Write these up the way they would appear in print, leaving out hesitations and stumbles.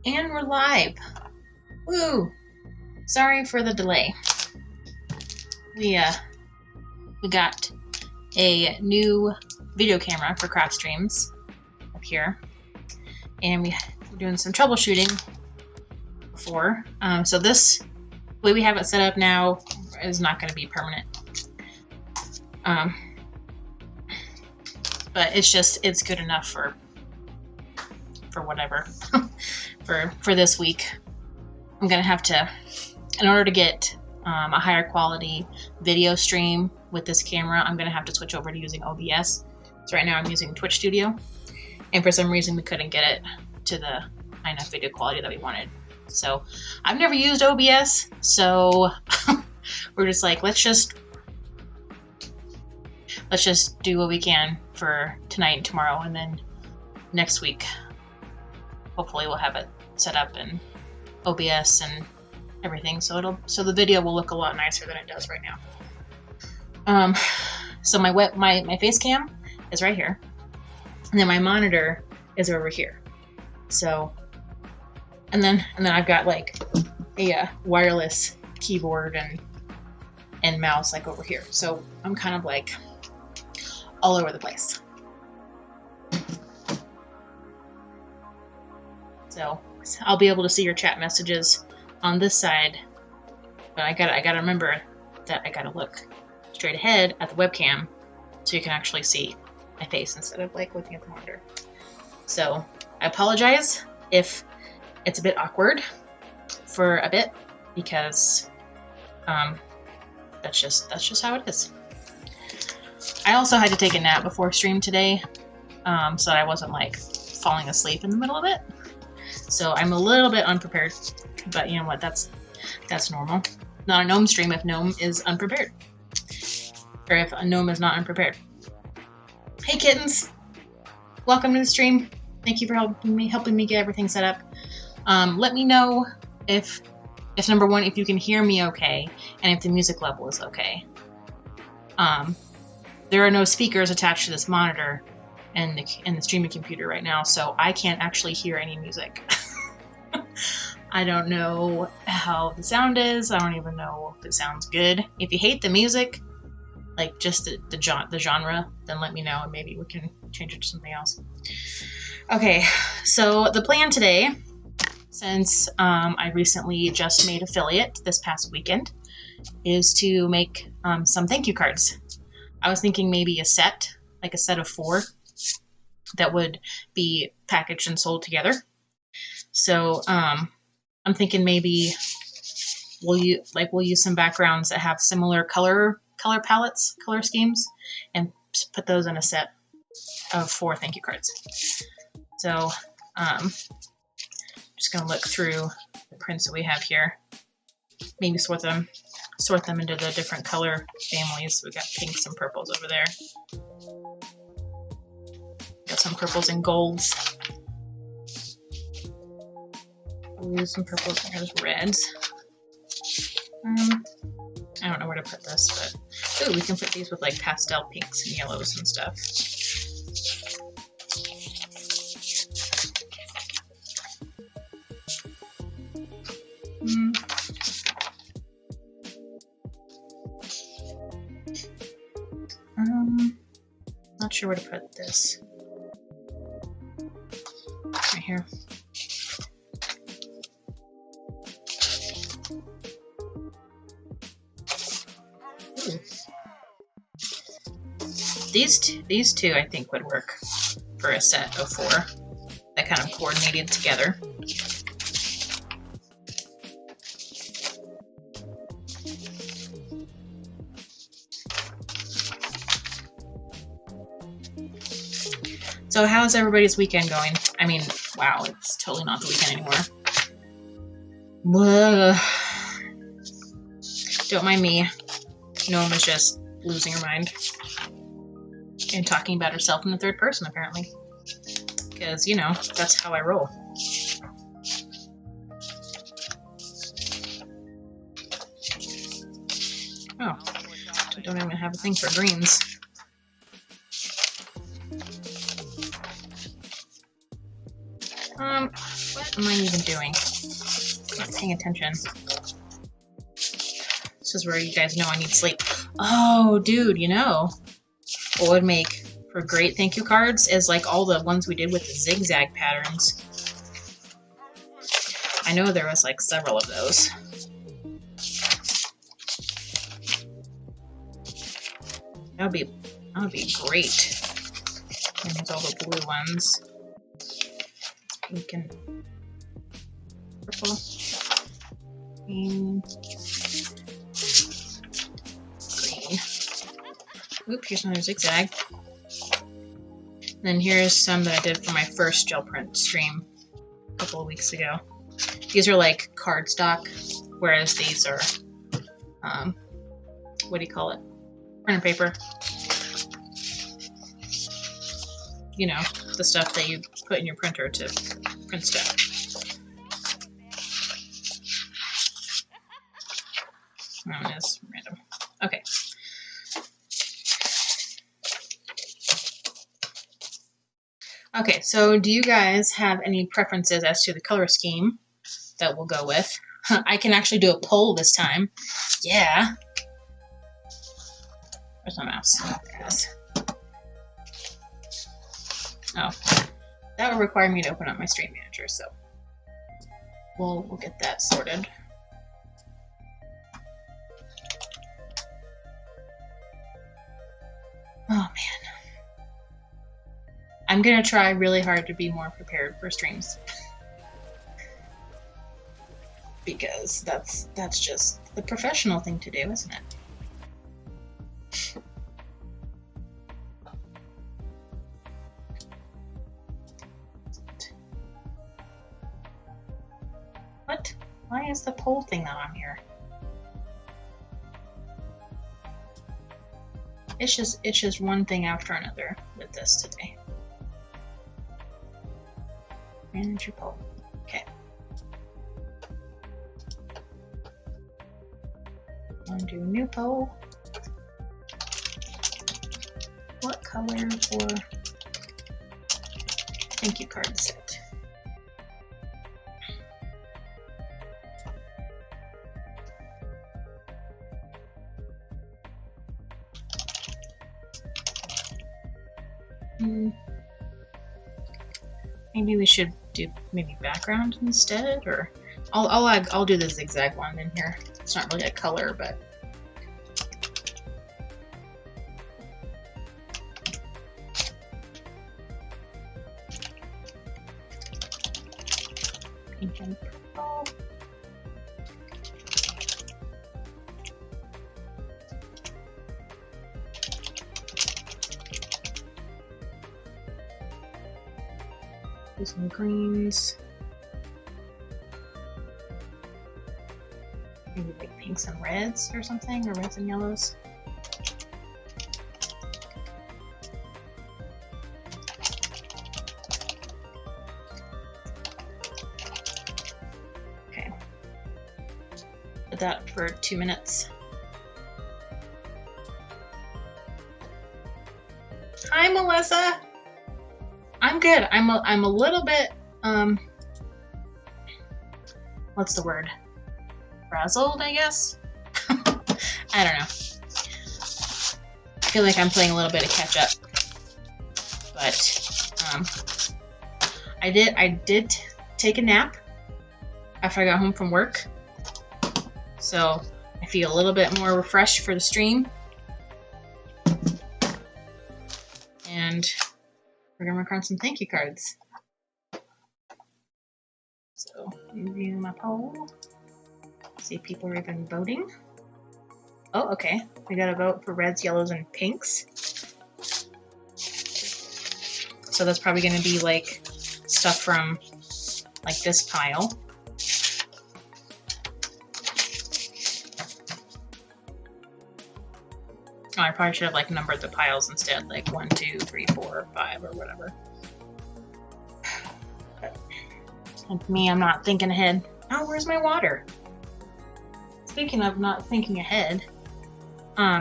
And we're live. Woo! Sorry for the delay. We got a new video camera for craft streams up here, and we're doing some troubleshooting before. So this way we have it set up now is not going to be permanent. But it's good enough for whatever. for this week. I'm gonna have to, in order to get a higher quality video stream with this camera, I'm gonna have to switch over to using OBS. So right now I'm using Twitch Studio, and for some reason we couldn't get it to the high enough video quality that we wanted. So I've never used OBS, so we're just like, let's just do what we can for tonight and tomorrow, and then next week hopefully we'll have it set up in OBS and everything, so the video will look a lot nicer than it does right now. So my face cam is right here, and then my monitor is over here. So and then I've got like a wireless keyboard and mouse like over here. So I'm kind of like all over the place. So I'll be able to see your chat messages on this side, but I gotta remember that I gotta look straight ahead at the webcam so you can actually see my face instead of like looking at the monitor. So I apologize if it's a bit awkward for a bit, because that's just how it is. I also had to take a nap before stream today, so that I wasn't like falling asleep in the middle of it. So I'm a little bit unprepared, but you know what? That's normal. Not a gnome stream if gnome is unprepared, or if a gnome is not unprepared. Hey kittens, welcome to the stream. Thank you for helping me get everything set up. Let me know if number one, if you can hear me okay, and if the music level is okay. There are no speakers attached to this monitor and the streaming computer right now, so I can't actually hear any music. I don't know how the sound is. I don't even know if it sounds good. If you hate the music, like just the genre, then let me know and maybe we can change it to something else. Okay, so the plan today, since I recently just made affiliate this past weekend, is to make some thank you cards. I was thinking maybe a set of 4 that would be packaged and sold together. So I'm thinking maybe we'll use some backgrounds that have similar color palettes, color schemes, and put those in a set of 4 thank you cards. So just gonna look through the prints that we have here, maybe sort them into the different color families. We got pinks and purples over there. Got some purples and golds. Blues and purples, and there's reds. I don't know where to put this, but ooh, we can put these with like pastel pinks and yellows and stuff. Not sure where to put this. Right here. Ooh. These two I think would work for a set of 4 that kind of coordinated together. So how's everybody's weekend going? I mean, wow, it's totally not the weekend anymore. Blah. Don't mind me. Gnome is just losing her mind and talking about herself in the third person, apparently. Because, you know, that's how I roll. Oh, I don't even have a thing for greens. What am I even doing? I'm not paying attention. This is where you guys know I need sleep. Oh, dude, you know what would make for great thank you cards is like all the ones we did with the zigzag patterns. I know there was like several of those. That would be great. And there's all the blue ones. Pink and purple. Green. Green. Oop, here's another zigzag. And then here's some that I did for my first gel print stream a couple of weeks ago. These are like cardstock, whereas these are, what do you call it? Printer paper. You know, the stuff that you put in your printer to print stuff. Oh, it is random. Okay. Okay, so do you guys have any preferences as to the color scheme that we'll go with? I can actually do a poll this time. Yeah. Where's my mouse? There it is. Oh, that would require me to open up my Stream Manager, so we'll get that sorted. Oh man, I'm gonna try really hard to be more prepared for streams because that's just the professional thing to do, isn't it? What? Why is the poll thing not on here? It's just one thing after another with this today. Manage your poll. Okay. Want to do a new poll? What color for thank you card set? Maybe we should do maybe background instead, or I'll do the zigzag one in here. It's not really a color, but pink and purple. Do some greens. Maybe like pinks and reds or something, or reds and yellows. Okay. Did that for 2 minutes. Hi, Melissa. I'm good. I'm a little bit what's the word? Frazzled, I guess. I don't know. I feel like I'm playing a little bit of catch up, but I did take a nap after I got home from work, so I feel a little bit more refreshed for the stream, and we're gonna work on some thank you cards. So, review my poll. See if people are even voting. Oh, okay. We got a vote for reds, yellows, and pinks. So that's probably gonna be like stuff from like this pile. Oh, I probably should have like numbered the piles instead, like 1, 2, 3, 4, 5, or whatever. But like me, I'm not thinking ahead. Oh, where's my water? Speaking of not thinking ahead,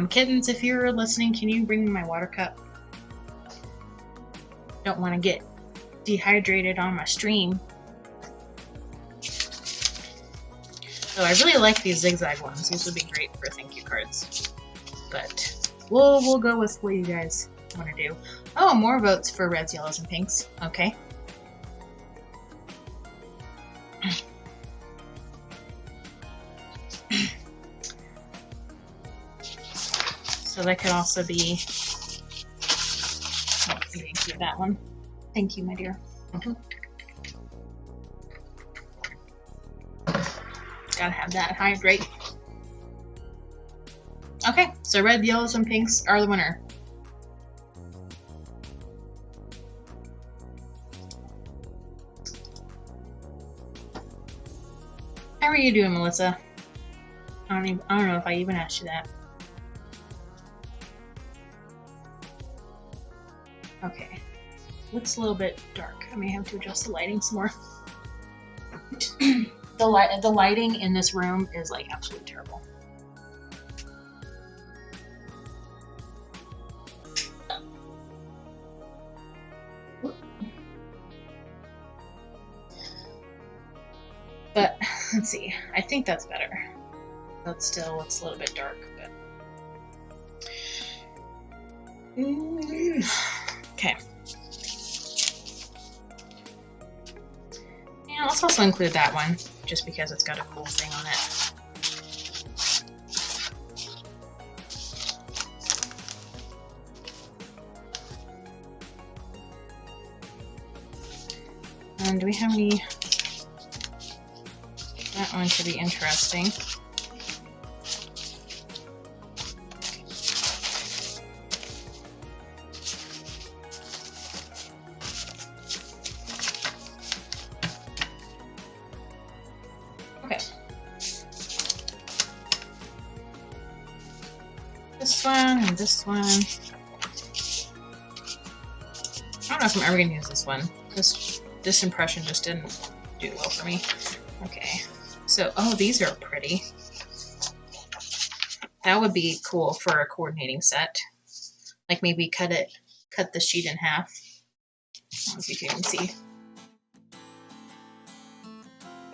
kittens, if you're listening, can you bring me my water cup? Don't want to get dehydrated on my stream. So I really like these zigzag ones. These would be great for thank you cards. But we'll go with what you guys want to do. Oh, more votes for reds, yellows, and pinks. Okay. So that could also be. Oh, you didn't keep that one. Thank you, my dear. Gotta have that hydrate. Okay, so red, yellows, and pinks are the winner. How are you doing, Melissa? I don't know if I even asked you that. Okay, looks a little bit dark. I may have to adjust the lighting some more. The lighting in this room is like absolutely terrible. But let's see. I think that's better. That still looks a little bit dark, but okay. Yeah, let's also include that one, just because it's got a cool thing on it. And do we have any? That one could be interesting. Okay. This one and this one. I don't know if I'm ever going to use this one. This impression just didn't do well for me. Okay. So, oh, these are pretty. That would be cool for a coordinating set. Like maybe cut the sheet in half. Let's see if you can see.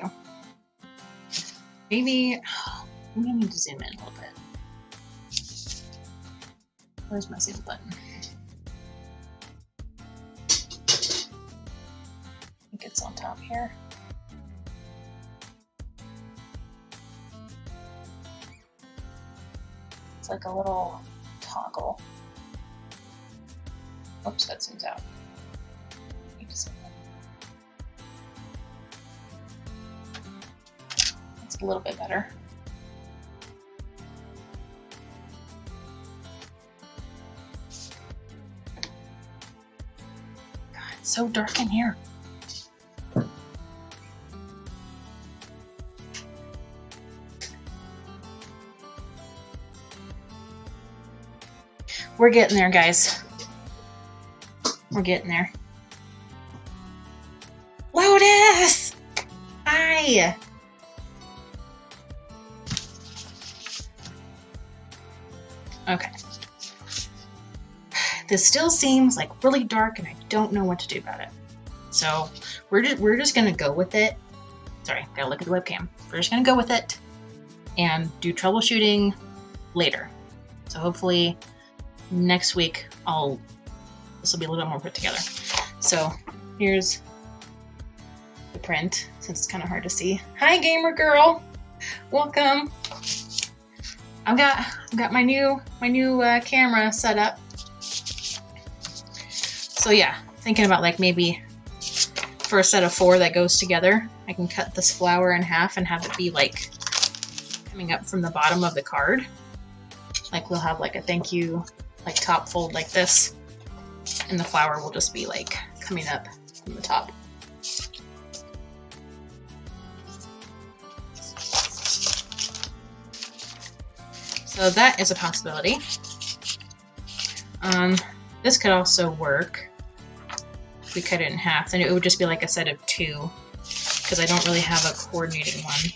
Go. Maybe I need to zoom in a little bit. Where's my zoom button? I think it's on top here. It's like a little toggle. Oops, that zooms out. It's a little bit better. God, it's so dark in here. We're getting there, guys. We're getting there. Lotus! Hi! Okay. This still seems like really dark and I don't know what to do about it. So we're just gonna go with it. Sorry, gotta look at the webcam. We're just gonna go with it and do troubleshooting later. So hopefully next week this will be a little bit more put together. So here's the print, since it's kind of hard to see. Hi, gamer girl, welcome. I've got my new camera set up. So yeah, thinking about like maybe for a set of 4 that goes together, I can cut this flower in half and have it be like coming up from the bottom of the card. Like we'll have like a thank you, like top fold like this, and the flower will just be like coming up from the top. So that is a possibility. This could also work. If we cut it in half, then it would just be like a set of 2, because I don't really have a coordinated one.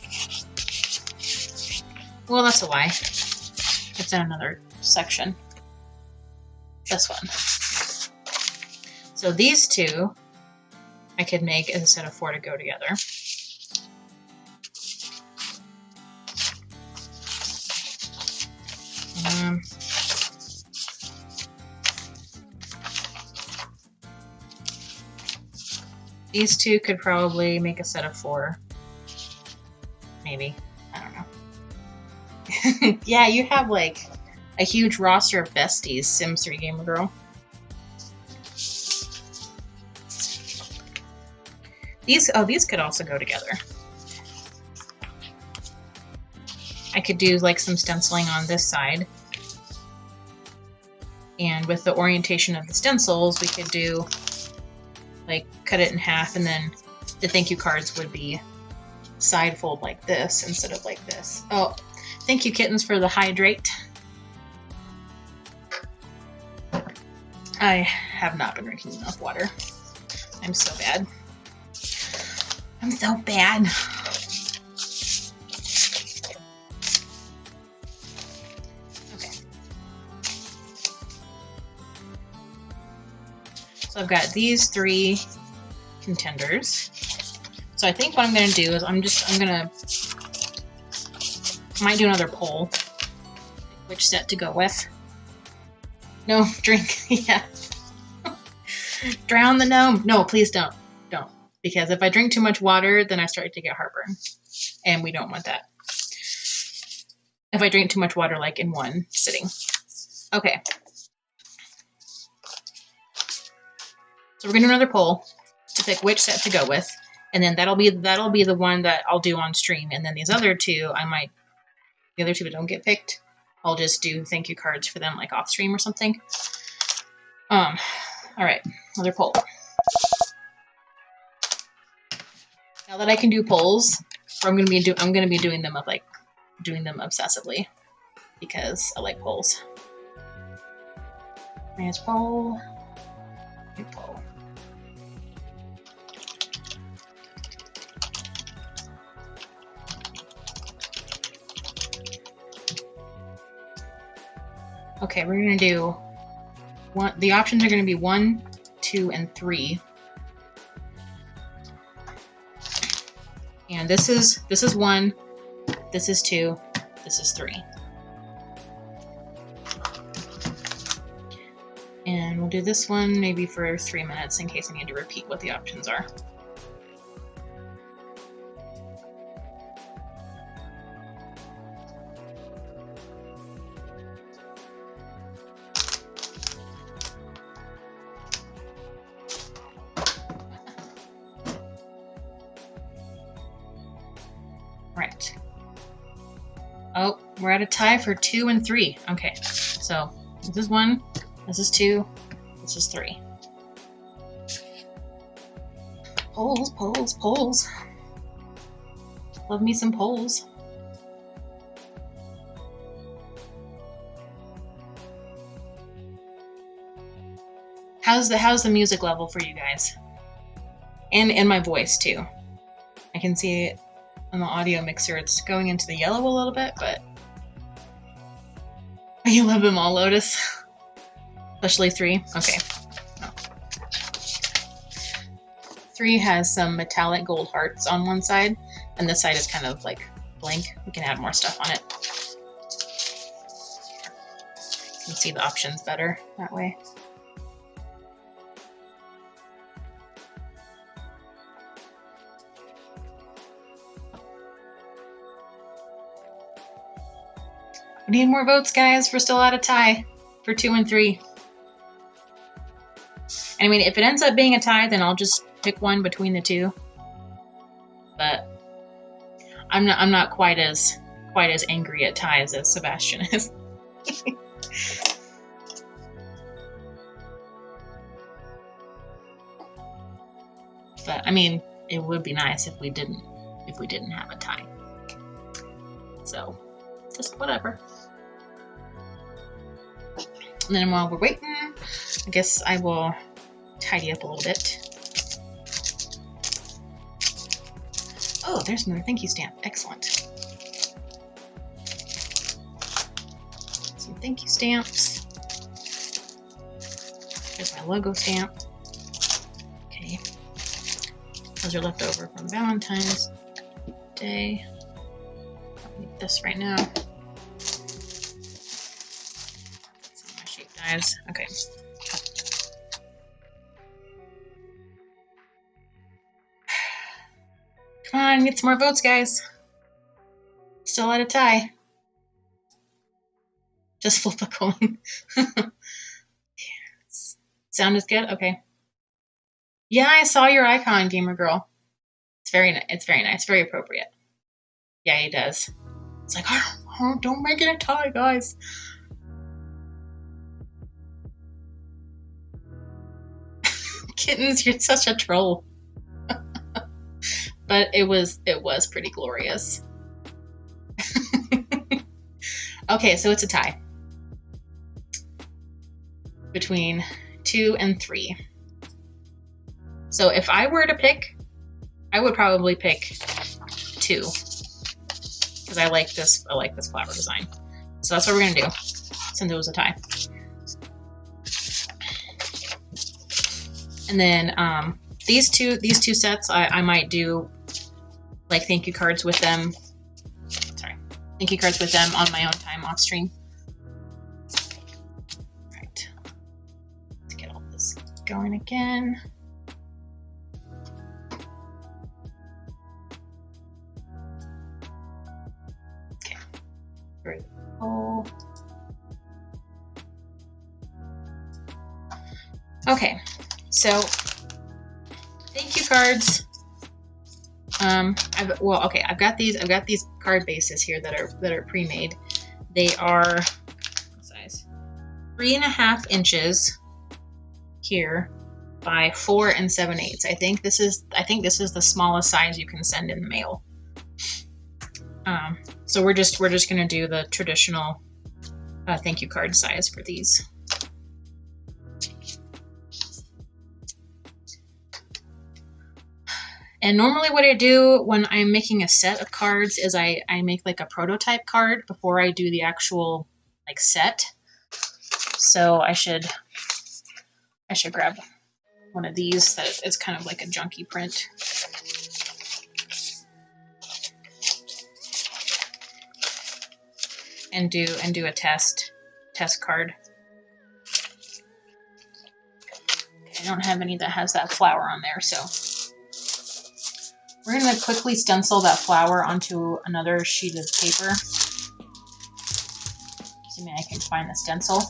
Well, that's a lie. It's in another section. This one. So these two I could make as a set of 4 to go together. These two could probably make a set of 4. Maybe. I don't know. Yeah, you have like a huge roster of besties, Sims 3 Gamer Girl. These could also go together. I could do like some stenciling on this side. And with the orientation of the stencils, we could do like cut it in half, and then the thank you cards would be side fold like this instead of like this. Oh, thank you kittens for the hydrate. I have not been drinking enough water. I'm so bad. I'm so bad. Okay. So I've got these 3 contenders. So I think what I'm going to do is I might do another poll. Which set to go with. No, drink. Yeah. Drown the gnome. No, please don't. Don't. Because if I drink too much water, then I start to get heartburn. And we don't want that. If I drink too much water, like in one sitting. Okay. So we're going to do another poll to pick which set to go with. And then that'll be the one that I'll do on stream. And then these other 2, the other 2 that don't get picked, I'll just do thank you cards for them, like off stream or something. All right, another poll. Now that I can do polls, I'm gonna be doing them obsessively because I like polls. There's poll. New poll. Okay, we're gonna do the options are gonna be 1, 2, and 3. And this is 1, this is 2, this is 3. And we'll do this one maybe for 3 minutes in case I need to repeat what the options are. Right. Oh, we're at a tie for 2 and 3. Okay, so this is 1, this is 2, this is 3. Polls, polls, polls. Love me some polls. How's the music level for you guys? And my voice too. I can see it on the audio mixer. It's going into the yellow a little bit, but you love them all, Lotus. Especially 3. Okay. Oh. 3 has some metallic gold hearts on one side, and this side is kind of like blank. We can add more stuff on it. You can see the options better that way. We need more votes, guys. We're still at a tie for 2 and 3. I mean, if it ends up being a tie, then I'll just pick one between the 2. But I'm not quite as angry at ties as Sebastian is. But I mean, it would be nice if we didn't have a tie. So just whatever. And then while we're waiting, I guess I will tidy up a little bit. Oh, there's another thank you stamp. Excellent. Some thank you stamps. There's my logo stamp. Okay. Those are left over from Valentine's Day. I'll need this right now. Some of my shape dies. Okay. Come on, get some more votes, guys. Still at a tie. Just flip a coin. Sound is good? Okay. Yeah, I saw your icon, Gamer Girl. It's very nice, very appropriate. Yeah, he does. It's like, oh, don't make it a tie, guys. Kittens, you're such a troll. But it was pretty glorious. Okay, so it's a tie between 2 and 3. So if I were to pick, I would probably pick 2 because I like this flower design. So that's what we're gonna do since it was a tie. And then these two sets, I might do like thank you cards with them. Sorry, thank you cards with them on my own time off stream. Right, let's get all this going again. Okay, here we go. Okay, so thank you cards. I've got these card bases here that are pre-made. They are what size? 3.5 inches here by 4 7/8. I think this is the smallest size you can send in the mail. So we're just gonna do the traditional thank you card size for these. And normally what I do when I'm making a set of cards is I make like a prototype card before I do the actual like set. So I should grab one of these that is kind of like a junky print. And do a test card. Okay, I don't have any that has that flower on there, so we're going to quickly stencil that flower onto another sheet of paper. Assuming I can find the stencil.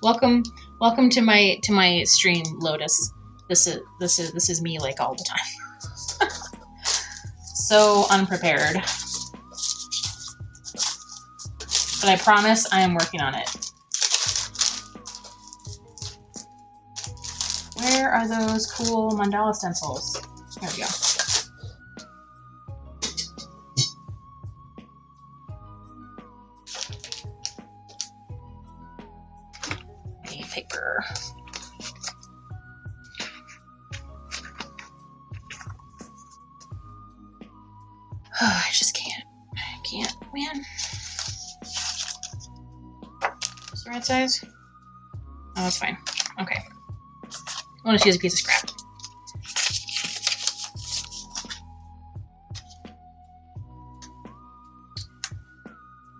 Welcome to my stream, Lotus. This is me like all the time. So unprepared. But I promise I am working on it. Where are those cool mandala stencils? There we go. I need paper. Oh, I just can't. I can't, man. Is the right size? Oh, that's fine. Okay. I'll just use a piece of scrap.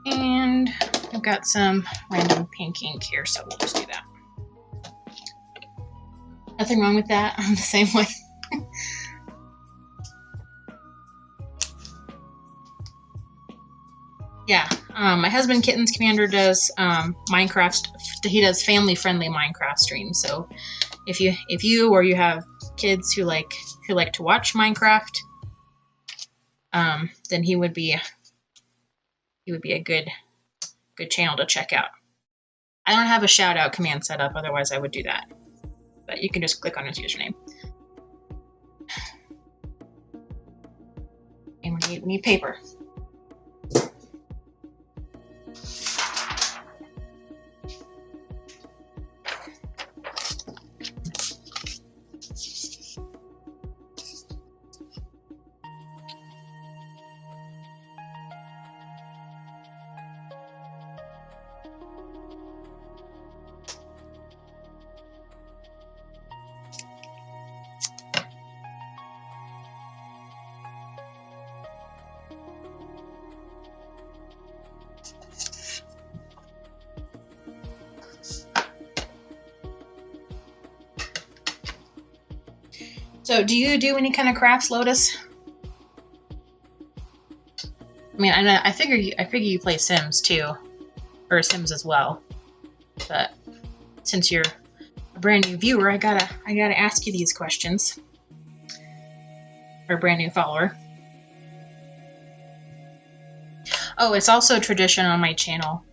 And I've got some random pink ink here, so we'll just do that. Nothing wrong with that. I'm the same way. Yeah, my husband Kittens Commander does Minecraft. He does family-friendly Minecraft streams. So if you or you have kids who like to watch Minecraft, then he would be a good channel to check out. I don't have a shout out command set up, otherwise I would do that. But you can just click on his username. And we need paper. So, do you do any kind of crafts, Lotus? I mean, I figure you play Sims too, or Sims as well. But since you're a brand new viewer, I gotta ask you these questions. Or brand new follower. Oh, it's also tradition on my channel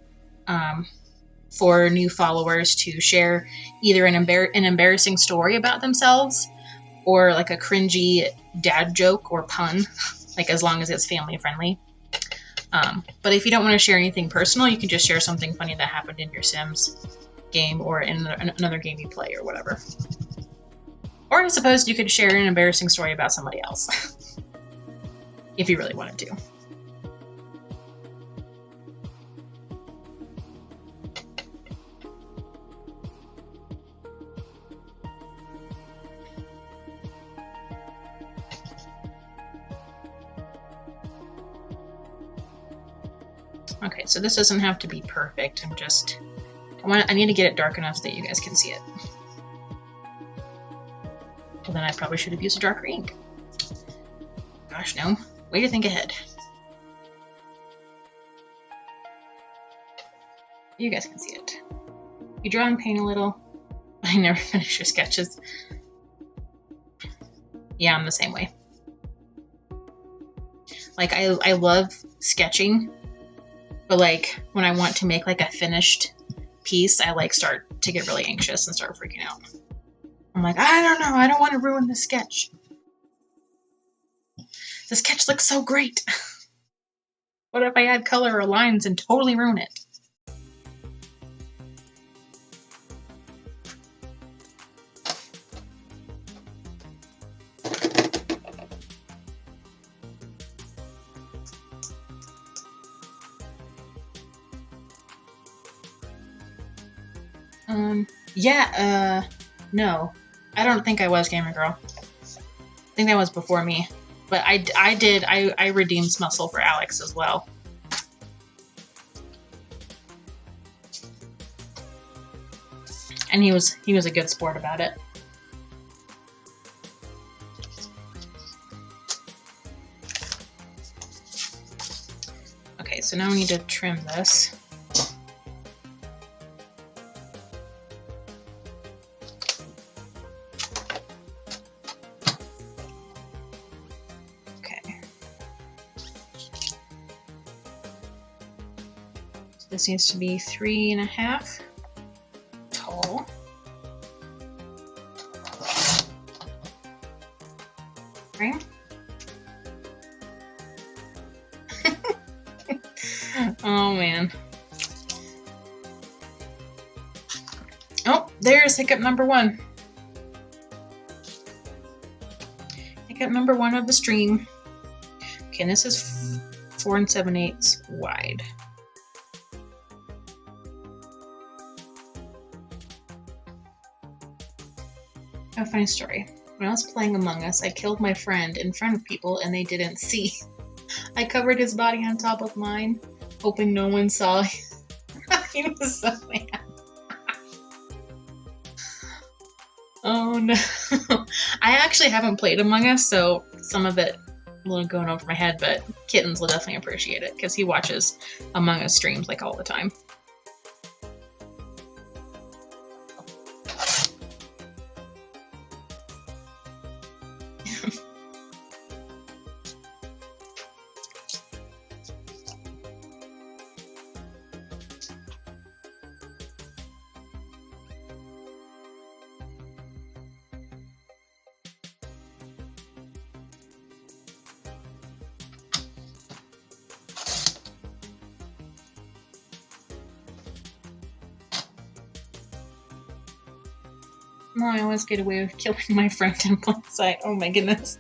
for new followers to share either an embarrassing story about themselves or like a cringy dad joke or pun, like as long as it's family friendly. But if you don't want to share anything personal, you can just share something funny that happened in your Sims game or in another game you play or whatever. Or I suppose you could share an embarrassing story about somebody else if you really wanted to. Okay, so this doesn't have to be perfect. I need to get it dark enough so that you guys can see it. Well, then I probably should have used a darker ink. Gosh, no. Way to think ahead. You guys can see it. You draw and paint a little. I never finish your sketches. Yeah, I'm the same way. Like, I love sketching, but like when I want to make like a finished piece, I like start to get really anxious and start freaking out. I'm like, I don't know, I don't want to ruin the sketch. The sketch looks so great. What if I add color or lines and totally ruin it? Yeah, no. I don't think I was Gamer Girl. I think that was before me. But I redeemed Smussel for Alex as well. And he was a good sport about it. Okay, so now we need to trim this. This needs to be 3.5 tall. Right? Oh man. Oh, there's hiccup number 1. Hiccup number 1 of the stream. Okay, and this is 4 7/8 wide. A funny story. When I was playing Among Us, I killed my friend in front of people and they didn't see. I covered his body on top of mine, hoping no one saw. He was so mad. Oh no. I actually haven't played Among Us, so some of it a little going over my head, but Kittens will definitely appreciate it because he watches Among Us streams like all the time. No, I always get away with killing my friend in plain sight. Oh my goodness.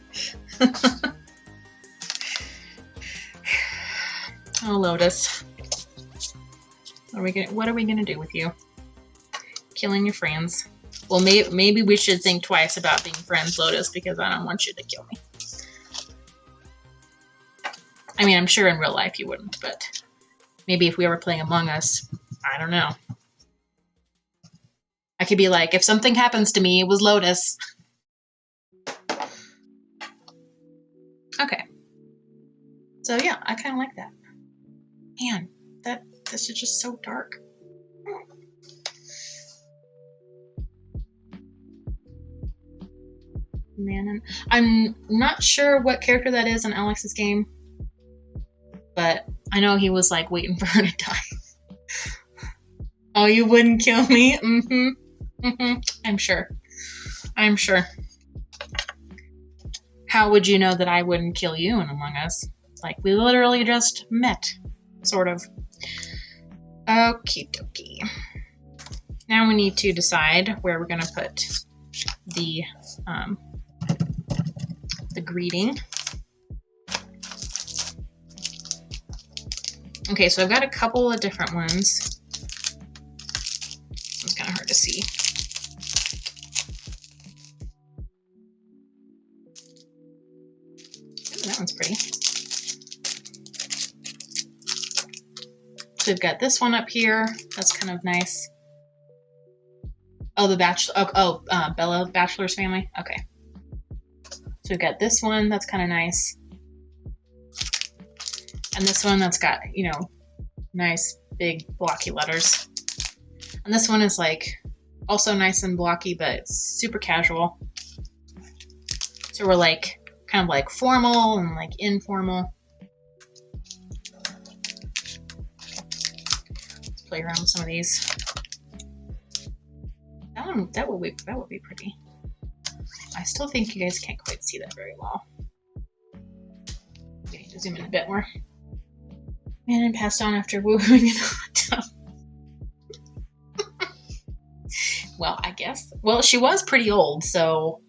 Oh, Lotus. What are we gonna do with you? Killing your friends. Well, maybe we should think twice about being friends, Lotus, because I don't want you to kill me. I mean, I'm sure in real life you wouldn't, but maybe if we were playing Among Us, I don't know. I could be like, if something happens to me, it was Lotus. Okay. So yeah, I kind of like that. Man, this is just so dark. Man, I'm not sure what character that is in Alex's game, but I know he was like waiting for her to die. Oh, you wouldn't kill me? I'm sure. I'm sure. How would you know that I wouldn't kill you in Among Us? Like, we literally just met. Sort of. Okie dokie. Now we need to decide where we're gonna put the greeting. Okay, so I've got a couple of different ones. It's kind of hard to see. Ooh, that one's pretty. So we've got this one up here. That's kind of nice. Oh, the Bachelor. Bella Bachelor's family. Okay. So we've got this one. That's kind of nice. And this one that's got, you know, nice big blocky letters. And this one is like also nice and blocky, but super casual. So we're like kind of like formal and like informal. Let's play around with some of these. That would be pretty. I still think you guys can't quite see that very well. We need to zoom in a bit more. Man, and passed on after wooing in a hot tub. Well, I guess. Well, she was pretty old, so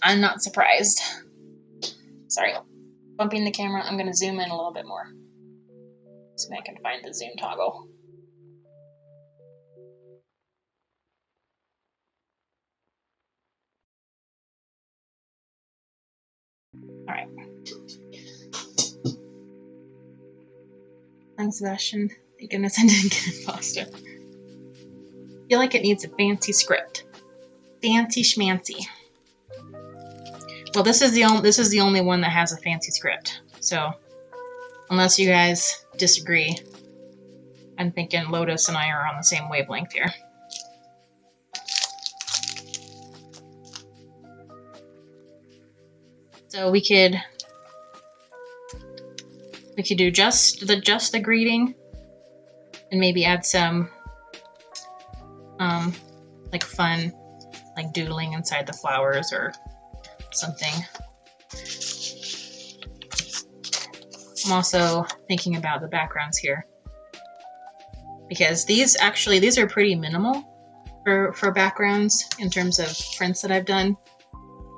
I'm not surprised. Sorry, bumping the camera. I'm going to zoom in a little bit more. So I can find the zoom toggle. All right. Thanks, Sebastian. Thank goodness I didn't get it faster. I feel like it needs a fancy script. Fancy schmancy. Well, this is the only one that has a fancy script. So, unless you guys disagree, I'm thinking Lotus and I are on the same wavelength here. So we could do just the greeting, and maybe add some like fun, like doodling inside the flowers or something. I'm also thinking about the backgrounds here, because these are pretty minimal for backgrounds in terms of prints that I've done,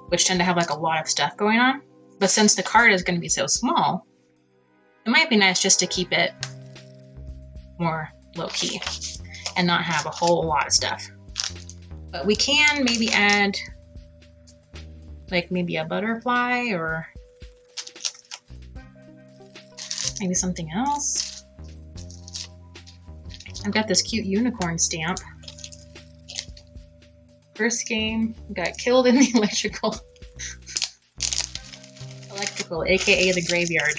which tend to have like a lot of stuff going on. But since the card is going to be so small, it might be nice just to keep it more low-key and not have a whole lot of stuff. But we can maybe add like maybe a butterfly or maybe something else. I've got this cute unicorn stamp. First game, got killed in the electrical, aka the graveyard.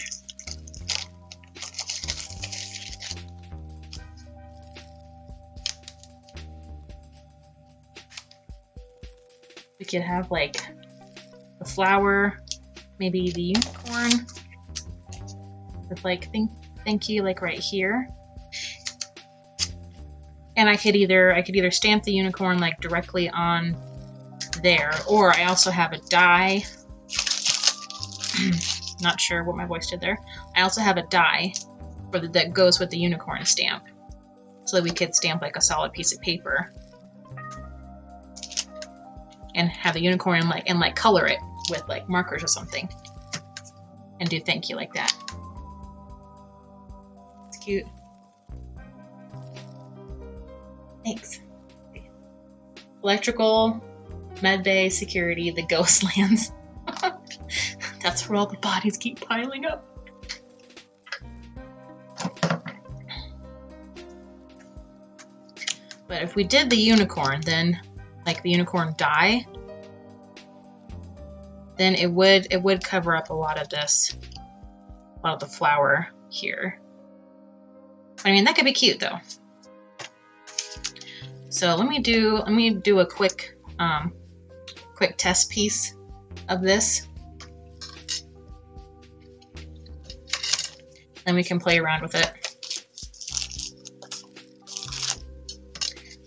We could have like the flower, maybe the unicorn with like thank you like right here. And I could either stamp the unicorn like directly on there, or I also have a die. Not sure what my voice did there. I also have a die that goes with the unicorn stamp, so that we could stamp like a solid piece of paper and have the unicorn and color it with like markers or something, and do thank you like that. It's cute. Thanks. Electrical, medbay, security, the ghost lands. That's where all the bodies keep piling up. But if we did the unicorn, then like the unicorn die, then it would cover up a lot of this, a lot of the flour here. I mean, that could be cute though. So let me do a quick test piece of this. Then we can play around with it.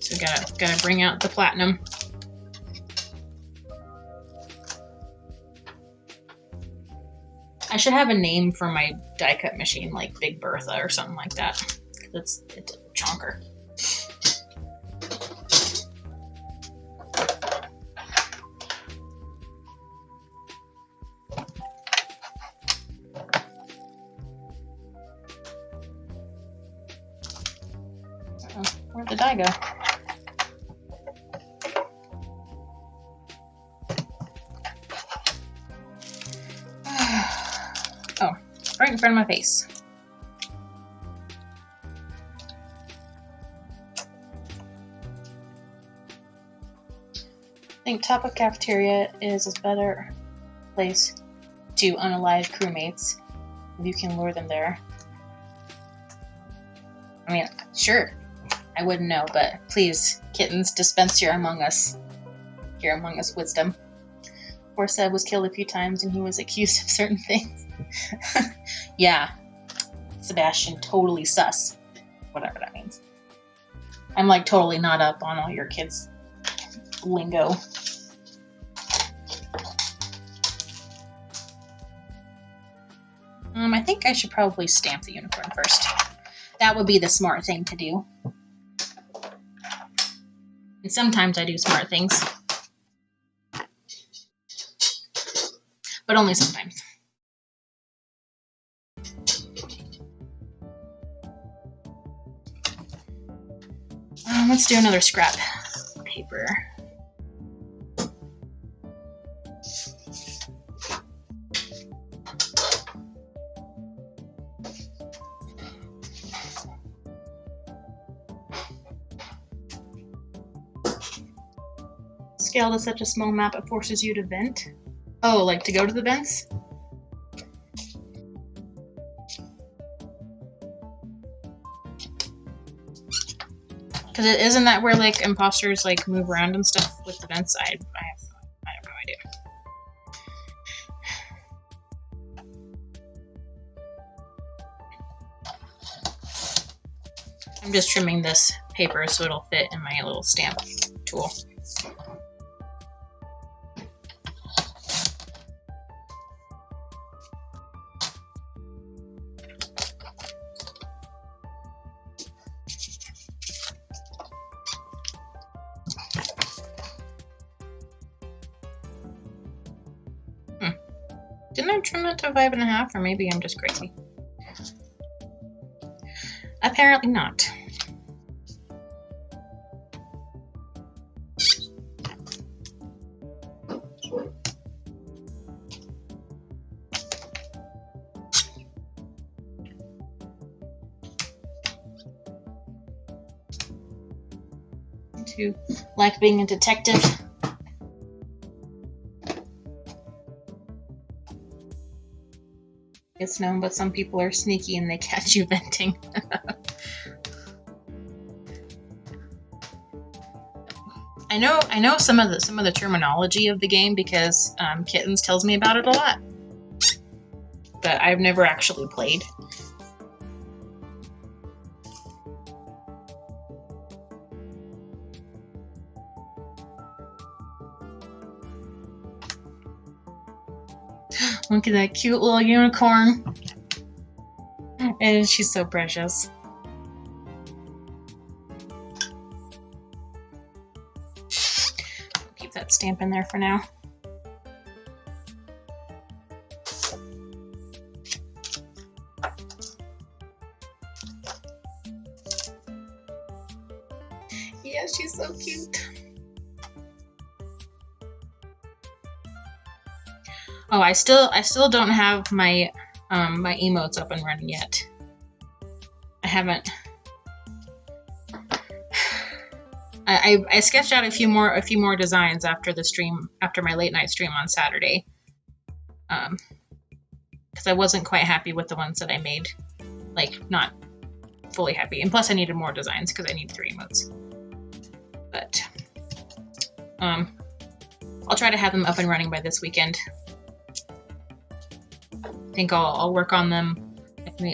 So gotta bring out the platinum. I should have a name for my die cut machine, like Big Bertha or something like that. It's a chonker. Where'd the die go? Oh, right in front of my face. I think Top of Cafeteria is a better place to unalive crewmates if you can lure them there. I mean, sure. I wouldn't know, but please, kittens, dispense your Among Us wisdom. Poor Seb was killed a few times and he was accused of certain things. Yeah, Sebastian, totally sus. Whatever that means. I'm like totally not up on all your kids' lingo. I think I should probably stamp the unicorn first. That would be the smart thing to do. And sometimes I do smart things. But only sometimes. Let's do another scrap paper. Scaled to such a small map it forces you to vent. Oh, like to go to the vents? Because isn't that where like imposters like move around and stuff with the vents? I have no idea. I'm just trimming this paper so it'll fit in my little stamp tool. Didn't I trim it to 5.5, or maybe I'm just crazy? Apparently not. To like being a detective. It's known, but some people are sneaky and they catch you venting. I know some of the terminology of the game because Kittens tells me about it a lot, but I've never actually played. Look at that cute little unicorn. And she's so precious. Keep that stamp in there for now. Yeah, she's so cute. Oh, I still don't have my my emotes up and running yet. I haven't. I sketched out a few more designs after the stream, after my late night stream on Saturday, because I wasn't quite happy with the ones that I made, like not fully happy. And plus I needed more designs because I need 3 emotes. But I'll try to have them up and running by this weekend. I think I'll work on them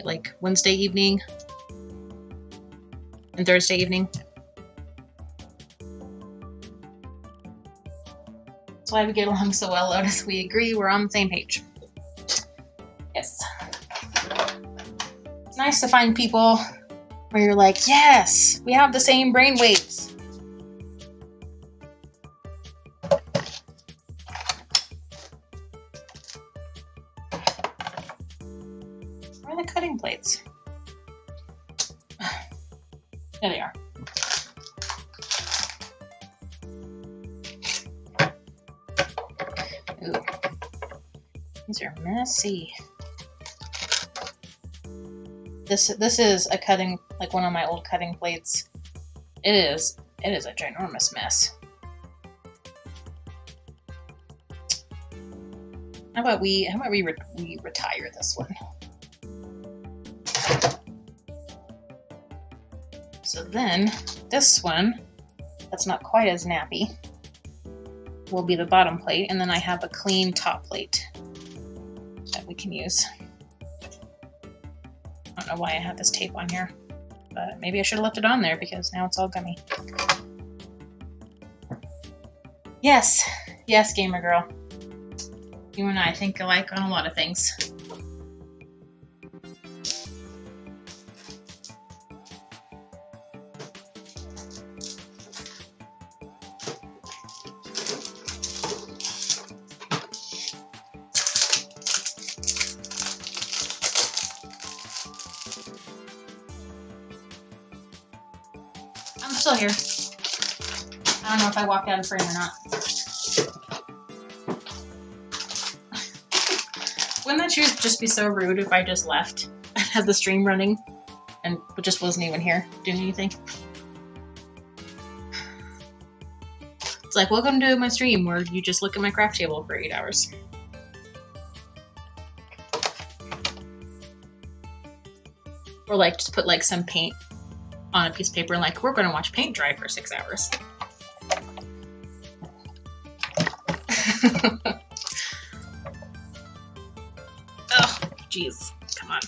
like Wednesday evening and Thursday evening. That's why we get along so well, Lotus. We agree, we're on the same page. Yes. It's nice to find people where you're like, yes, we have the same brain waves. Where are the cutting plates? There they are. Ooh. These are messy. This is a cutting, like one of my old cutting plates. It is a ginormous mess. How about we retire this one? So then this one, that's not quite as nappy, will be the bottom plate, and then I have a clean top plate that we can use. I don't know why I have this tape on here, but maybe I should have left it on there because now it's all gummy. Yes, yes, gamer girl. You and I think alike on a lot of things. I'm still here. I don't know if I walked out of frame or not. Wouldn't that just be so rude if I just left and had the stream running and just wasn't even here doing anything? It's like, welcome to my stream where you just look at my craft table for 8 hours. Or like just put like some paint on a piece of paper and like, we're gonna watch paint dry for 6 hours. Oh, jeez, come on.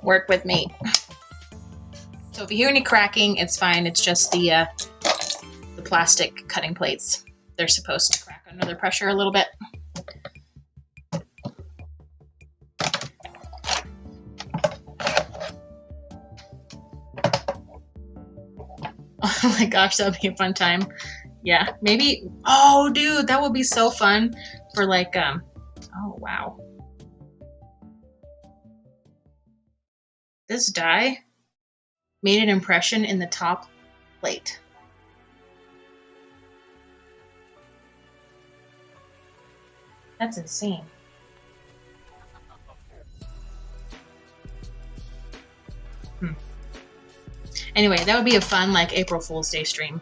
Work with me. So if you hear any cracking, it's fine. It's just the plastic cutting plates. They're supposed to crack under the pressure a little bit. Oh my gosh, that would be a fun time. Yeah, maybe. Oh, dude, that would be so fun for like, oh, wow. This die made an impression in the top plate. That's insane. Anyway, that would be a fun, like, April Fool's Day stream.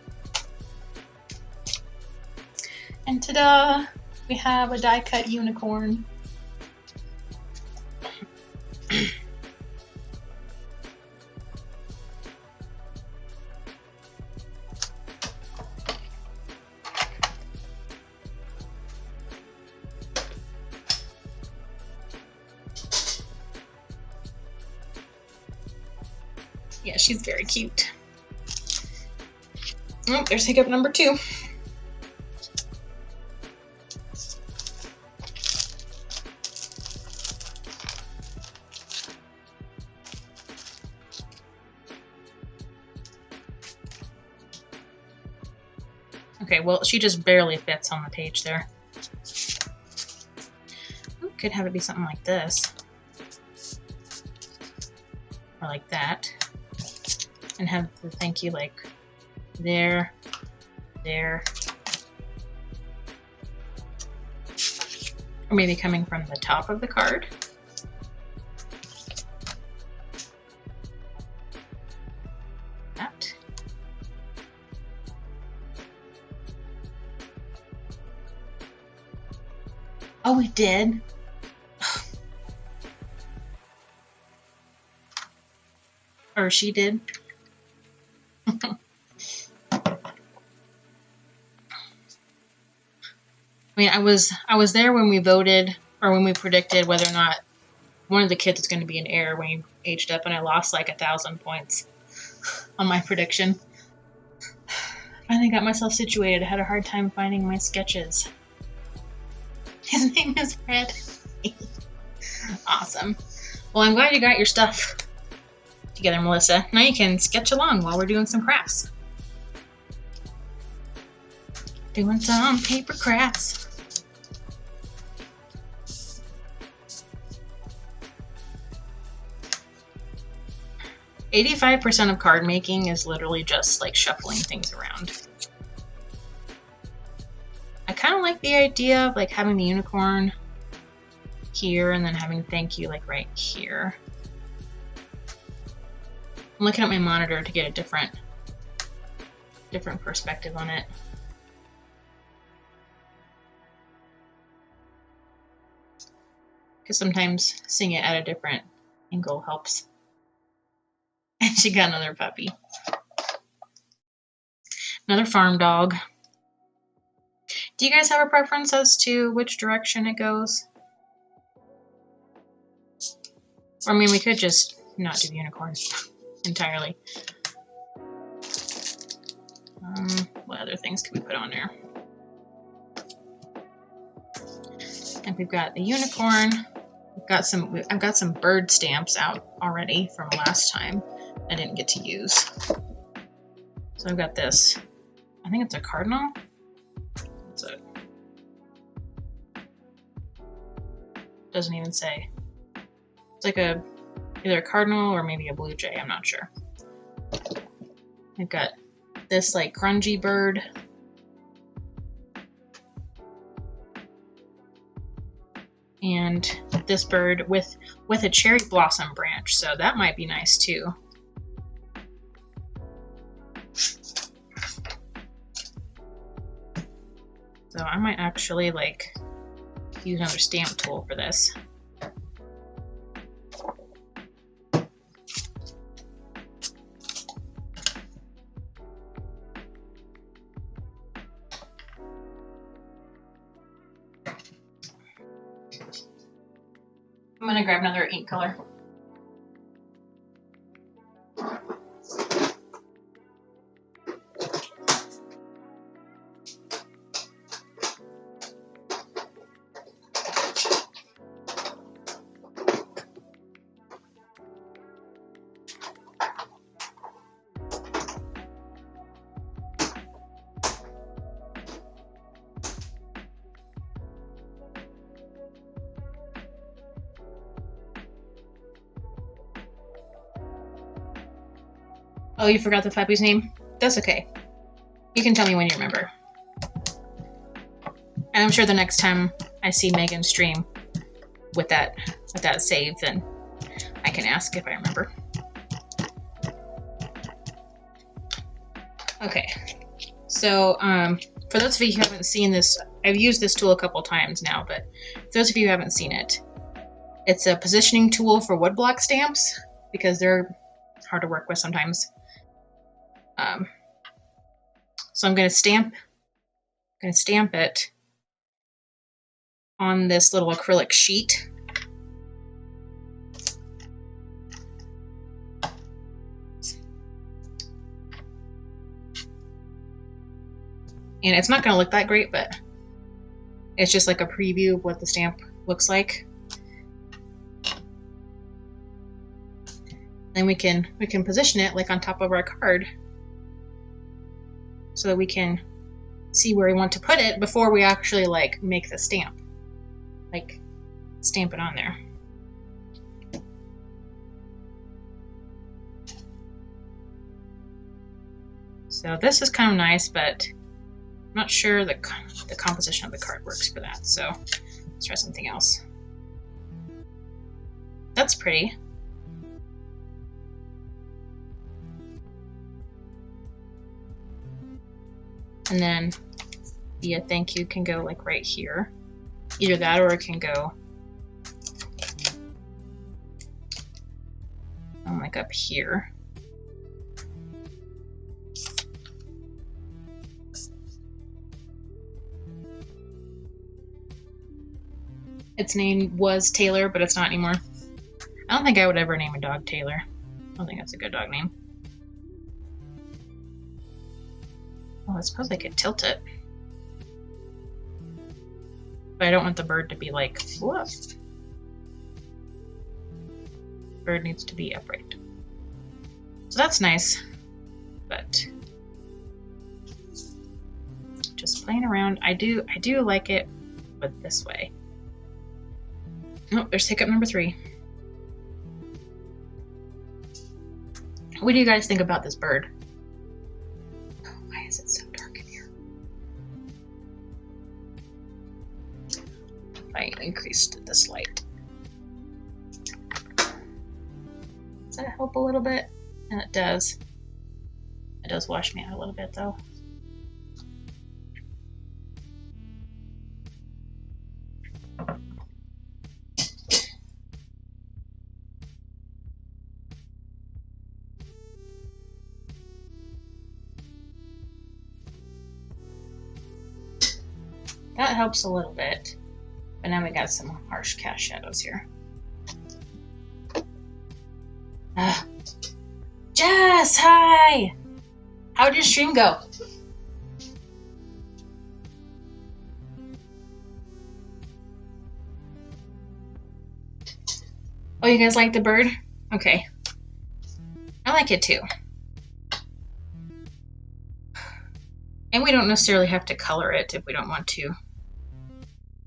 And ta-da! We have a die-cut unicorn. Yeah, she's very cute. Oh, there's hiccup number 2. Okay, well, she just barely fits on the page there. Could have it be something like this. Or like that. And have the thank you like there, there. Or maybe coming from the top of the card. That. Oh, we did? Or she did? I mean, I was there when we voted, or when we predicted whether or not one of the kids is going to be an heir when he aged up, and I lost like 1,000 points on my prediction. Finally got myself situated. I had a hard time finding my sketches. His name is Fred. Awesome. Well, I'm glad you got your stuff together, Melissa. Now you can sketch along while we're doing some crafts. Doing some paper crafts. "85% of card making is literally just like shuffling things around." I kind of like the idea of like having the unicorn here and then having thank you like right here. I'm looking at my monitor to get a different perspective on it. Because sometimes seeing it at a different angle helps. And she got another puppy. Another farm dog. Do you guys have a preference as to which direction it goes? Or, I mean, we could just not do the unicorn entirely. What other things can we put on there? And we've got the unicorn. I've got some bird stamps out already from last time I didn't get to use. So I've got this. I think it's a cardinal. What's it? Doesn't even say. It's like either a cardinal or maybe a blue jay. I'm not sure. I've got this like grungy bird. And this bird with a cherry blossom branch, so that might be nice too. So I might actually like use another stamp tool for this. I'm gonna grab another ink color. Oh, you forgot the puppy's name? That's okay. You can tell me when you remember. And I'm sure the next time I see Megan stream with that save, then I can ask if I remember. Okay. So, for those of you who haven't seen this, I've used this tool a couple times now, but for those of you who haven't seen it, it's a positioning tool for woodblock stamps because they're hard to work with sometimes. So I'm going to stamp it on this little acrylic sheet. And it's not going to look that great, but it's just like a preview of what the stamp looks like. Then we can position it like on top of our card so that we can see where we want to put it before we actually like make the stamp. Like stamp it on there. So this is kind of nice, but I'm not sure the composition of the card works for that. So let's try something else. That's pretty. And then the thank you can go like right here. Either that or it can go like up here. Its name was Taylor, but it's not anymore. I don't think I would ever name a dog Taylor. I don't think that's a good dog name. Oh, I suppose I could tilt it. But I don't want the bird to be like, whoa. Bird needs to be upright. So that's nice, but just playing around. I do like it, but this way. Oh, there's hiccup number 3. What do you guys think about this bird? Oh, why is it so dark in here? I increased this light. Does that help a little bit? And it does. It does wash me out a little bit though. That helps a little bit. But now we got some harsh cast shadows here. Jess, hi! How did your stream go? Oh, you guys like the bird? Okay. I like it too. And we don't necessarily have to color it if we don't want to.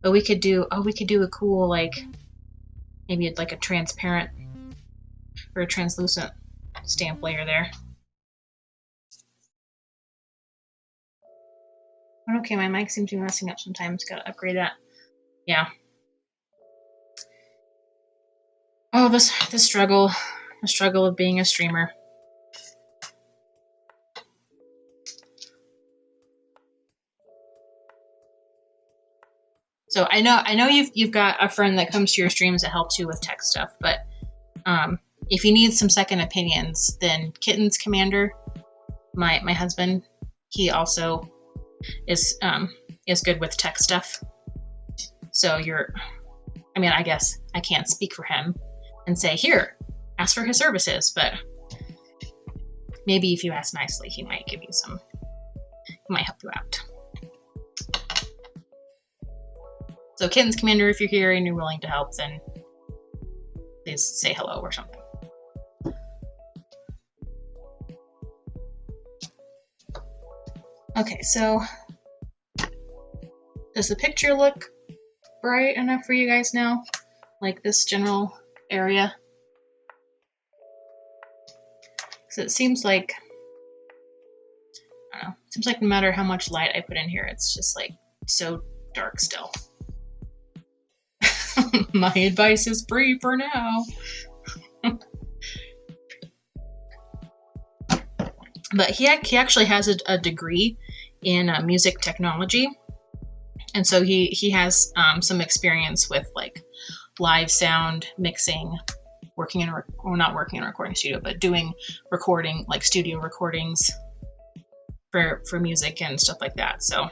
But we could do, a cool, like, maybe like a transparent or a translucent stamp layer there. Okay, my mic seems to be messing up sometimes. Gotta upgrade that. Yeah. Oh, the struggle of being a streamer. So I know you've got a friend that comes to your streams that helps you with tech stuff, but if you need some second opinions, then Kittens Commander, my husband, he also is good with tech stuff. So I guess I can't speak for him and say, here, ask for his services, but maybe if you ask nicely, he might give you he might help you out. So Kittens Commander, if you're here and you're willing to help, then please say hello or something. Okay, so does the picture look bright enough for you guys now? Like this general area? So it seems like, I don't know, it seems like no matter how much light I put in here, it's just like so dark still. My advice is free for now. But he actually has a degree in music technology, and so he has some experience with like live sound mixing, not working in a recording studio, but doing recording, like studio recordings for music and stuff like that. So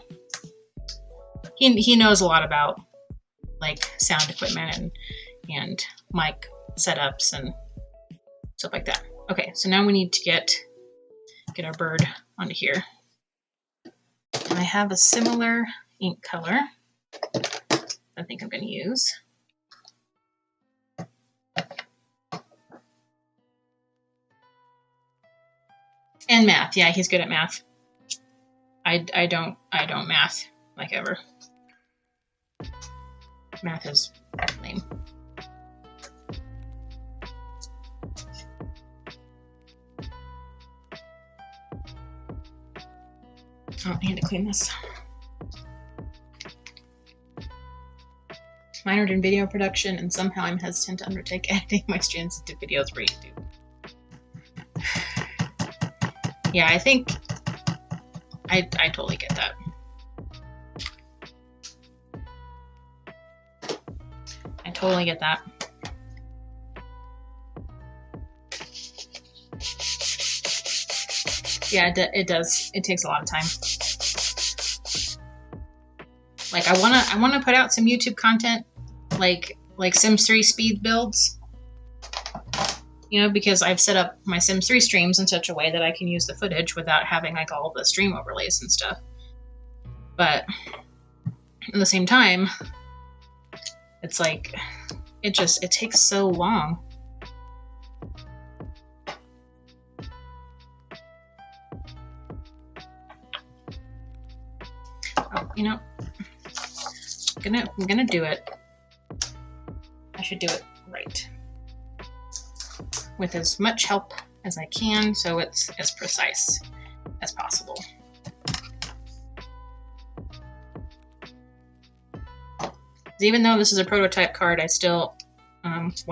he knows a lot about like sound equipment and mic setups and stuff like that. Okay, so now we need to get our bird onto here. And I have a similar ink color I think I'm going to use. And math. Yeah, he's good at math. I don't math like ever. Math is lame. Oh, I need to clean this. Minored in video production, and somehow I'm hesitant to undertake editing my streams into videos for YouTube. Yeah, I think I totally get that. totally get that. Yeah, it does. It takes a lot of time. Like I wanna put out some YouTube content, like Sims 3 speed builds. You know, because I've set up my Sims 3 streams in such a way that I can use the footage without having like all the stream overlays and stuff. But at the same time, it's like it takes so long. Oh, you know, I'm gonna do it. I should do it right, with as much help as I can, so it's as precise as possible. Even though this is a prototype card, I still want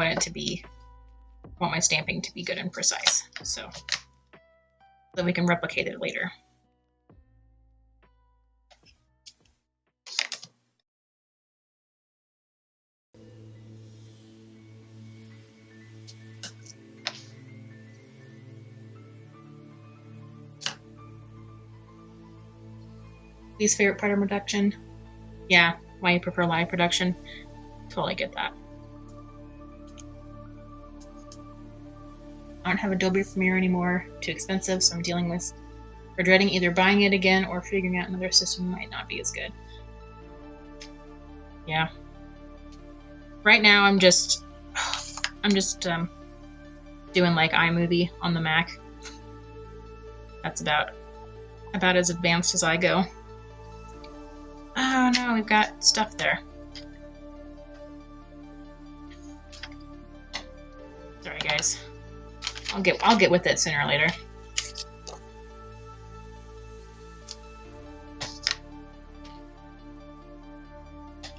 my stamping to be good and precise, so that we can replicate it later. Least favorite part of production? Yeah, why you prefer live production? Totally get that. I don't have Adobe Premiere anymore. Too expensive, so I'm dealing with or dreading either buying it again or figuring out another system might not be as good. Yeah. Right now I'm just doing like iMovie on the Mac. That's about as advanced as I go. Oh no, we've got stuff there. Sorry guys. I'll get with it sooner or later.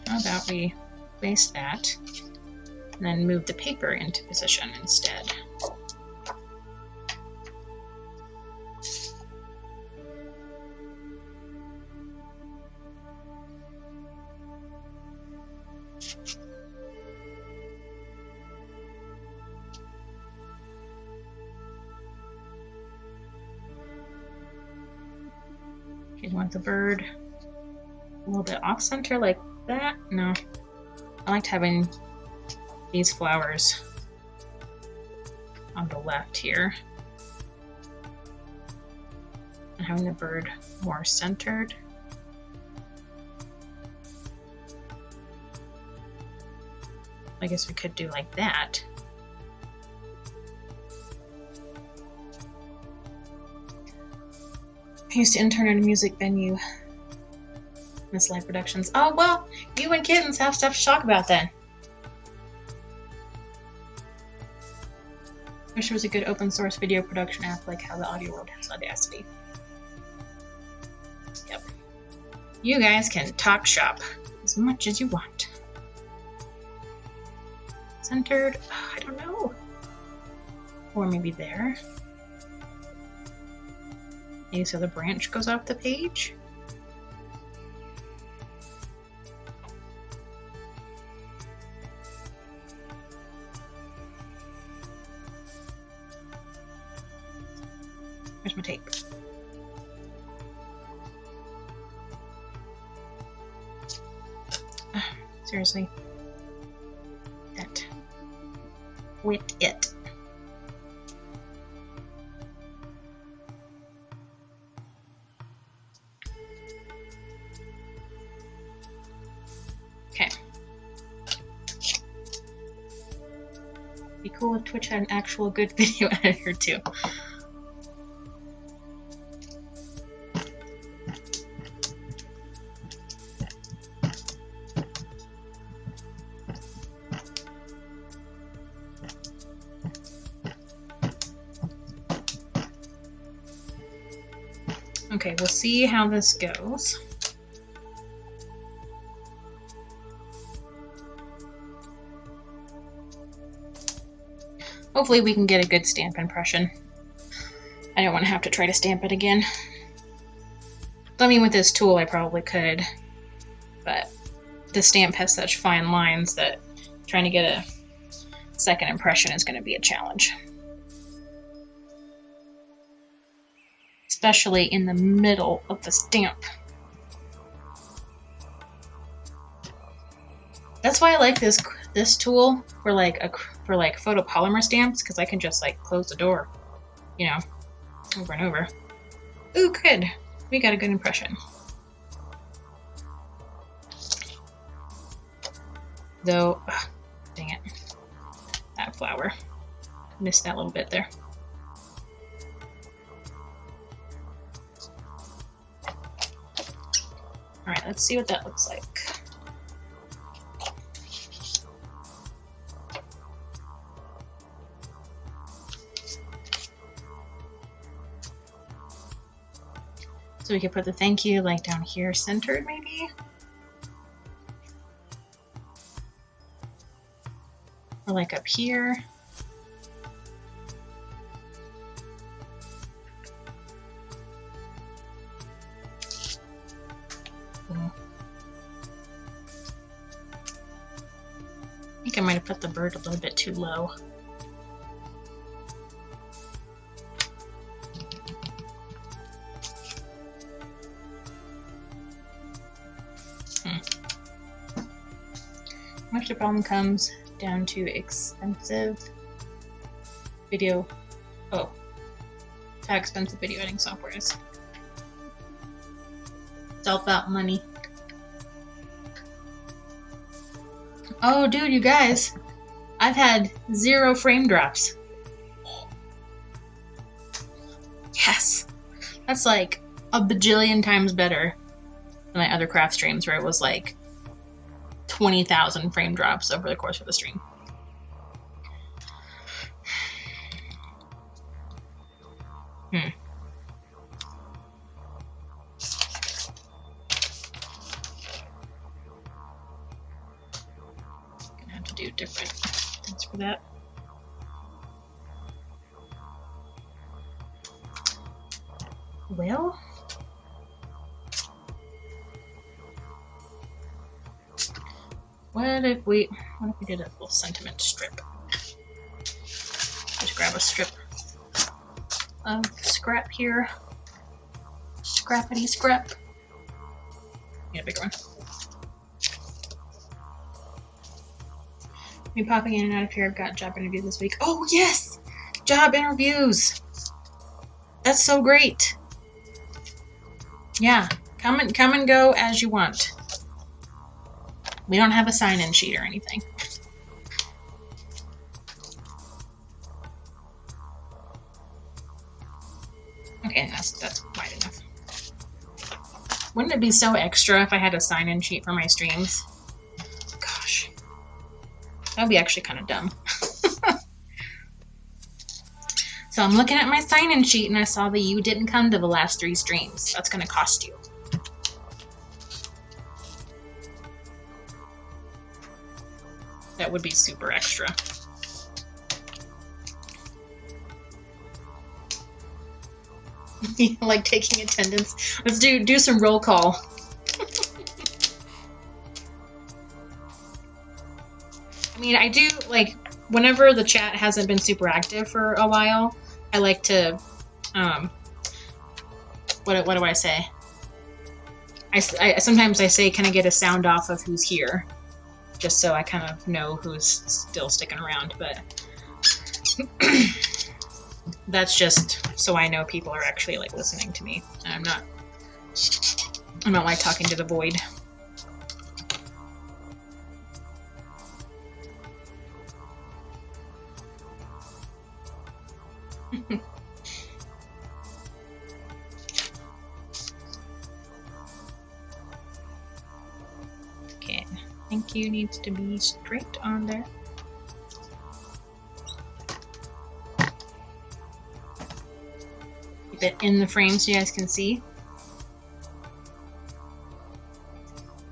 How about we place that and then move the paper into position instead. You want the bird a little bit off center like that? No. I liked having these flowers on the left here. And having the bird more centered. I guess we could do like that. I used to intern at a music venue. Miss Live Productions. Oh, well, you and Kittens have stuff to talk about then. Wish there was a good open source video production app like how the Audio World has Audacity. Yep. You guys can talk shop as much as you want. Centered? I don't know. Or maybe there. Maybe so the branch goes off the page. Where's my tape? Seriously. That. With it. Okay. Be cool if Twitch had an actual good video editor too. Okay, we'll see how this goes. Hopefully we can get a good stamp impression. I don't want to have to try to stamp it again. I mean, with this tool I probably could, but the stamp has such fine lines that trying to get a second impression is going to be a challenge. Especially in the middle of the stamp. That's why I like this tool for like photopolymer stamps, because I can just like close the door, you know, over and over. Ooh, good. We got a good impression. Though, dang it, that flower. Missed that little bit there. All right, let's see what that looks like. So we could put the thank you like down here centered maybe. Or like up here. I think I might have put the bird a little bit too low. Much the problem comes down to expensive video. Oh, how expensive video editing software is. It's all about money. Oh, dude, you guys, I've had 0 frame drops. Yes, that's like a bajillion times better than my other craft streams where it was like 20,000 frame drops over the course of the stream. I have to do different things for that. Well, what if we did a little sentiment strip? Just grab a strip of scrap here. Scrappity scrap. Need a bigger one. Me popping in and out of here. I've got job interviews this week. Oh yes! Job interviews! That's so great. Yeah, come and go as you want. We don't have a sign-in sheet or anything. Okay, that's wide enough. Wouldn't it be so extra if I had a sign-in sheet for my streams? Gosh. That would be actually kind of dumb. So I'm looking at my sign-in sheet and I saw that you didn't come to the last 3 streams. That's going to cost you. That would be super extra. Like taking attendance. Let's do some roll call. I mean, I do, like, whenever the chat hasn't been super active for a while, I like to, what do I say? Sometimes I say, can I get a sound off of who's here? Just so I kind of know who's still sticking around, but that's just so I know people are actually like listening to me. I'm not like talking to the void. Okay, thank you needs to be straight on there. Keep it in the frame so you guys can see.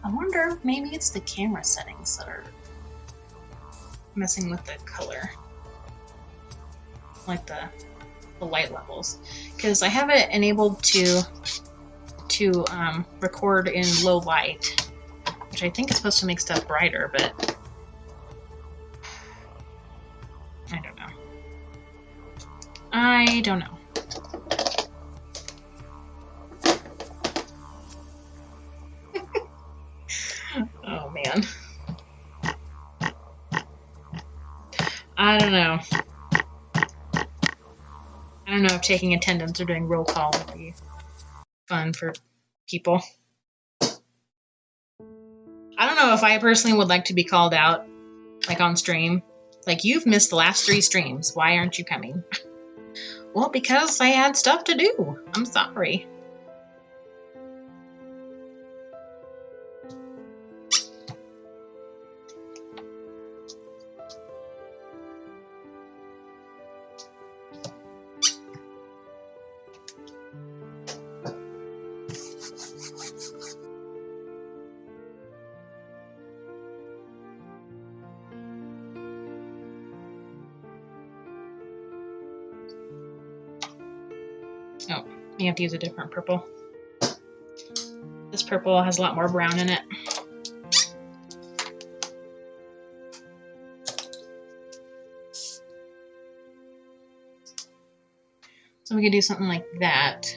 I wonder, maybe it's the camera settings that are messing with the color. Like the light levels. Because I have it enabled to record in low light, which I think is supposed to make stuff brighter, but I don't know. Oh man. I don't know. I don't know if taking attendance or doing roll call would be fun for people. I don't know if I personally would like to be called out, like on stream. Like, you've missed the last 3 streams. Why aren't you coming? Well, because I had stuff to do. I'm sorry. Oh, you have to use a different purple. This purple has a lot more brown in it. So we could do something like that.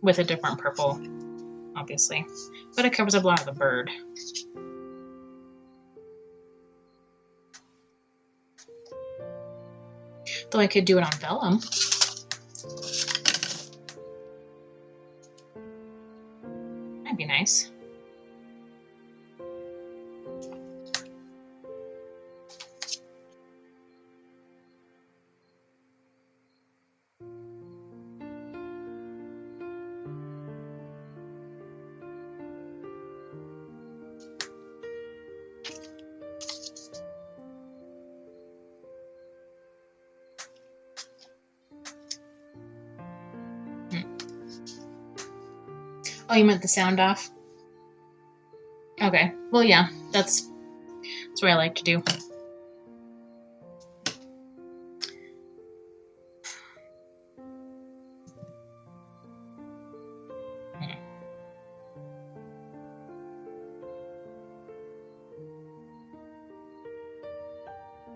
With a different purple, obviously. But it covers up a lot of the bird. Though I could do it on vellum. That'd be nice. Oh, you meant the sound off? Okay. Well, yeah, that's what I like to do. I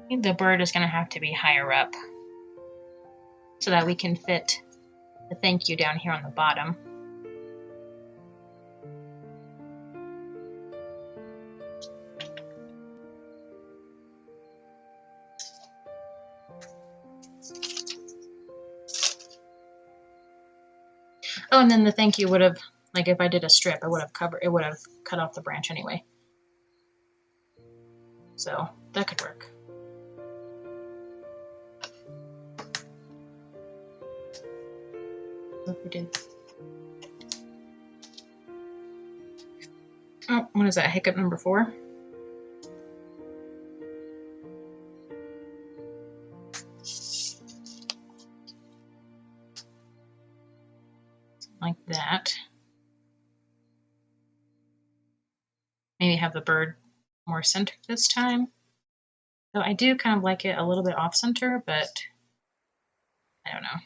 think the bird is going to have to be higher up so that we can fit the thank you down here on the bottom. Oh, and then the thank you would have, like if I did a strip, it would have cut off the branch anyway. So that could work. What if we did? Oh, what is that? Hiccup number 4? Like that. Maybe have the bird more centered this time. So I do kind of like it a little bit off center, but I don't know.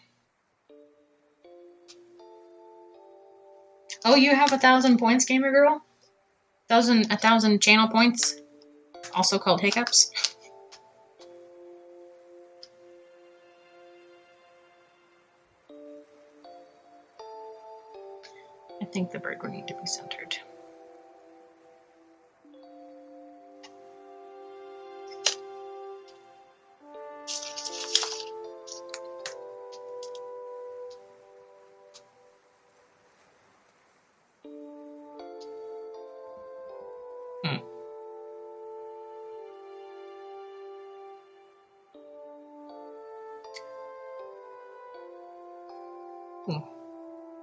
Oh, you have 1,000 points, gamer girl? 1,000 channel points, also called hiccups. I think the bird would need to be centered.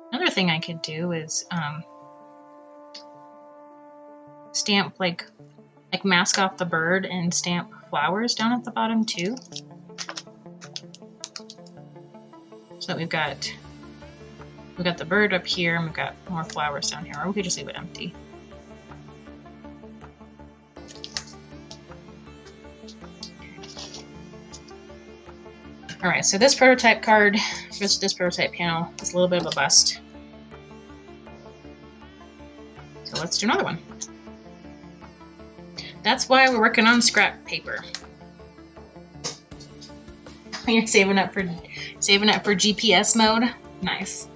Another thing I could do is stamp like mask off the bird and stamp flowers down at the bottom too. So that we've got the bird up here and we've got more flowers down here, or we could just leave it empty. Alright, so this prototype card, this prototype panel, is a little bit of a bust. So let's do another one. That's why we're working on scrap paper. You're saving up for GPS mode. Nice.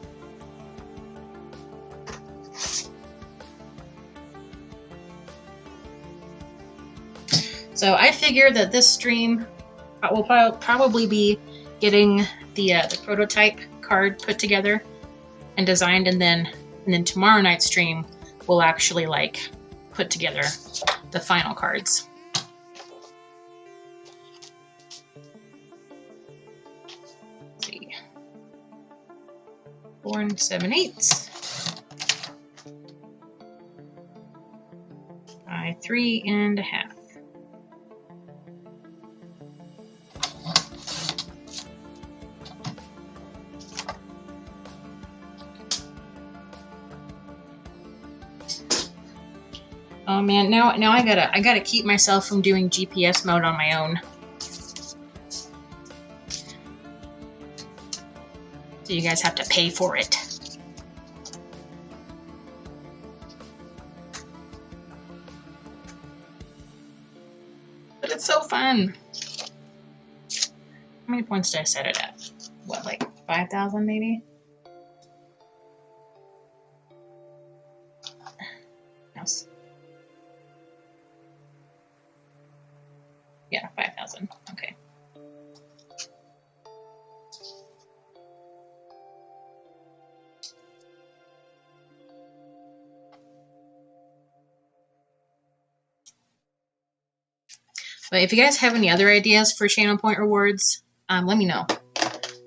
So I figure that this stream will probably be getting the prototype card put together and designed, and then tomorrow night's stream will actually like put together the final cards. Let's see. 4 7/8. By 3 1/2. Oh man, now I gotta keep myself from doing GPS mode on my own. So you guys have to pay for it. But it's so fun. How many points did I set it at? What, like 5,000 maybe? Yes. Yeah, 5,000. Okay. But if you guys have any other ideas for channel point rewards, let me know,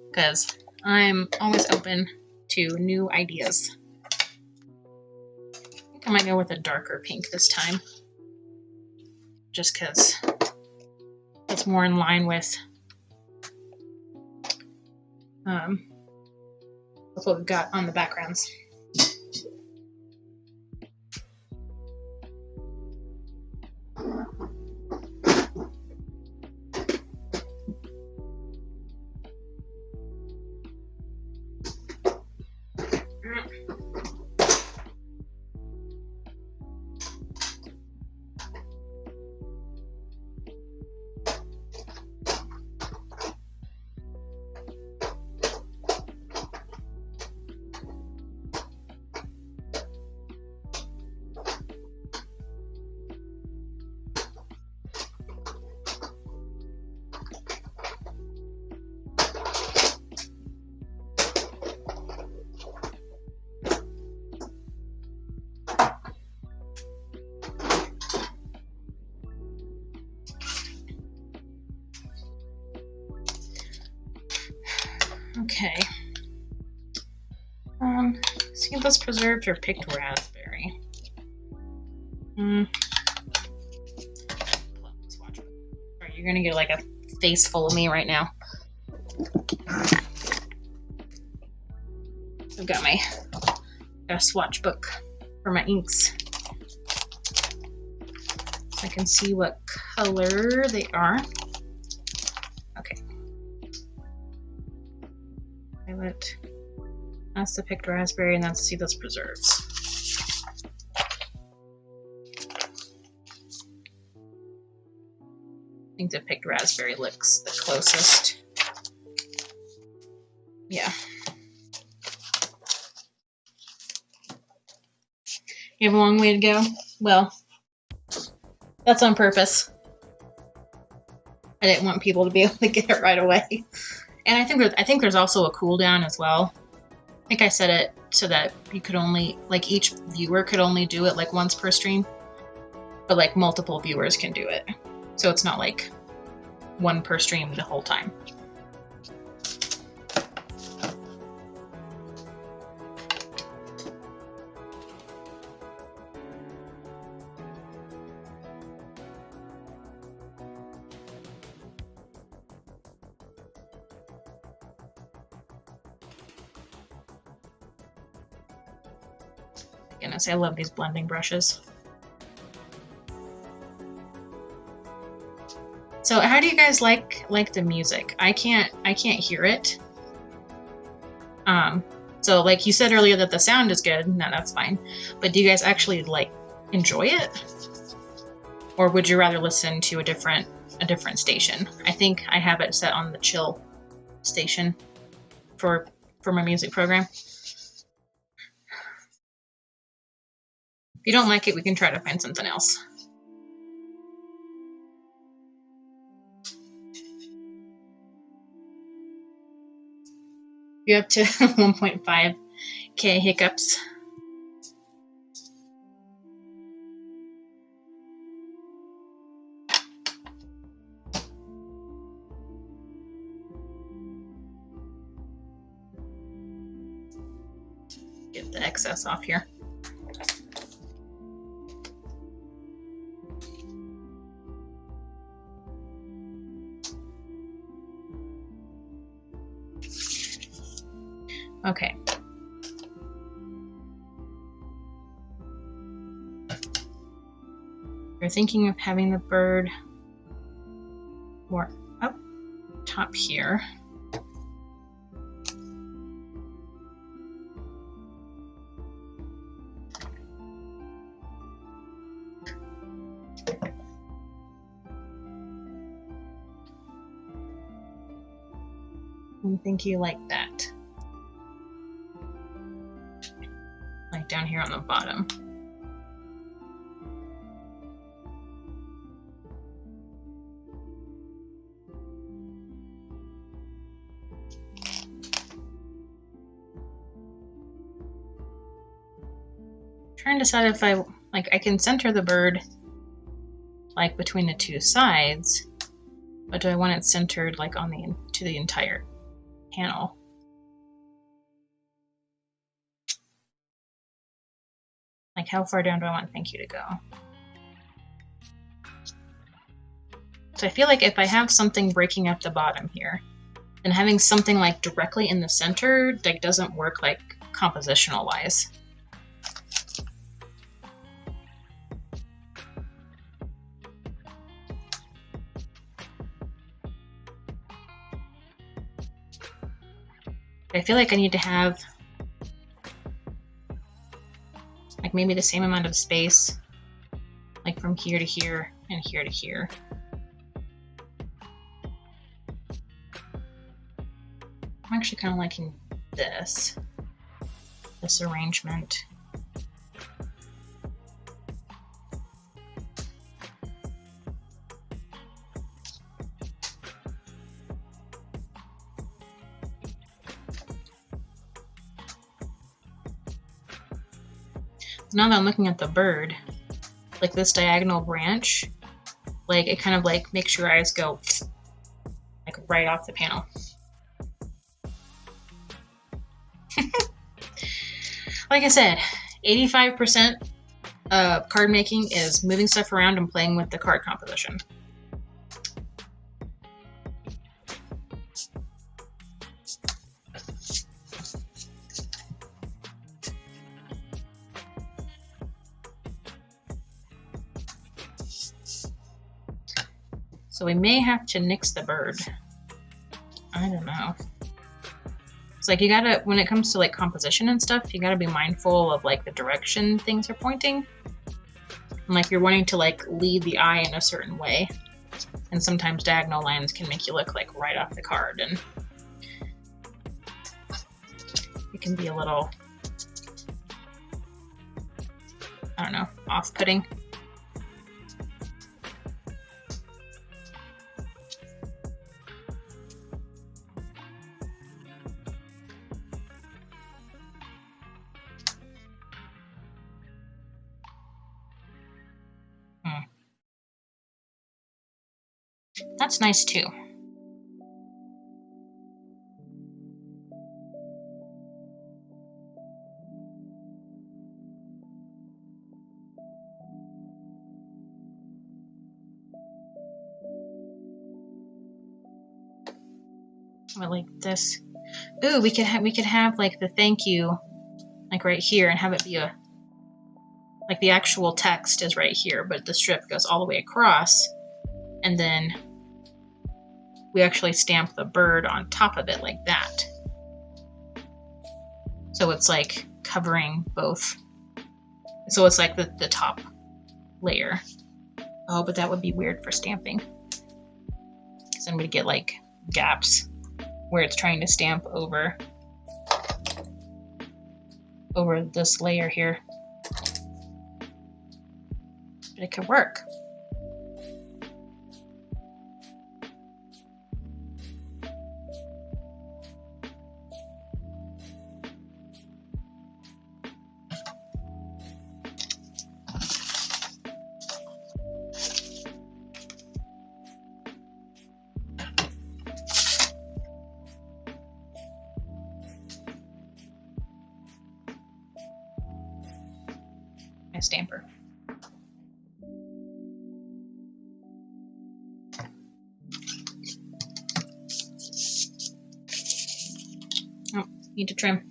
because I'm always open to new ideas. I think I might go with a darker pink this time, just because it's more in line with what we've got on the backgrounds. Okay. Seedless preserved or picked raspberry. Sorry, you're gonna get like a face full of me right now. I've got my swatch book for my inks, so I can see what color they are. Okay. Violet. That's the picked raspberry, and that's seedless preserves. I think the picked raspberry looks the closest. Yeah. You have a long way to go? Well, that's on purpose. I didn't want people to be able to get it right away. And I think there's also a cooldown as well. I think I set it so that you could only, like, each viewer could only do it like once per stream, but like multiple viewers can do it. So it's not like one per stream the whole time. Goodness, I love these blending brushes. So how do you guys like the music? I can't hear it. So like you said earlier that the sound is good. No, that's fine. But do you guys actually like enjoy it? Or would you rather listen to a different station? I think I have it set on the chill station for my music program. If you don't like it, we can try to find something else. You're up to 1.5K hiccups. Get the excess off here. Okay. We're thinking of having the bird more up top here. I think you like that. Like down here on the bottom. Trying to decide if I can center the bird like between the two sides, but do I want it centered like on to the entire panel? Like how far down do I want thank you to go? So I feel like if I have something breaking up the bottom here, then having something like directly in the center like doesn't work like compositional wise. I feel like I need to have like maybe the same amount of space like from here to here and here to here. I'm actually kind of liking this arrangement. Now that I'm looking at the bird, like this diagonal branch, like it kind of like makes your eyes go like right off the panel. Like I said, 85% of card making is moving stuff around and playing with the card composition. So we may have to nix the bird. I don't know. It's like you gotta, when it comes to like composition and stuff, you gotta be mindful of like the direction things are pointing. And like you're wanting to like lead the eye in a certain way. And sometimes diagonal lines can make you look like right off the card, and it can be a little, I don't know, off-putting. That's nice too. I like this. Ooh, we could have like the thank you like right here and have it be a like the actual text is right here, but the strip goes all the way across, and then we actually stamp the bird on top of it like that. So it's like covering both. So it's like the top layer. Oh, but that would be weird for stamping. Because I'm going to get like gaps where it's trying to stamp over this layer here. But it could work. My stamper. Oh, need to trim.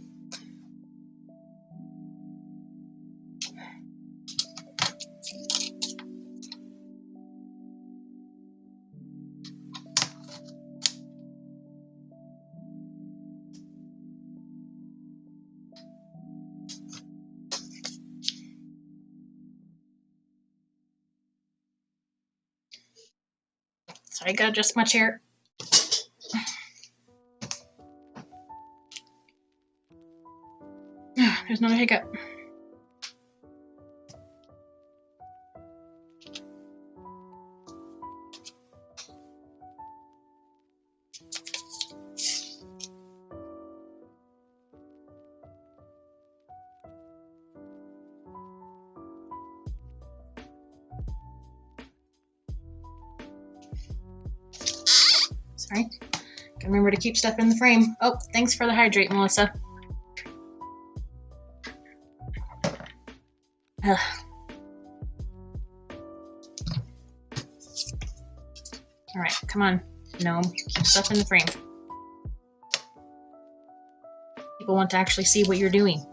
Sorry, I gotta adjust my chair. There's another hiccup. Sorry. Gotta remember to keep stuff in the frame. Oh, thanks for the hydrate, Melissa. Ugh. Alright, come on, gnome. Keep stuff in the frame. People want to actually see what you're doing.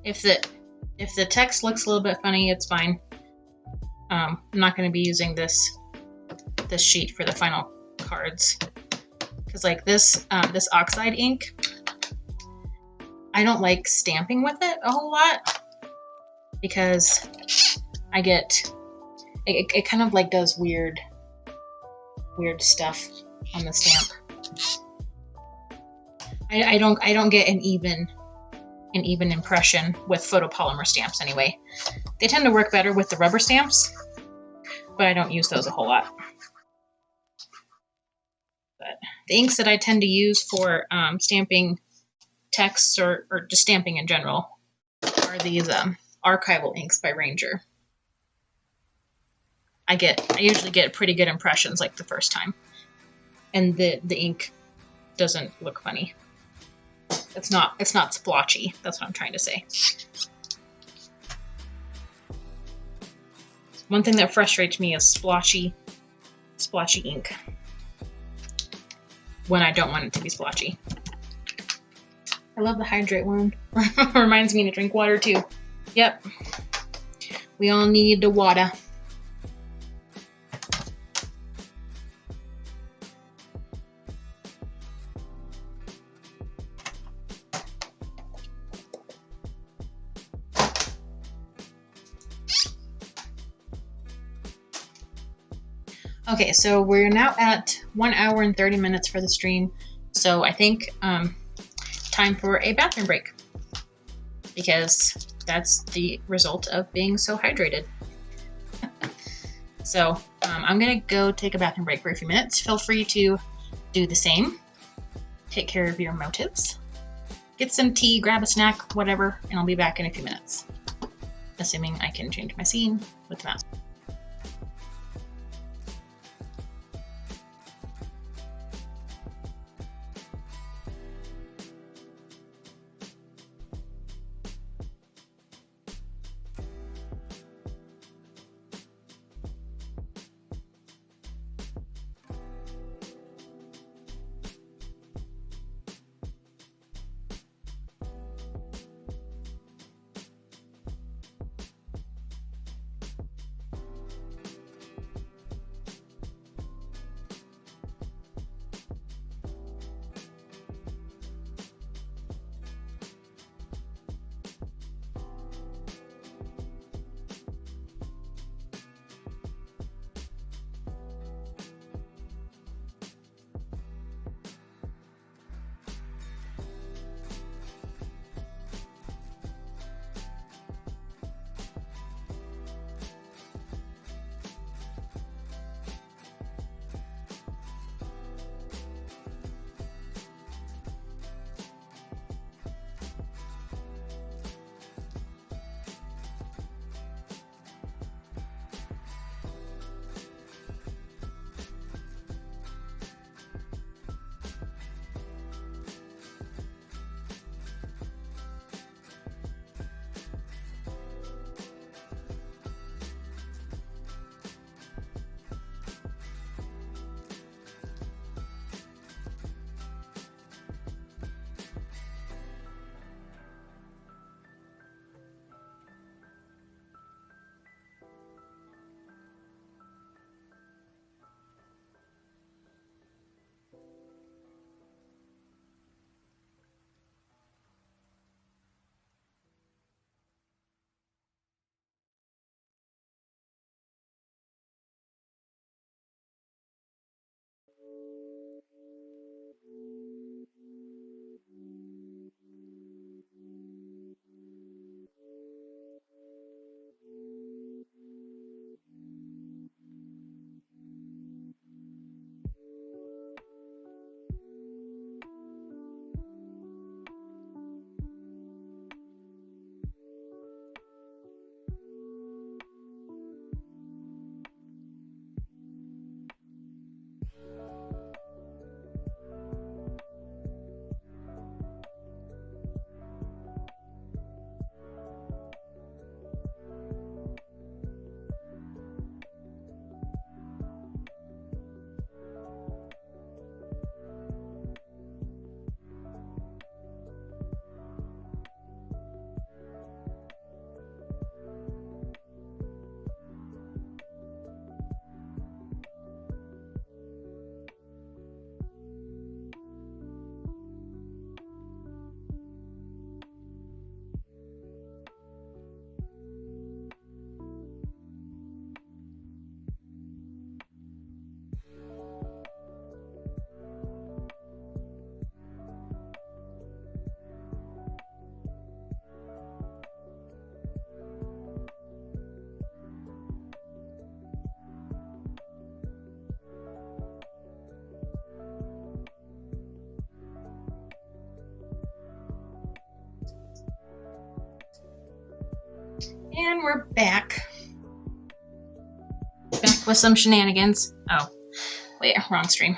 If the text looks a little bit funny, it's fine. I'm not going to be using this sheet for the final cards because like this oxide ink, I don't like stamping with it a whole lot because I get it kind of like does weird stuff on the stamp. I don't get an even impression with photopolymer stamps anyway. They tend to work better with the rubber stamps, but I don't use those a whole lot. But the inks that I tend to use for stamping texts or just stamping in general are these archival inks by Ranger. I usually get pretty good impressions like the first time, and the ink doesn't look funny. It's not splotchy. That's what I'm trying to say. One thing that frustrates me is splotchy ink when I don't want it to be splotchy. I love the hydrate one. Reminds me to drink water too. Yep. We all need the water. Okay, so we're now at 1 hour and 30 minutes for the stream. So I think time for a bathroom break because that's the result of being so hydrated. So I'm gonna go take a bathroom break for a few minutes. Feel free to do the same. Take care of your motives. Get some tea, grab a snack, whatever, and I'll be back in a few minutes. Assuming I can change my scene with the mouse. And we're back. Back with some shenanigans. Oh, wait, wrong stream.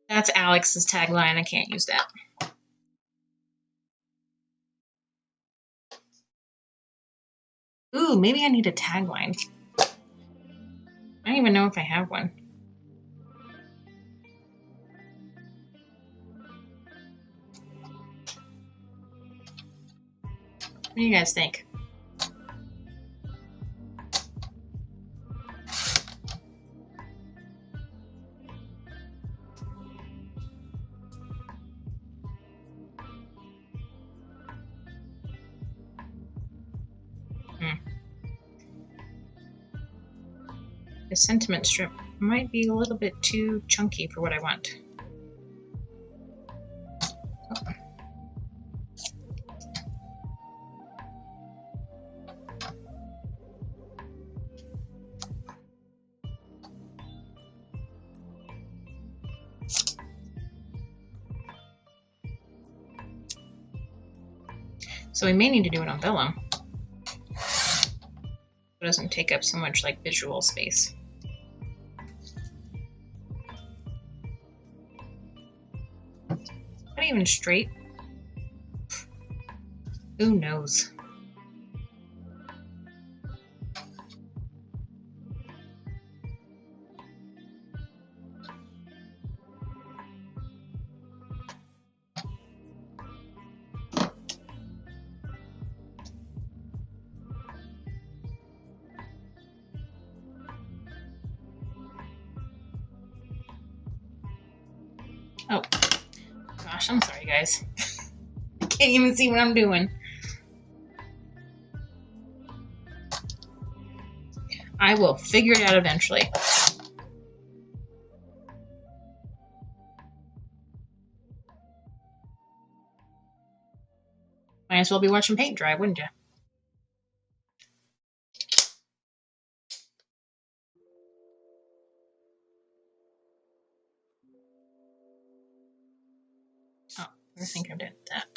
That's Alex's tagline. I can't use that. Ooh, maybe I need a tagline. I don't even know if I have one. What do you guys think? The sentiment strip might be a little bit too chunky for what I want. Oh. So we may need to do it on vellum. It doesn't take up so much like visual space. Not even straight. Who knows? Oh, gosh, I'm sorry, guys. I can't even see what I'm doing. I will figure it out eventually. Might as well be watching paint dry, wouldn't you? Oh, I think I did that.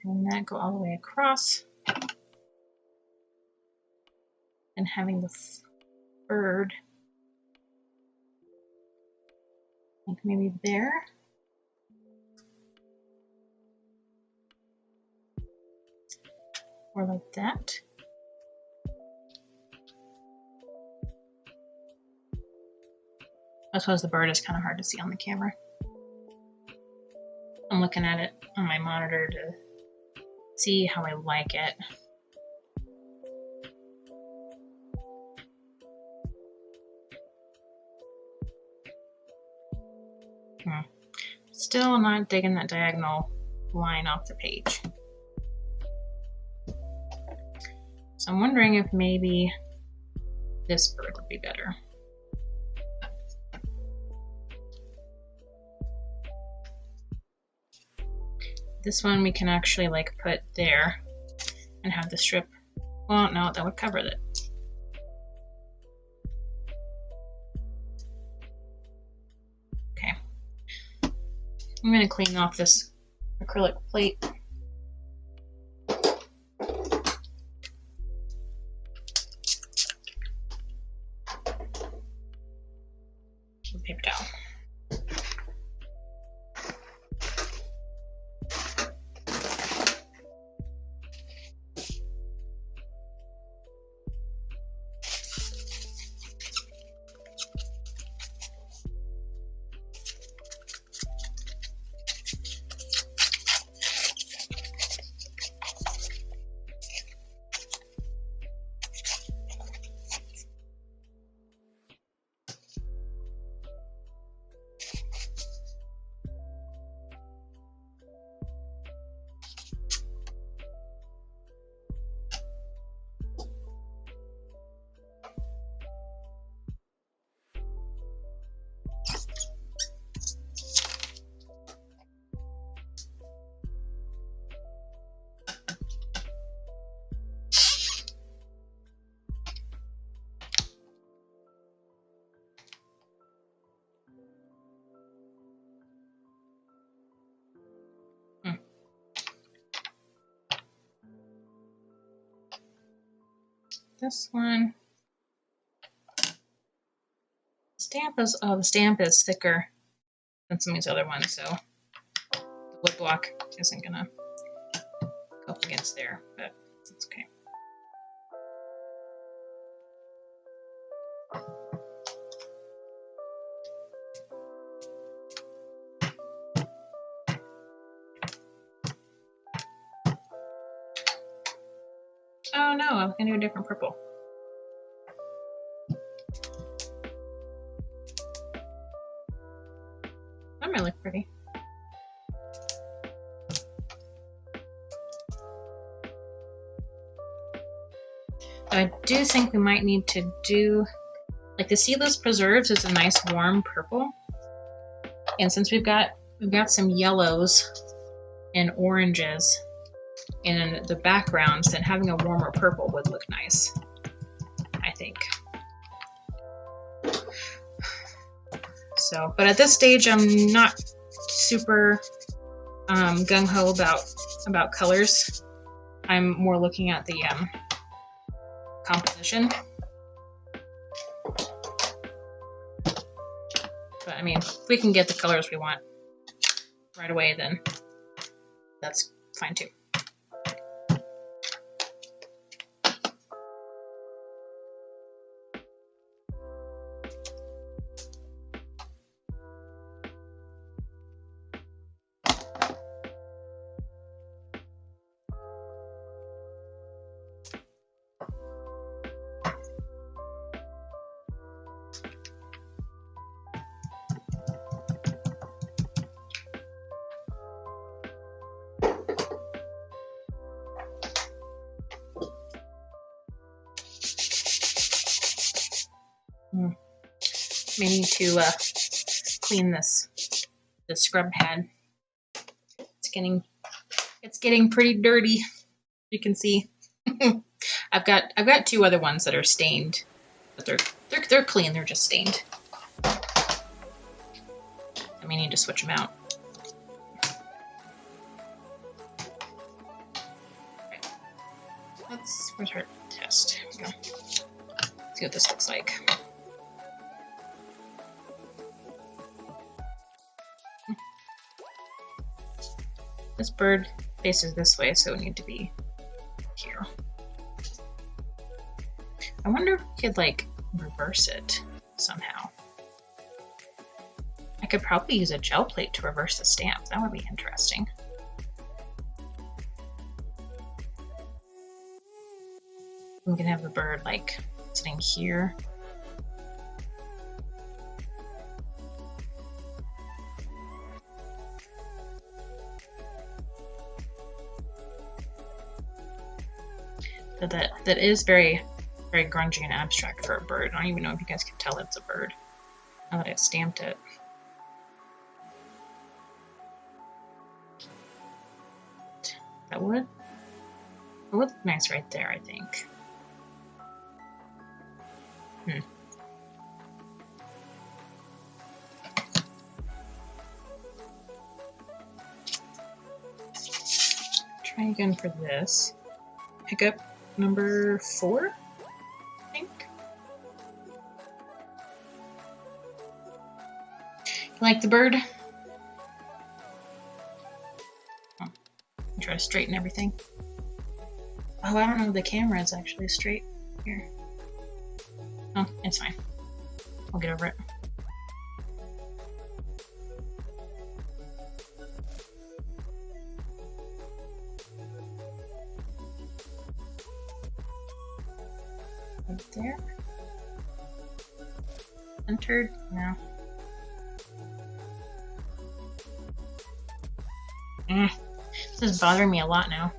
And that go all the way across. And having the bird like maybe there. Or like that. I suppose the bird is kind of hard to see on the camera. I'm looking at it on my monitor to see how I like it. Still not digging that diagonal line off the page. So I'm wondering if maybe this bird would be better. This one we can actually like put there and have the strip. Well, no, that would cover it. Okay. I'm going to clean off this acrylic plate. Paper towel. This one. The stamp is thicker than some of these other ones, so the wood block isn't gonna go up against there, but it's okay. Oh no, I'm gonna do a different purple. That might look pretty. I do think we might need to do, like, the Seedless Preserves is a nice warm purple, and since we've got some yellows and oranges in the backgrounds, then having a warmer purple would look nice, I think. So, but at this stage, I'm not super gung-ho about colors. I'm more looking at the composition. But I mean, if we can get the colors we want right away, then that's fine too. May need to clean this scrub pad. It's getting pretty dirty. You can see. I've got two other ones that are stained, but they're clean. They're just stained. I may need to switch them out. Okay. Where's our test? Here we go. Let's see what this looks like. This bird faces this way, so it would need to be here. I wonder if we could, like, reverse it somehow. I could probably use a gel plate to reverse the stamp. That would be interesting. We can have the bird, like, sitting here. That is very, very grungy and abstract for a bird. I don't even know if you guys can tell it's a bird now that I stamped it. That would look nice right there, I think. Try again for this. Pick up number 4, I think. You like the bird? Oh, try to straighten everything. Oh, I don't know, the camera is actually straight here. Oh, it's fine. I'll get over it. Right there. Entered? No. This is bothering me a lot now.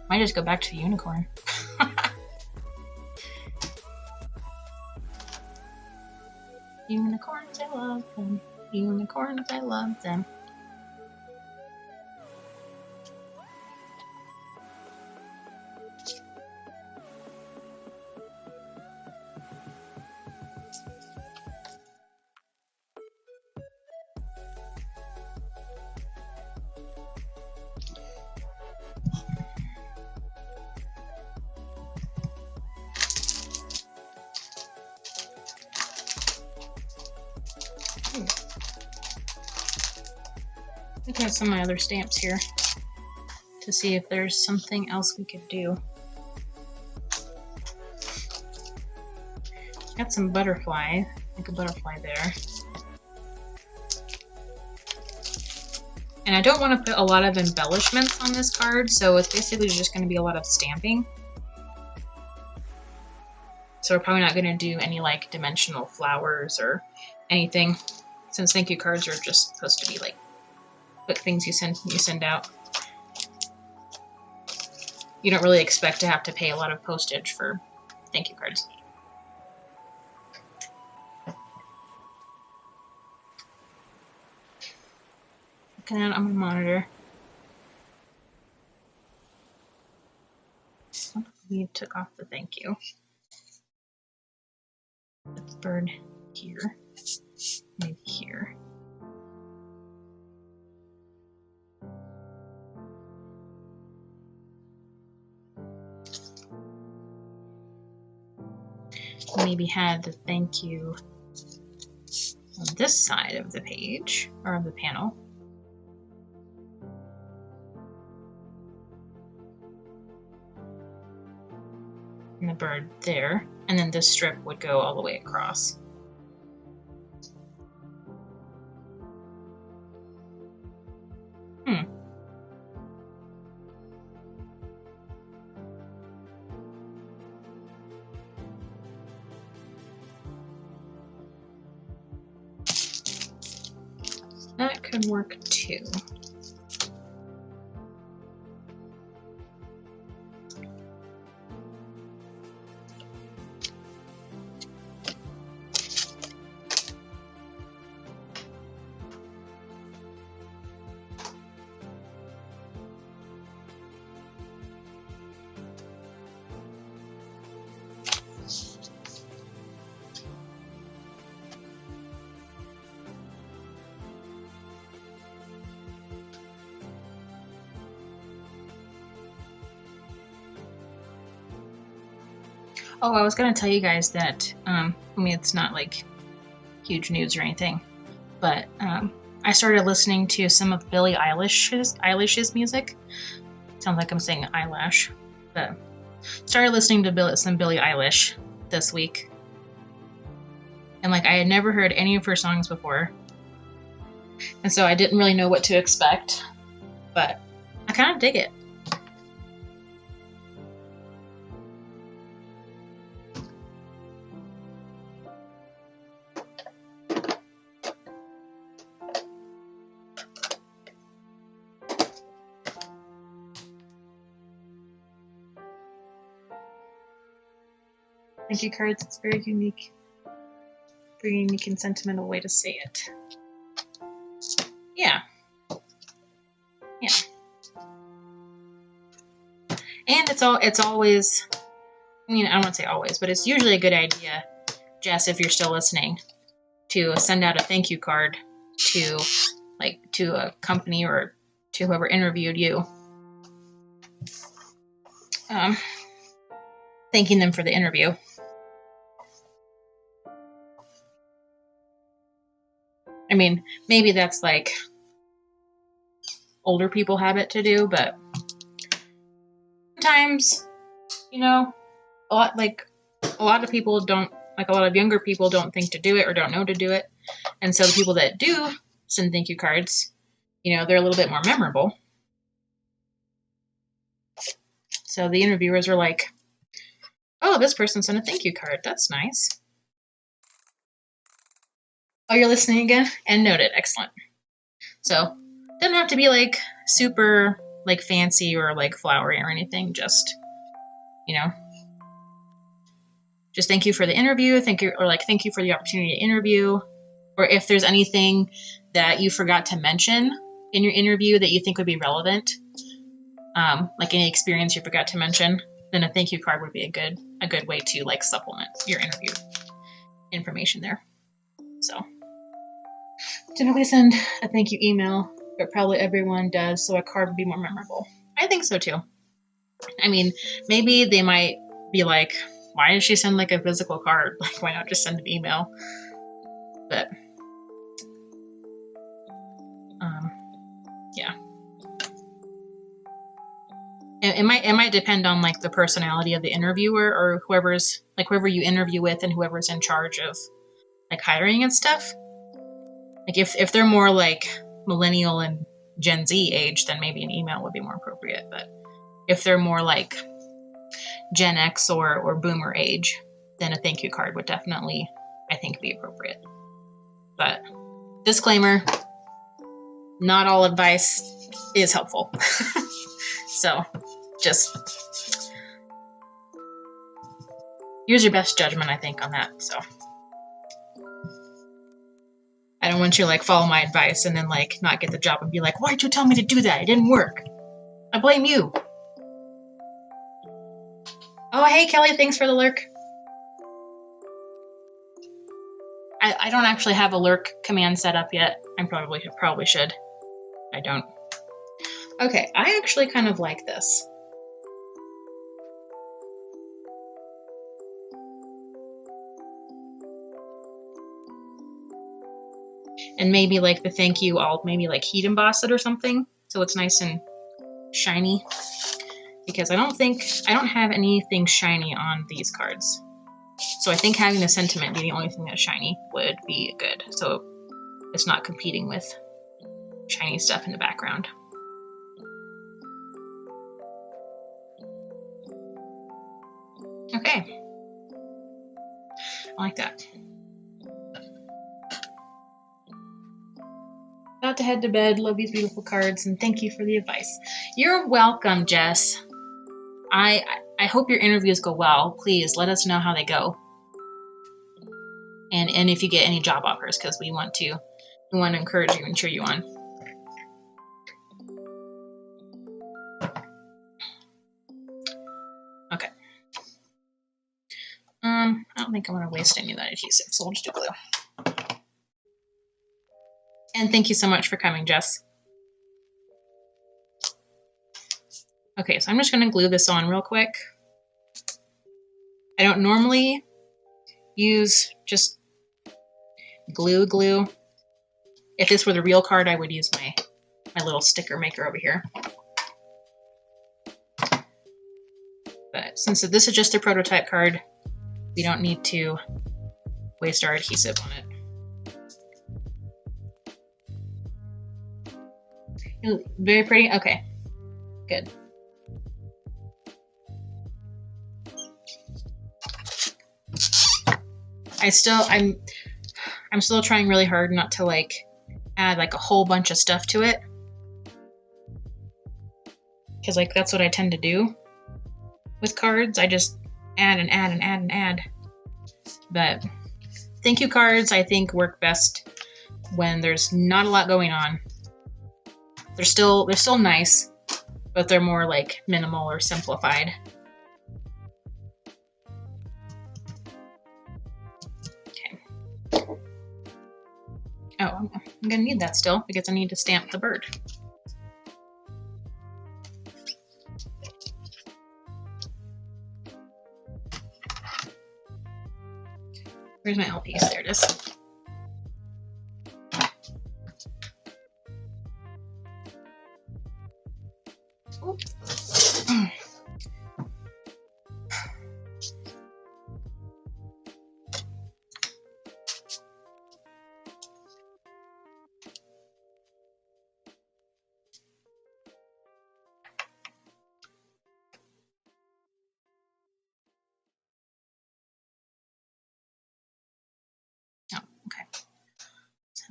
Might just go back to the unicorn. Unicorns, I love them. Unicorns, I love them. Look at some of my other stamps here to see if there's something else we could do. Got some butterfly, like a butterfly there. And I don't want to put a lot of embellishments on this card, so it's basically just going to be a lot of stamping. So we're probably not going to do any like dimensional flowers or anything, since thank you cards are just supposed to be like quick things you send out. You don't really expect to have to pay a lot of postage for thank you cards. Looking at it on my monitor. I believe took off the thank you. This bird here, maybe here. Maybe had the thank you on this side of the page, or of the panel. And the bird there, and then this strip would go all the way across. That could work too. Oh, I was going to tell you guys that, I mean, it's not like huge news or anything, but I started listening to some of Billie Eilish's music. Sounds like I'm saying eyelash, but started listening to some Billie Eilish this week. And like, I had never heard any of her songs before. And so I didn't really know what to expect, but I kind of dig it. Thank you cards, it's very unique and sentimental way to say it. Yeah. Yeah. And it's always, I mean, I don't want to say always, but it's usually a good idea, Jess, if you're still listening, to send out a thank you card to a company or to whoever interviewed you. Thanking them for the interview. I mean, maybe that's like older people have it to do, but sometimes, you know, a lot of people don't, like a lot of younger people don't think to do it or don't know to do it. And so the people that do send thank you cards, you know, they're a little bit more memorable. So the interviewers are like, oh, this person sent a thank you card. That's nice. Oh, you're listening again? And noted. Excellent. So, doesn't have to be like super like fancy or like flowery or anything. Just, you know, just thank you for the interview. Thank you for the opportunity to interview. Or if there's anything that you forgot to mention in your interview that you think would be relevant, like any experience you forgot to mention, then a thank you card would be a good way to like supplement your interview information there. So, typically send a thank you email, but probably everyone does, so a card would be more memorable. I think so too. I mean, maybe they might be like, why did she send like a physical card? Like, why not just send an email? But Yeah. It might depend on like the personality of the interviewer or whoever you interview with and whoever's in charge of like hiring and stuff. Like if they're more like millennial and Gen Z age, then maybe an email would be more appropriate. But if they're more like Gen X or boomer age, then a thank you card would definitely, I think, be appropriate. But disclaimer, not all advice is helpful. So just use your best judgment, I think, on that. So I don't want you to like follow my advice and then like not get the job and be like, why'd you tell me to do that? It didn't work. I blame you. Oh, hey, Kelly, thanks for the lurk. I don't actually have a lurk command set up yet. I probably should. I don't. Okay, I actually kind of like this. And maybe like the thank you, I'll maybe like heat emboss it or something, so it's nice and shiny. Because I don't have anything shiny on these cards. So I think having the sentiment be the only thing that's shiny would be good. So it's not competing with shiny stuff in the background. Okay. I like that. About to head to bed. Love these beautiful cards and thank you for the advice. You're welcome, Jess. I hope your interviews go well. Please let us know how they go. And if you get any job offers, because we want to encourage you and cheer you on. Okay. I don't think I want to waste any of that adhesive, so we'll just do glue. And thank you so much for coming, Jess. Okay, so I'm just going to glue this on real quick. I don't normally use just glue. If this were the real card, I would use my little sticker maker over here. But since this is just a prototype card, we don't need to waste our adhesive on it. Very pretty? Okay, good. I'm still trying really hard not to like add like a whole bunch of stuff to it, because like that's what I tend to do with cards. I just add and add and add and add. But thank you cards, I think, work best when there's not a lot going on. They're still nice, but they're more like minimal or simplified. Oh, I'm gonna need that still because I need to stamp the bird. Where's my L piece? There it is.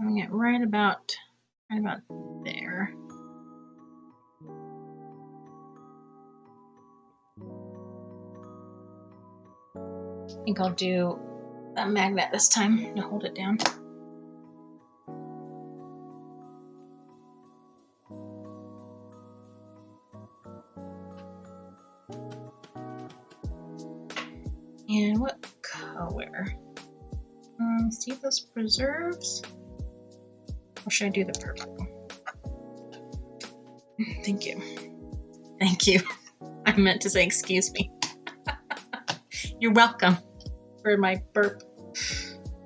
Having it right about there. I think I'll do a magnet this time to hold it down. And what color? See if this preserves. Or should I do the purple? Thank you. Thank you. I meant to say excuse me. You're welcome for my burp.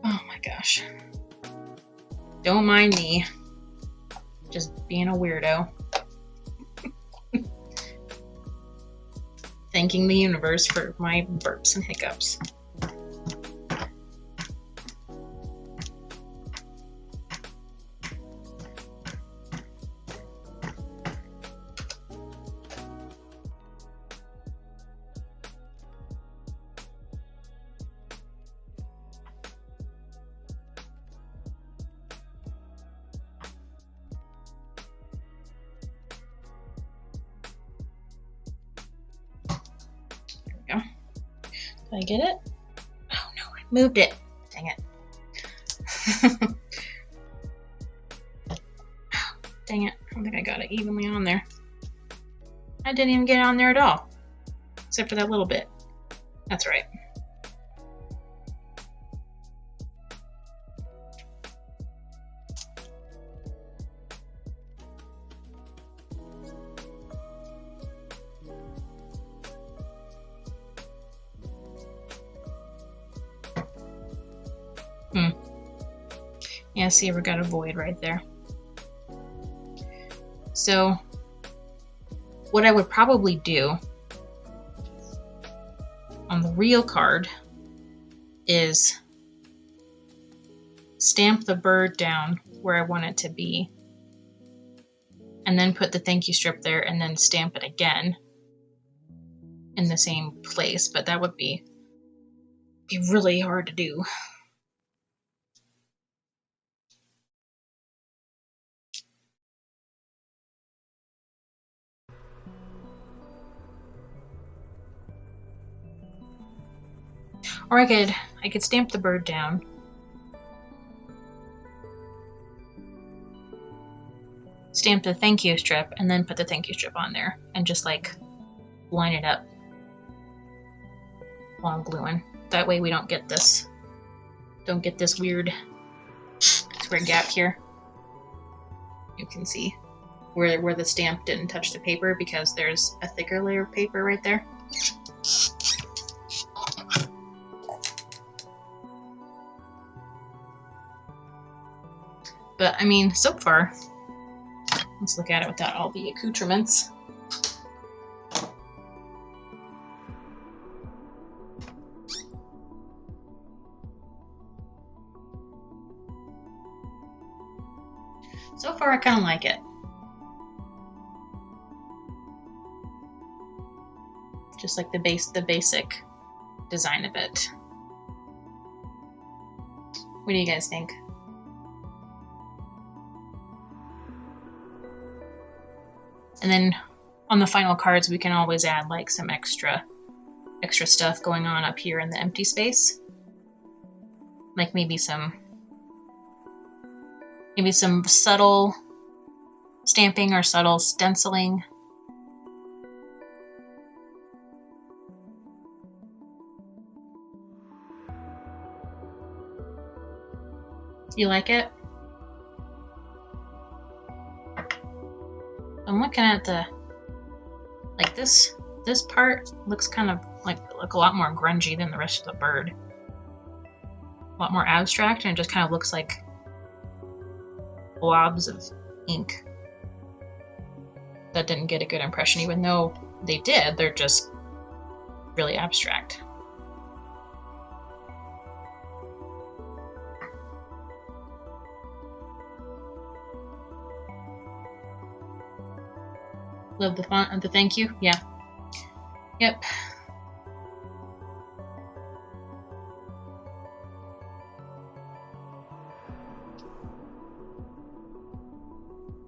Oh my gosh. Don't mind me. Just being a weirdo. Thanking the universe for my burps and hiccups. Did I get it? Oh no, I moved it. Dang it. Dang it. I don't think I got it evenly on there. I didn't even get it on there at all. Except for that little bit. That's right. Yeah, see, we got a void right there. So, what I would probably do on the real card is stamp the bird down where I want it to be, and then put the thank you strip there, and then stamp it again in the same place, but that would be really hard to do. Or I could stamp the bird down. Stamp the thank you strip and then put the thank you strip on there and just like line it up while I'm gluing. That way we don't get this weird gap here. You can see where the stamp didn't touch the paper because there's a thicker layer of paper right there. But I mean, so far, let's look at it without all the accoutrements. So far, I kind of like it. Just like the basic design of it. What do you guys think? And then on the final cards, we can always add like some extra stuff going on up here in the empty space. Like maybe some subtle stamping or subtle stenciling. You like it? I'm looking at like this part looks kind of like a lot more grungy than the rest of the bird. A lot more abstract, and it just kind of looks like blobs of ink. That didn't get a good impression, even though they did. They're just really abstract. Love the font of the thank you. Yeah. Yep.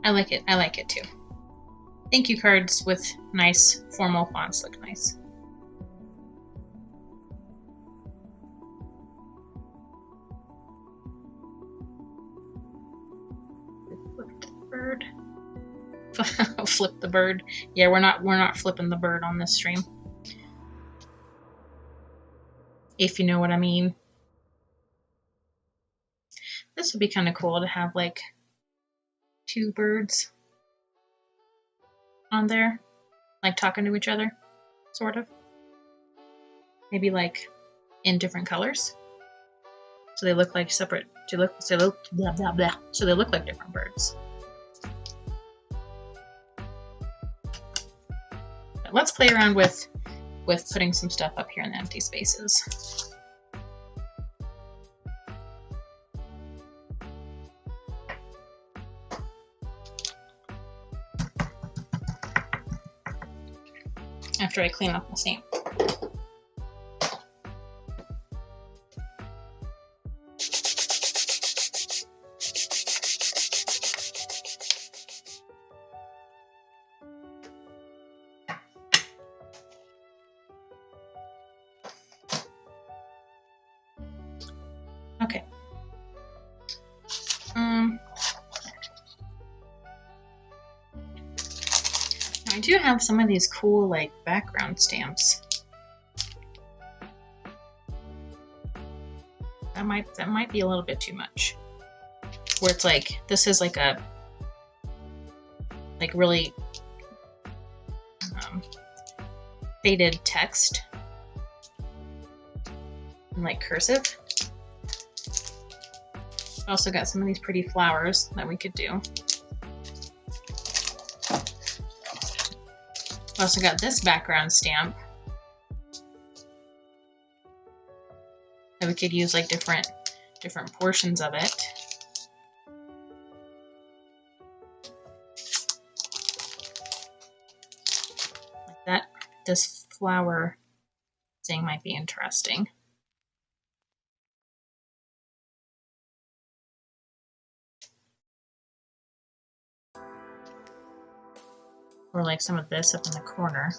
I like it. I like it too. Thank you cards with nice formal fonts look nice. Flip the bird. Yeah, we're not flipping the bird on this stream. If you know what I mean. This would be kind of cool to have like 2 birds on there, like talking to each other, sort of. Maybe like in different colors, so they look like separate. So they look blah blah blah. So they look like different birds. let's play around with putting some stuff up here in the empty spaces. After I clean off my stamp. Okay. I do have some of these cool like background stamps. That might be a little bit too much. Where it's like this is like a really faded text and like cursive. Also got some of these pretty flowers that we could do. Also got this background stamp that we could use like different portions of it. Like that, this flower thing might be interesting. Or like some of this up in the corner.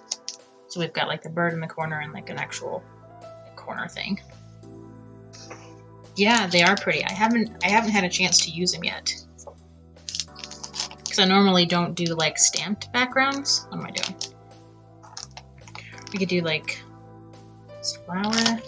So we've got like the bird in the corner and like an actual corner thing. Yeah, they are pretty. I haven't had a chance to use them yet. Because I normally don't do like stamped backgrounds. What am I doing? We could do like this flower.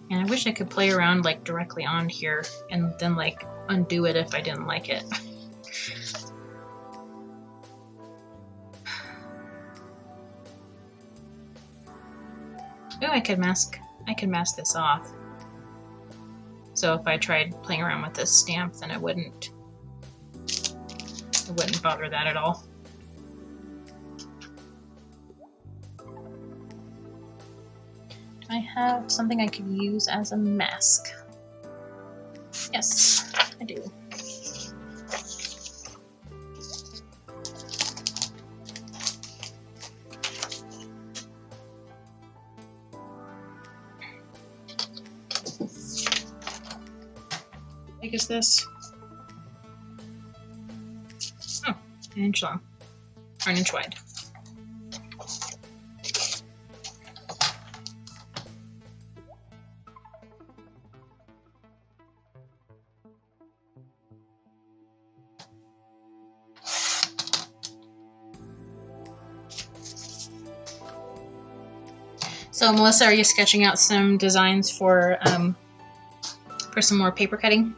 And I wish I could play around like directly on here and then like undo it if I didn't like it. Oh, I could mask this off. So if I tried playing around with this stamp, then it wouldn't bother that at all. I have something I could use as a mask. Yes, I do. How big is this? Oh, an inch long, or an inch wide. So Melissa, are you sketching out some designs for some more paper cutting?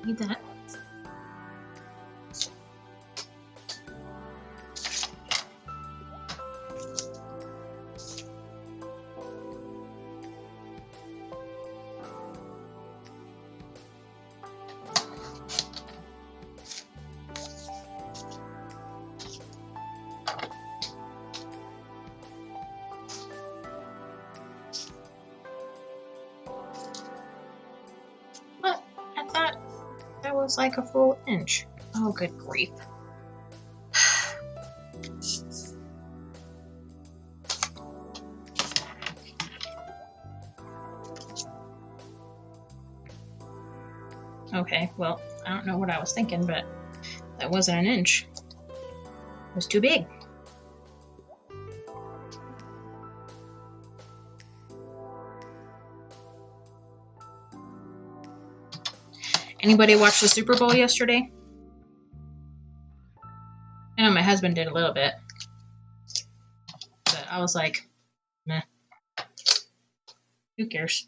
Need that. What? I thought that was like a full inch. Oh, good grief. Okay, well, I don't know what I was thinking, but that wasn't an inch. It was too big. Anybody watch the Super Bowl yesterday? I know my husband did a little bit, but I was like, meh, who cares?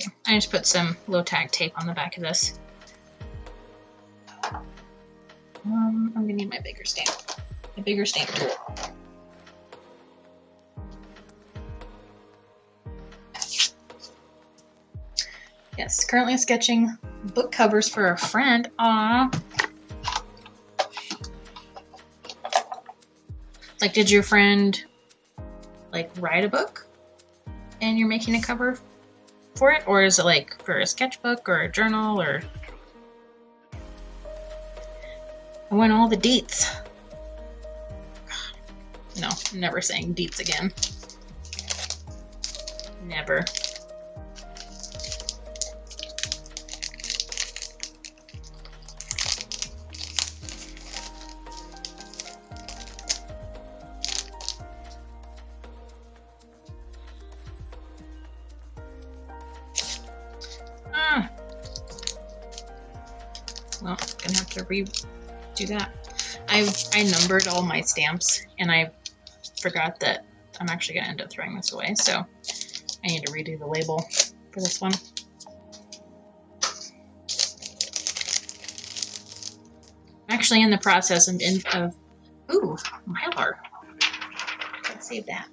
Okay, I just put some low tag tape on the back of this. I'm gonna need my bigger stamp tool. Yes, currently sketching book covers for a friend. Aww. Like, did your friend like write a book and you're making a cover for it? Or is it like for a sketchbook or a journal or? I want all the deets. No, I'm never saying deets again. Never. Well, gonna have to redo that. I numbered all my stamps and I forgot that I'm actually gonna end up throwing this away, so I need to redo the label for this one. I'm actually in the process of ooh, Mylar. Let's save that.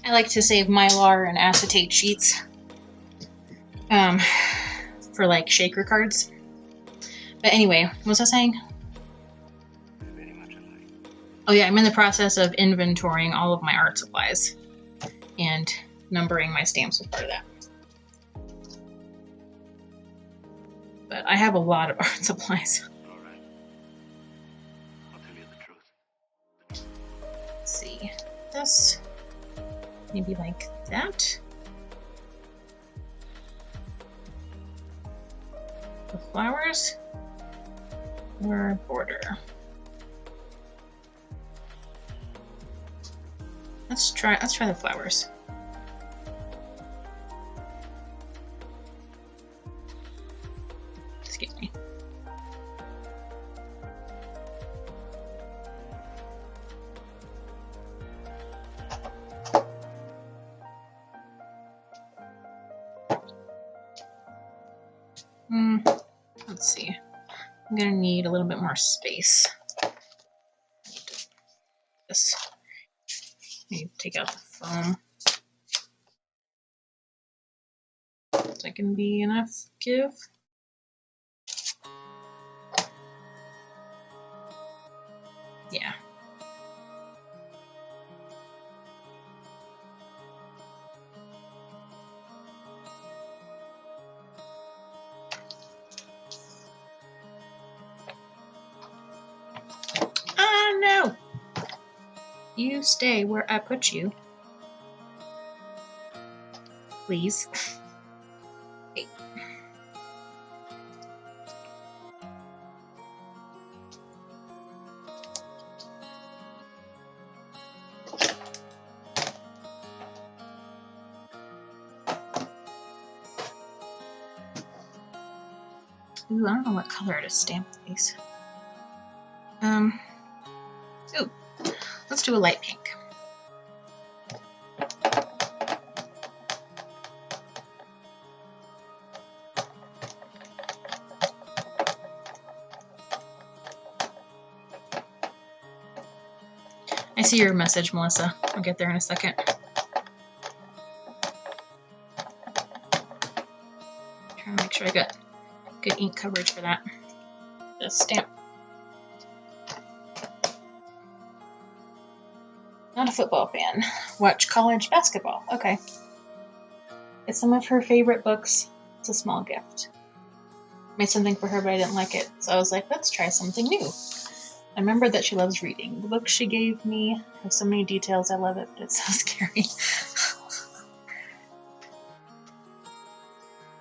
I like to save Mylar and acetate sheets for like shaker cards. But anyway, what was I saying? Oh yeah, I'm in the process of inventorying all of my art supplies and numbering my stamps as part of that. But I have a lot of art supplies. All right. I'll tell you the truth. Let's see. This maybe like that. The flowers or border. Let's try the flowers. Excuse me. Let's see. I'm gonna need a little bit more space. This. Maybe take out the foam. Is that gonna be enough give? Yeah. Oh no! You stay where I put you. Please. Hey. Ooh, I don't know what color to stamp these. Ooh, let's do a light pink. I see your message, Melissa. I'll get there in a second. Trying to make sure I got good ink coverage for that. Just stamp. Not a football fan. Watch college basketball. Okay. It's some of her favorite books. It's a small gift. Made something for her, but I didn't like it. So I was like, let's try something new. I remember that she loves reading. The book she gave me has so many details. I love it, but it's so scary.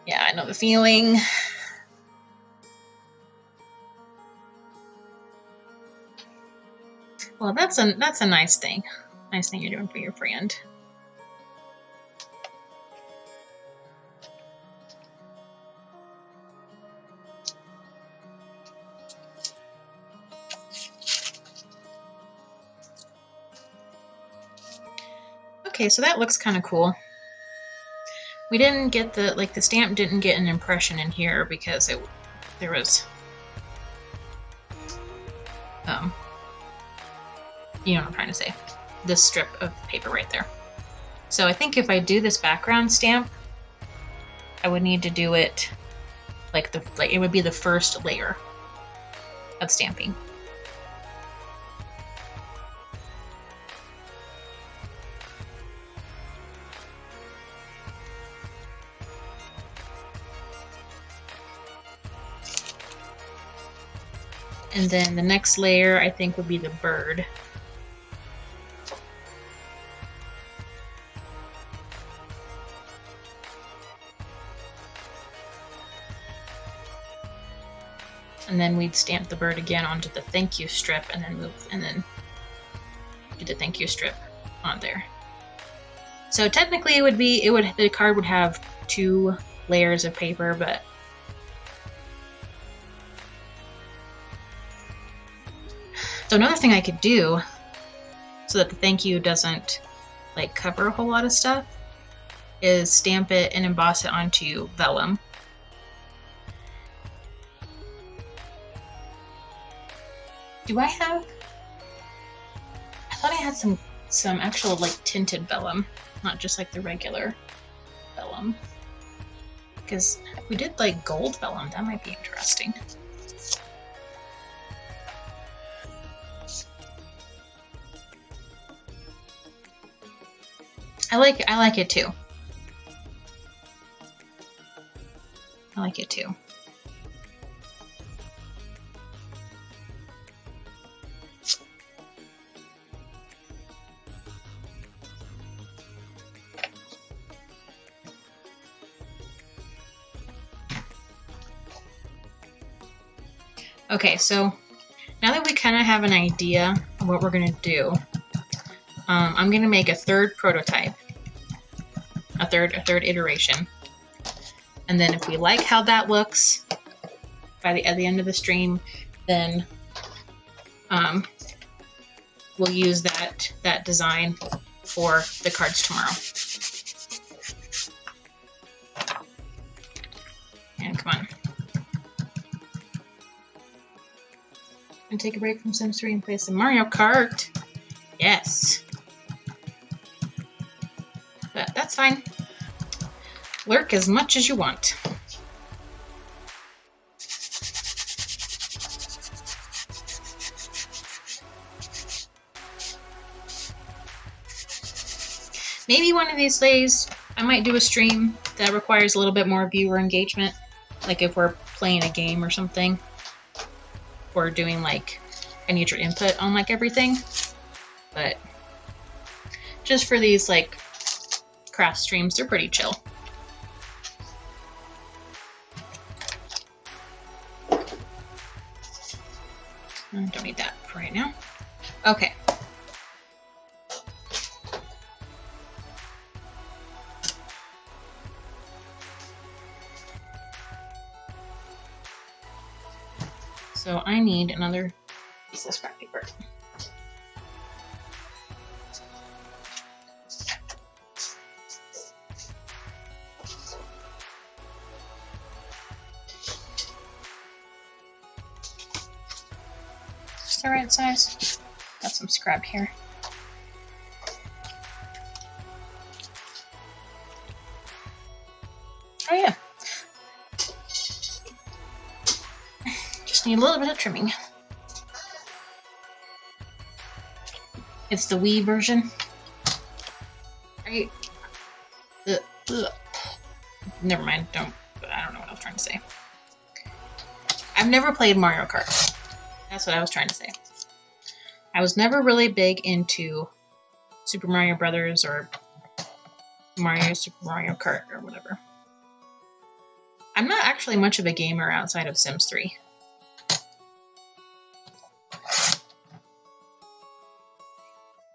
Yeah, I know the feeling. Well, that's a nice thing. Nice thing you're doing for your friend. Okay, so that looks kind of cool. We didn't get the stamp didn't get an impression in here because there was you know what I'm trying to say, this strip of paper right there. So I think if I do this background stamp, I would need to do it like it would be the first layer of stamping. And then the next layer I think would be the bird. And then we'd stamp the bird again onto the thank you strip and then do the thank you strip on there. So technically the card would have 2 layers of paper, but so another thing I could do so that the thank you doesn't like cover a whole lot of stuff is stamp it and emboss it onto vellum. Do I have? I thought I had some actual like tinted vellum, not just like the regular vellum. Because if we did like gold vellum, that might be interesting. I like it too. I like it too. Okay, so now that we kind of have an idea of what we're going to do, I'm going to make a third prototype, a third iteration. And then if we like how that looks at the end of the stream, then we'll use that design for the cards tomorrow. And come on. And take a break from Sims 3 and play some Mario Kart. Yes. But that's fine. Lurk as much as you want. Maybe one of these days I might do a stream that requires a little bit more viewer engagement. Like if we're playing a game or something. Or doing like, I need your input on like everything. But just for these like craft streams, they're pretty chill. I don't need that for right now. Okay. So I need another piece of scrap paper. Just the right size. Got some scrap here. Oh yeah. Need a little bit of trimming. It's the Wii version. Right? Never mind. I don't know what I was trying to say. I've never played Mario Kart. That's what I was trying to say. I was never really big into Super Mario Brothers or Super Mario Kart or whatever. I'm not actually much of a gamer outside of Sims 3.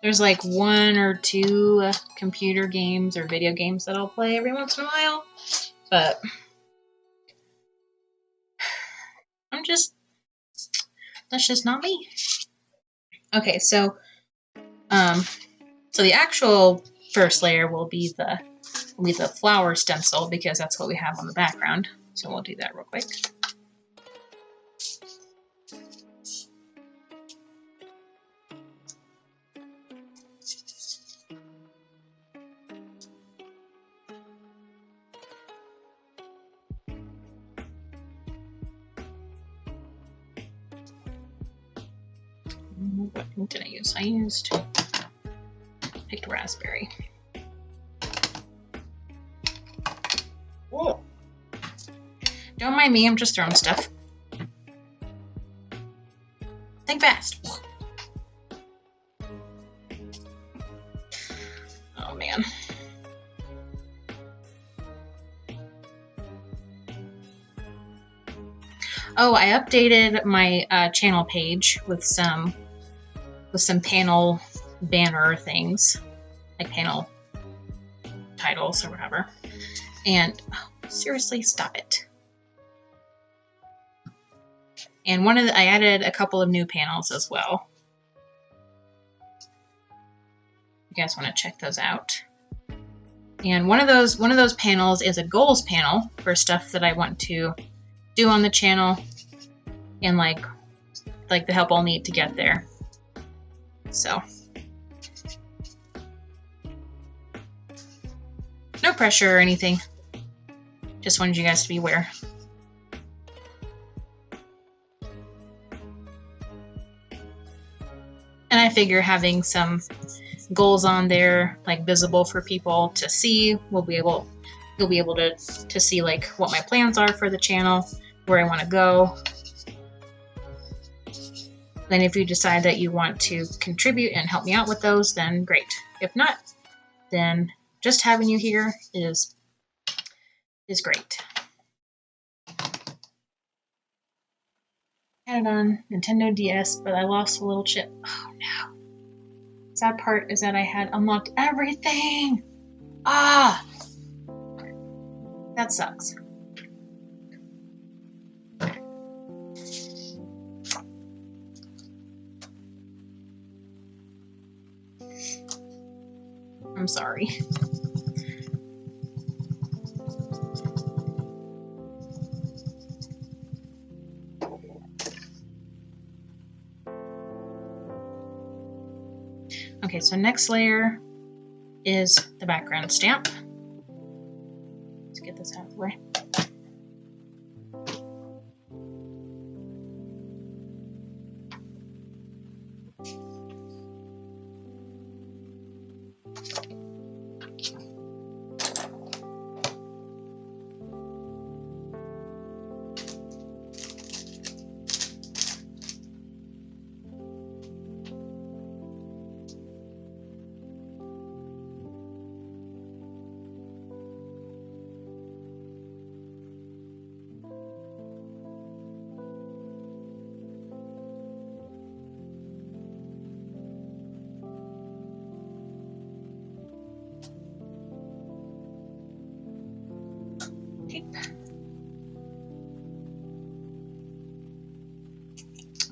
There's like 1 or 2 computer games or video games that I'll play every once in a while, but that's just not me. Okay, so the actual first layer will be the flower stencil because that's what we have on the background. So we'll do that real quick. What ink did I use? I picked raspberry. Oh. Don't mind me, I'm just throwing stuff. Think fast. Oh man. Oh, I updated my channel page with some panel banner things, like panel titles or whatever. And oh, seriously, stop it. And I added a couple of new panels as well. You guys want to check those out. And one of those panels is a goals panel for stuff that I want to do on the channel and like the help I'll need to get there. So no pressure or anything. Just wanted you guys to be aware. And I figure having some goals on there, like visible for people to see, you'll be able to see like what my plans are for the channel, where I want to go. Then if you decide that you want to contribute and help me out with those, then great. If not, then just having you here is great. I had it on Nintendo DS, but I lost a little chip. Oh no. Sad part is that I had unlocked everything. Ah! That sucks. I'm sorry. Okay, so next layer is the background stamp. Let's get this out of the way.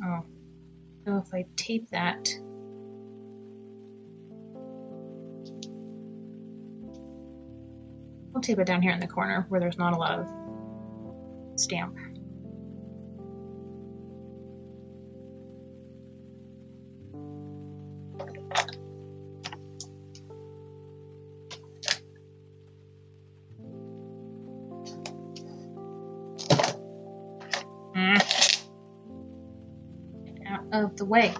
Oh, so if I tape that, I'll tape it down here in the corner where there's not a lot of stamp. Of the way.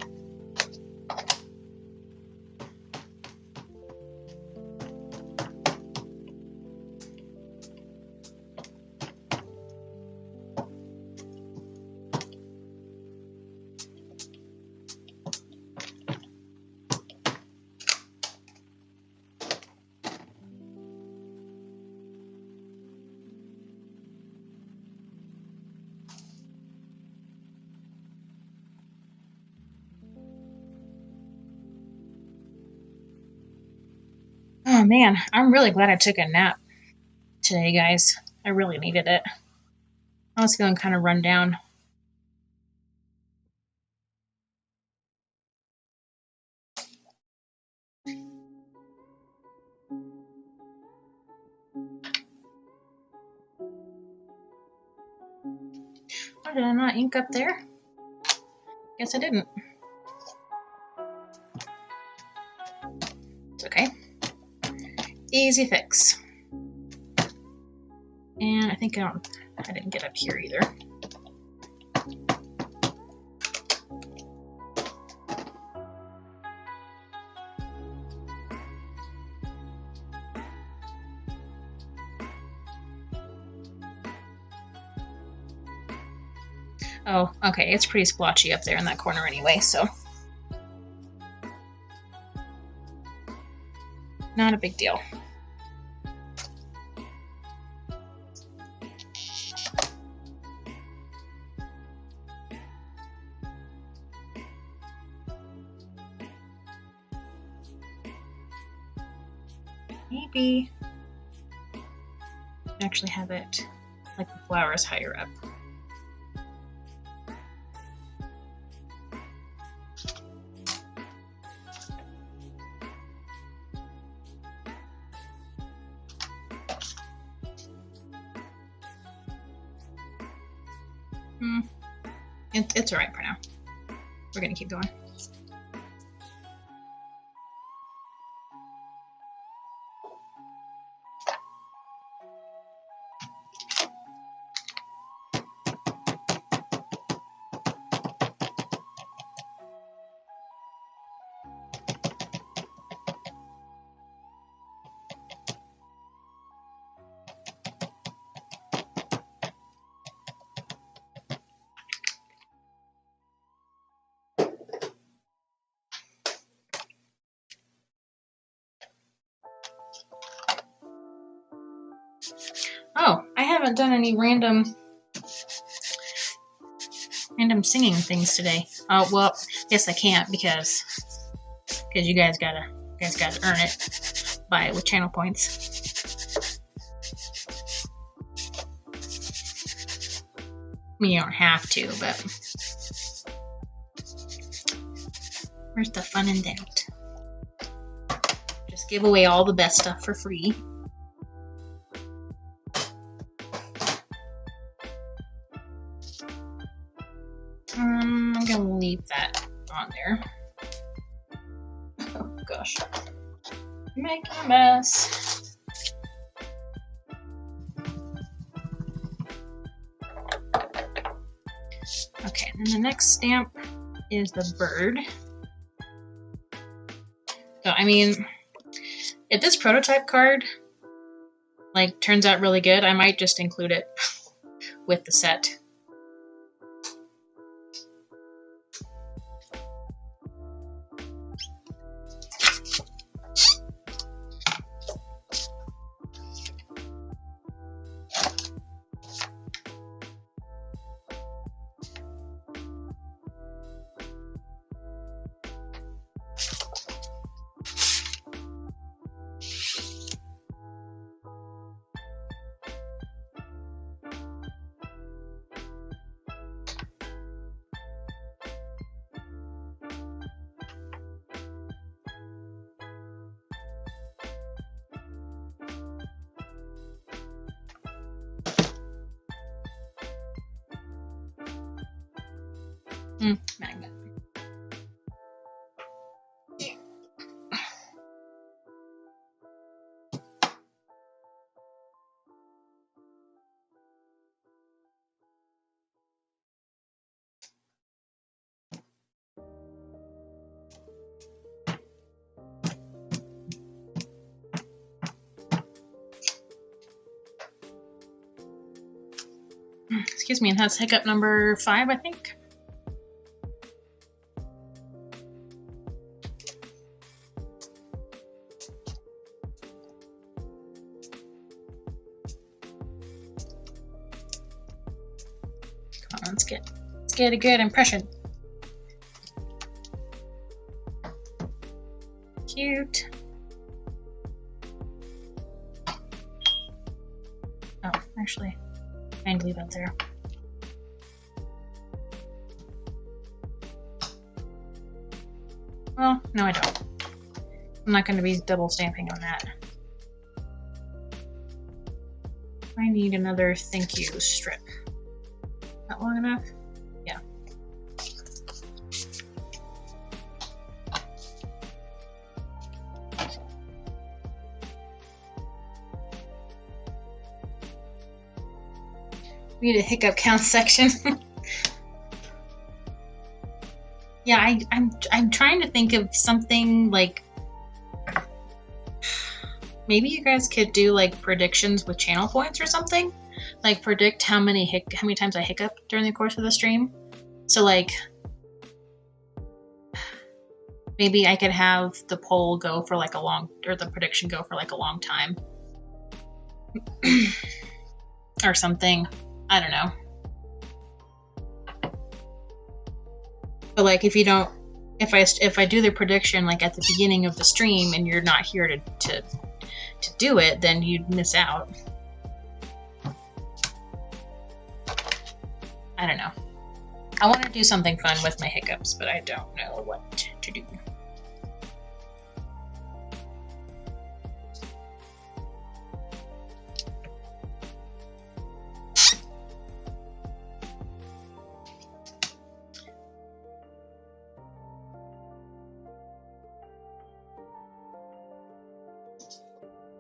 Oh man, I'm really glad I took a nap today, guys. I really needed it. I was feeling kind of run down. Oh, did I not ink up there? Guess I didn't. It's okay. Easy fix. And I think I didn't get up here either. Oh, okay, it's pretty splotchy up there in that corner anyway, so not a big deal. Maybe actually have it like the flowers higher up. It's all right for now. We're gonna keep going. Oh, I haven't done any random singing things today. Oh, well, yes I can't because you guys gotta earn it with channel points. I mean, you don't have to, but where's the fun in that? Just give away all the best stuff for free. I'm gonna leave that on there. Oh gosh, making a mess. Okay, and then the next stamp is the bird. So I mean, if this prototype card like turns out really good, I might just include it with the set. Magnet. Excuse me, and that's hiccup number 5, I think. Come on, let's get a good impression. Cute. actually. I'm gonna leave that there. Well, no I don't. I'm not going to be double stamping on that. I need another thank you strip. Not long enough? Yeah. We need a hiccup count section. Yeah, I'm trying to think of something like, maybe you guys could do like predictions with channel points or something, like predict how many times I hiccup during the course of the stream. So like, maybe I could have the poll go for like the prediction go for like a long time, or something. I don't know. But like, if I do the prediction like at the beginning of the stream and you're not here to do it, then you'd miss out. I don't know. I want to do something fun with my hiccups, but I don't know what to do.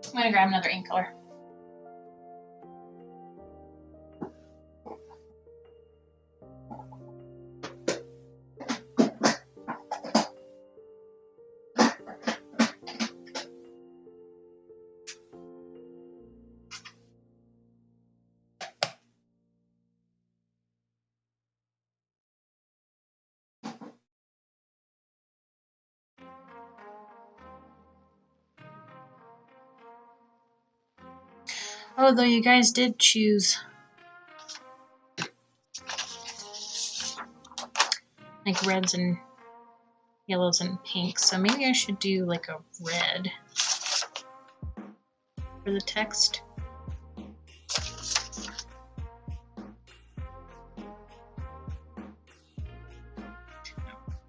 I'm gonna grab another ink color. Although you guys did choose like reds and yellows and pinks, so maybe I should do like a red for the text.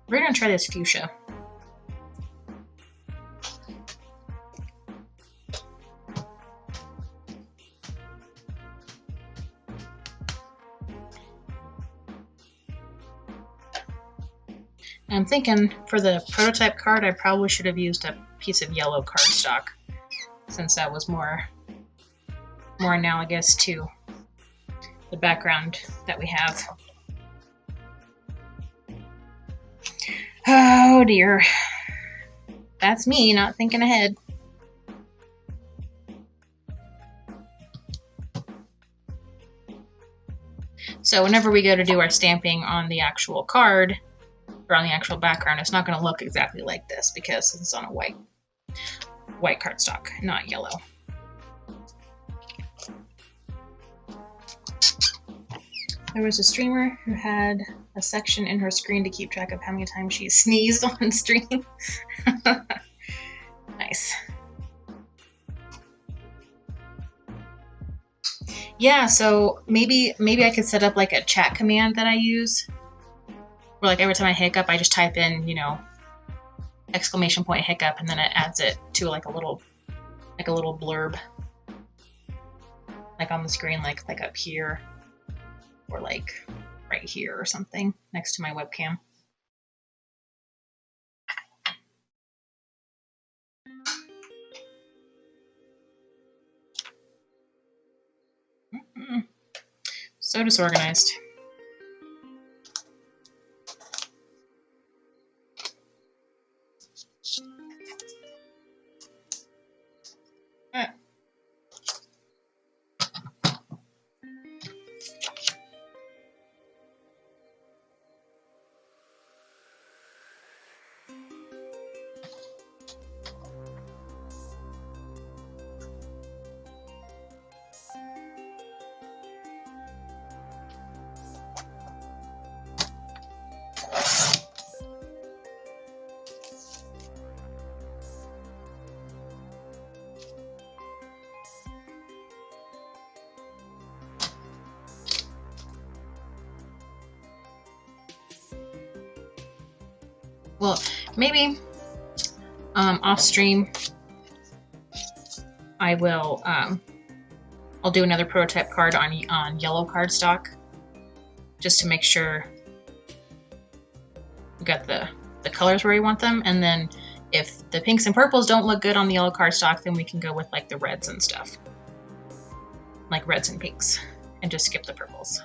We're gonna try this fuchsia. I'm thinking for the prototype card, I probably should have used a piece of yellow cardstock, since that was more analogous to the background that we have. Oh dear. That's me not thinking ahead. So whenever we go to do our stamping on the actual card, or on the actual background, it's not going to look exactly like this because it's on a white cardstock, not yellow. There was a streamer who had a section in her screen to keep track of how many times she sneezed on stream. Nice. Yeah, so maybe I could set up like a chat command that I use, where like every time I hiccup, I just type in, you know, exclamation point hiccup, and then it adds it to like a little blurb, like on the screen, like up here, or like right here or something next to my webcam. So disorganized. Well, maybe off stream I will I'll do another prototype card on yellow cardstock just to make sure we got the colors where we want them, and then if the pinks and purples don't look good on the yellow cardstock, then we can go with like the reds and stuff, like reds and pinks, and just skip the purples.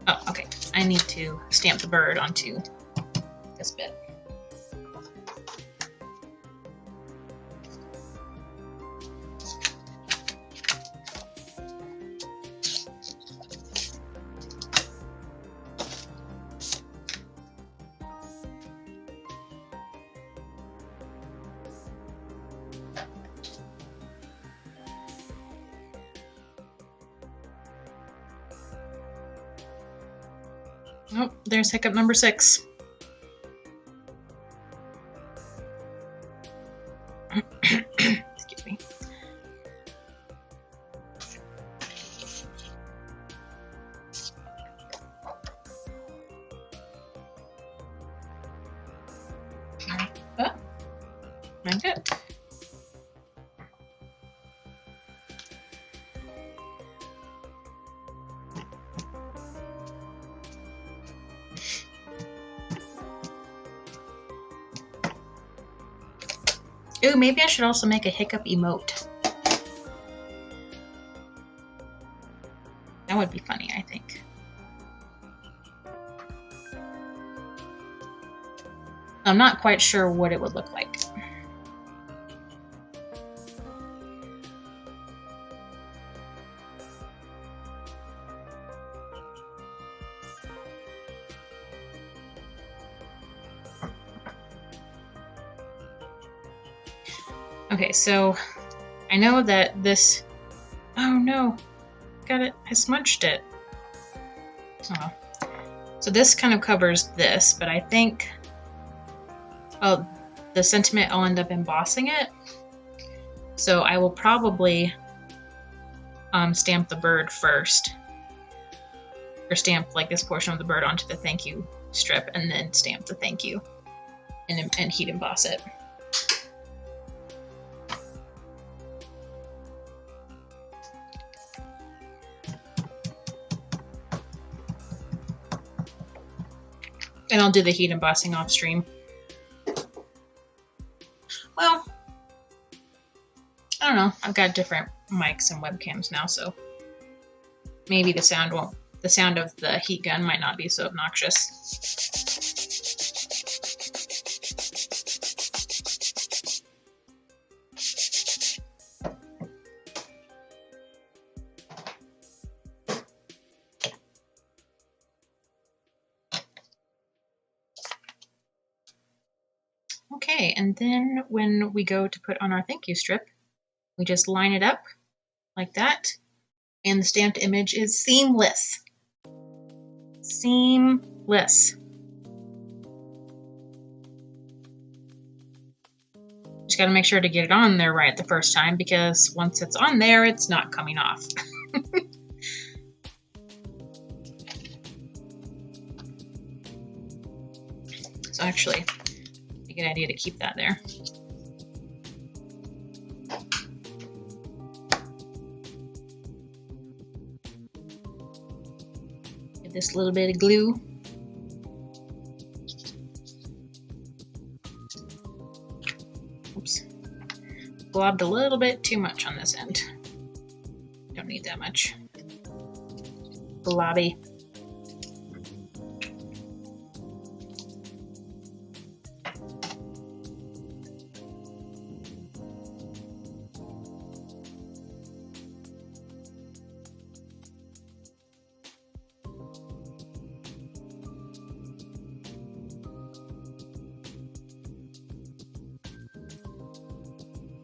Oh, okay. I need to stamp the bird onto this bit. Oh, there's hiccup number 6. Excuse me. Oh, I'm good. Ooh, maybe I should also make a hiccup emote. That would be funny, I think. I'm not quite sure what it would look like. Okay, so I know that this... Oh no, got it, I smudged it. Oh. So this kind of covers this, but I think... Oh, the sentiment, I'll end up embossing it. So I will probably stamp the bird first. Or stamp like this portion of the bird onto the thank you strip, and then stamp the thank you and heat emboss it. And I'll do the heat embossing off stream. Well, I don't know. I've got different mics and webcams now, so maybe the sound of the heat gun might not be so obnoxious. Okay, and then when we go to put on our thank you strip, we just line it up like that, and the stamped image is seamless. Seamless. Just gotta make sure to get it on there right the first time, because once it's on there, it's not coming off. So actually, a good idea to keep that there. Get this little bit of glue. Oops. Globbed a little bit too much on this end. Don't need that much. Globby.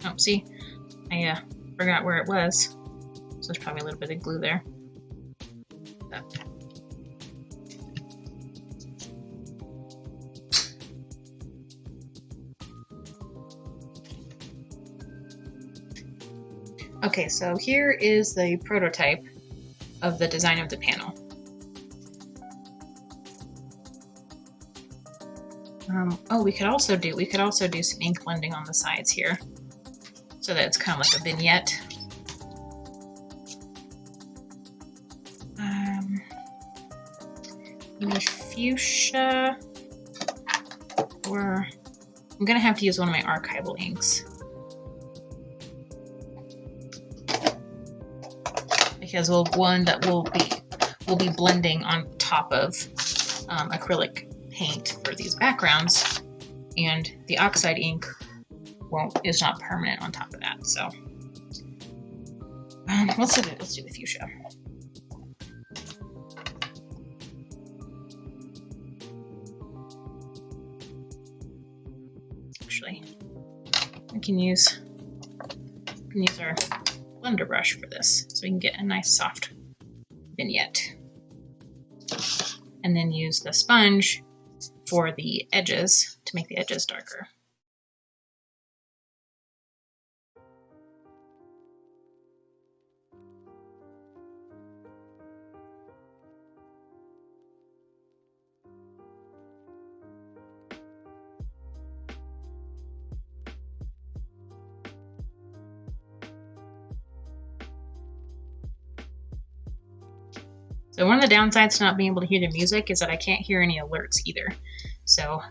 Oh, see, I forgot where it was, so there's probably a little bit of glue there. Okay, so here is the prototype of the design of the panel. Oh, we could also do some ink blending on the sides here, so that it's kind of like a vignette. Maybe fuchsia, or I'm gonna have to use one of my archival inks because we'll be blending on top of acrylic paint for these backgrounds, and the oxide ink is not permanent on top of that. So let's do the fuchsia. Actually, we can use our blender brush for this, so we can get a nice soft vignette, and then use the sponge for the edges to make the edges darker. So one of the downsides to not being able to hear the music is that I can't hear any alerts either. So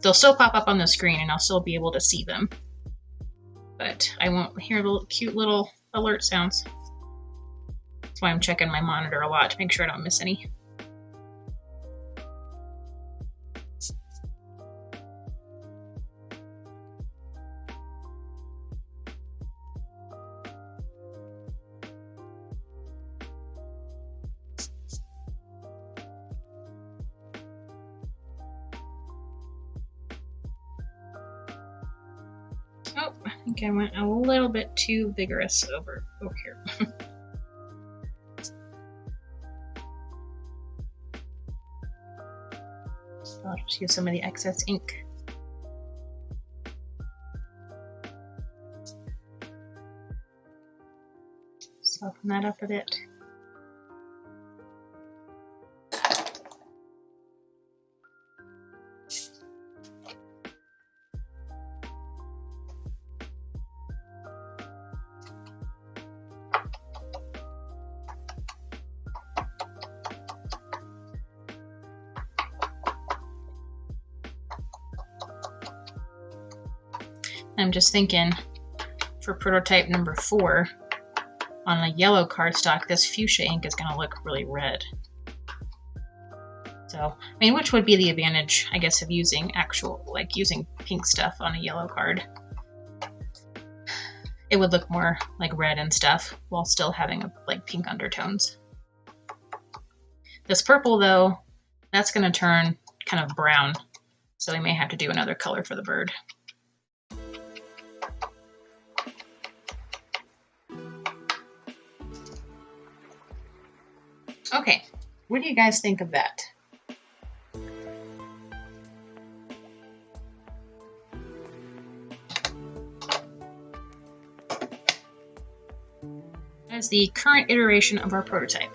they'll still pop up on the screen and I'll still be able to see them, but I won't hear the cute little alert sounds. That's why I'm checking my monitor a lot to make sure I don't miss any. Oh, I think I went a little bit too vigorous over here. So I'll just use some of the excess ink. Soften that up a bit. I'm just thinking for prototype number 4 on a yellow cardstock, this fuchsia ink is going to look really red. So, I mean, which would be the advantage, I guess, of using using pink stuff on a yellow card. It would look more like red and stuff while still having like pink undertones. This purple though, that's going to turn kind of brown. So we may have to do another color for the bird. Okay, what do you guys think of that? That is the current iteration of our prototype.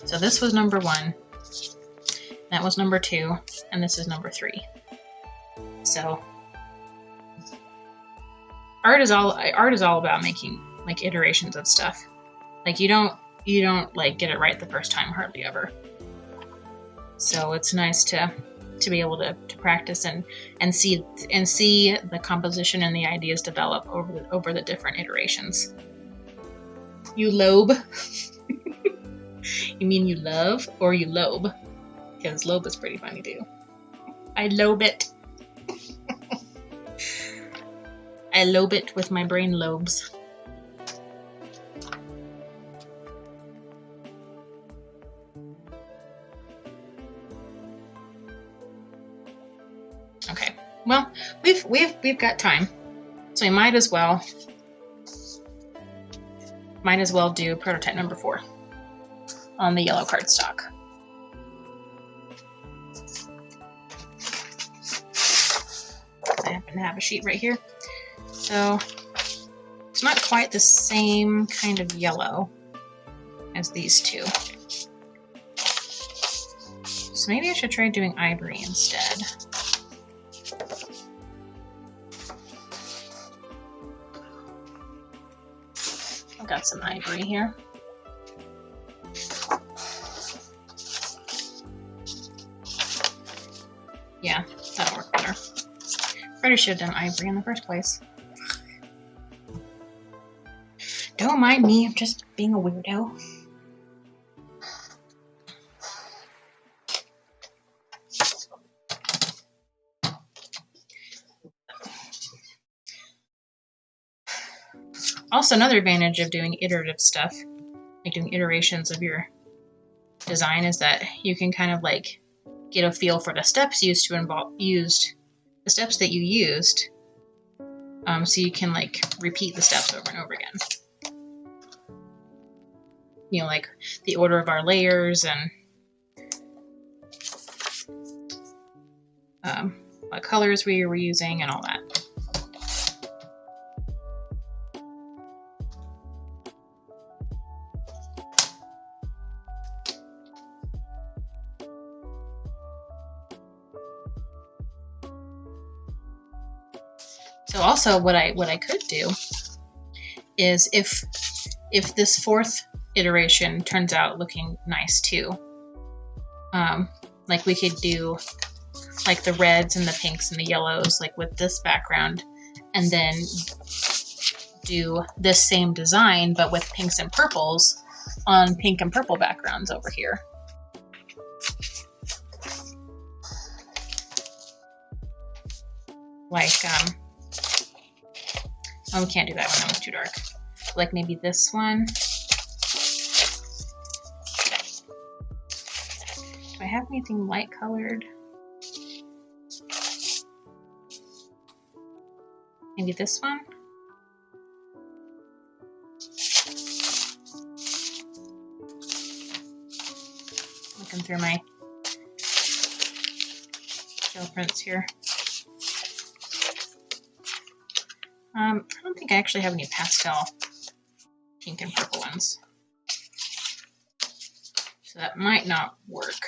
So this was number 1, that was number 2, and this is number 3. So art is all about making like iterations of stuff. Like you don't like get it right the first time hardly ever. So it's nice to be able to practice and see the composition and the ideas develop over the different iterations. You lobe. You mean you love or you lobe? Because lobe is pretty funny too. I lobe it. I lobe it with my brain lobes. Okay. Well, we've got time, so we might as well do prototype number 4 on the yellow cardstock. happen to have a sheet right here. So it's not quite the same kind of yellow as these two. So maybe I should try doing ivory instead. I've got some ivory here. Yeah, that'll work better. Probably should have done ivory in the first place. Don't mind me, I'm just being a weirdo. Also, another advantage of doing iterative stuff, like doing iterations of your design, is that you can kind of like get a feel for the steps the steps that you used, so you can like repeat the steps over and over again. You know, like the order of our layers and what colors we were using and all that. So also what I could do is if this fourth iteration turns out looking nice too, like we could do like the reds and the pinks and the yellows like with this background, and then do this same design but with pinks and purples on pink and purple backgrounds over here. Like oh, we can't do that one, that one's too dark. Like maybe this one. Do I have anything light colored? Maybe this one? Looking through my gel prints here. I don't think I actually have any pastel pink and purple ones. So that might not work.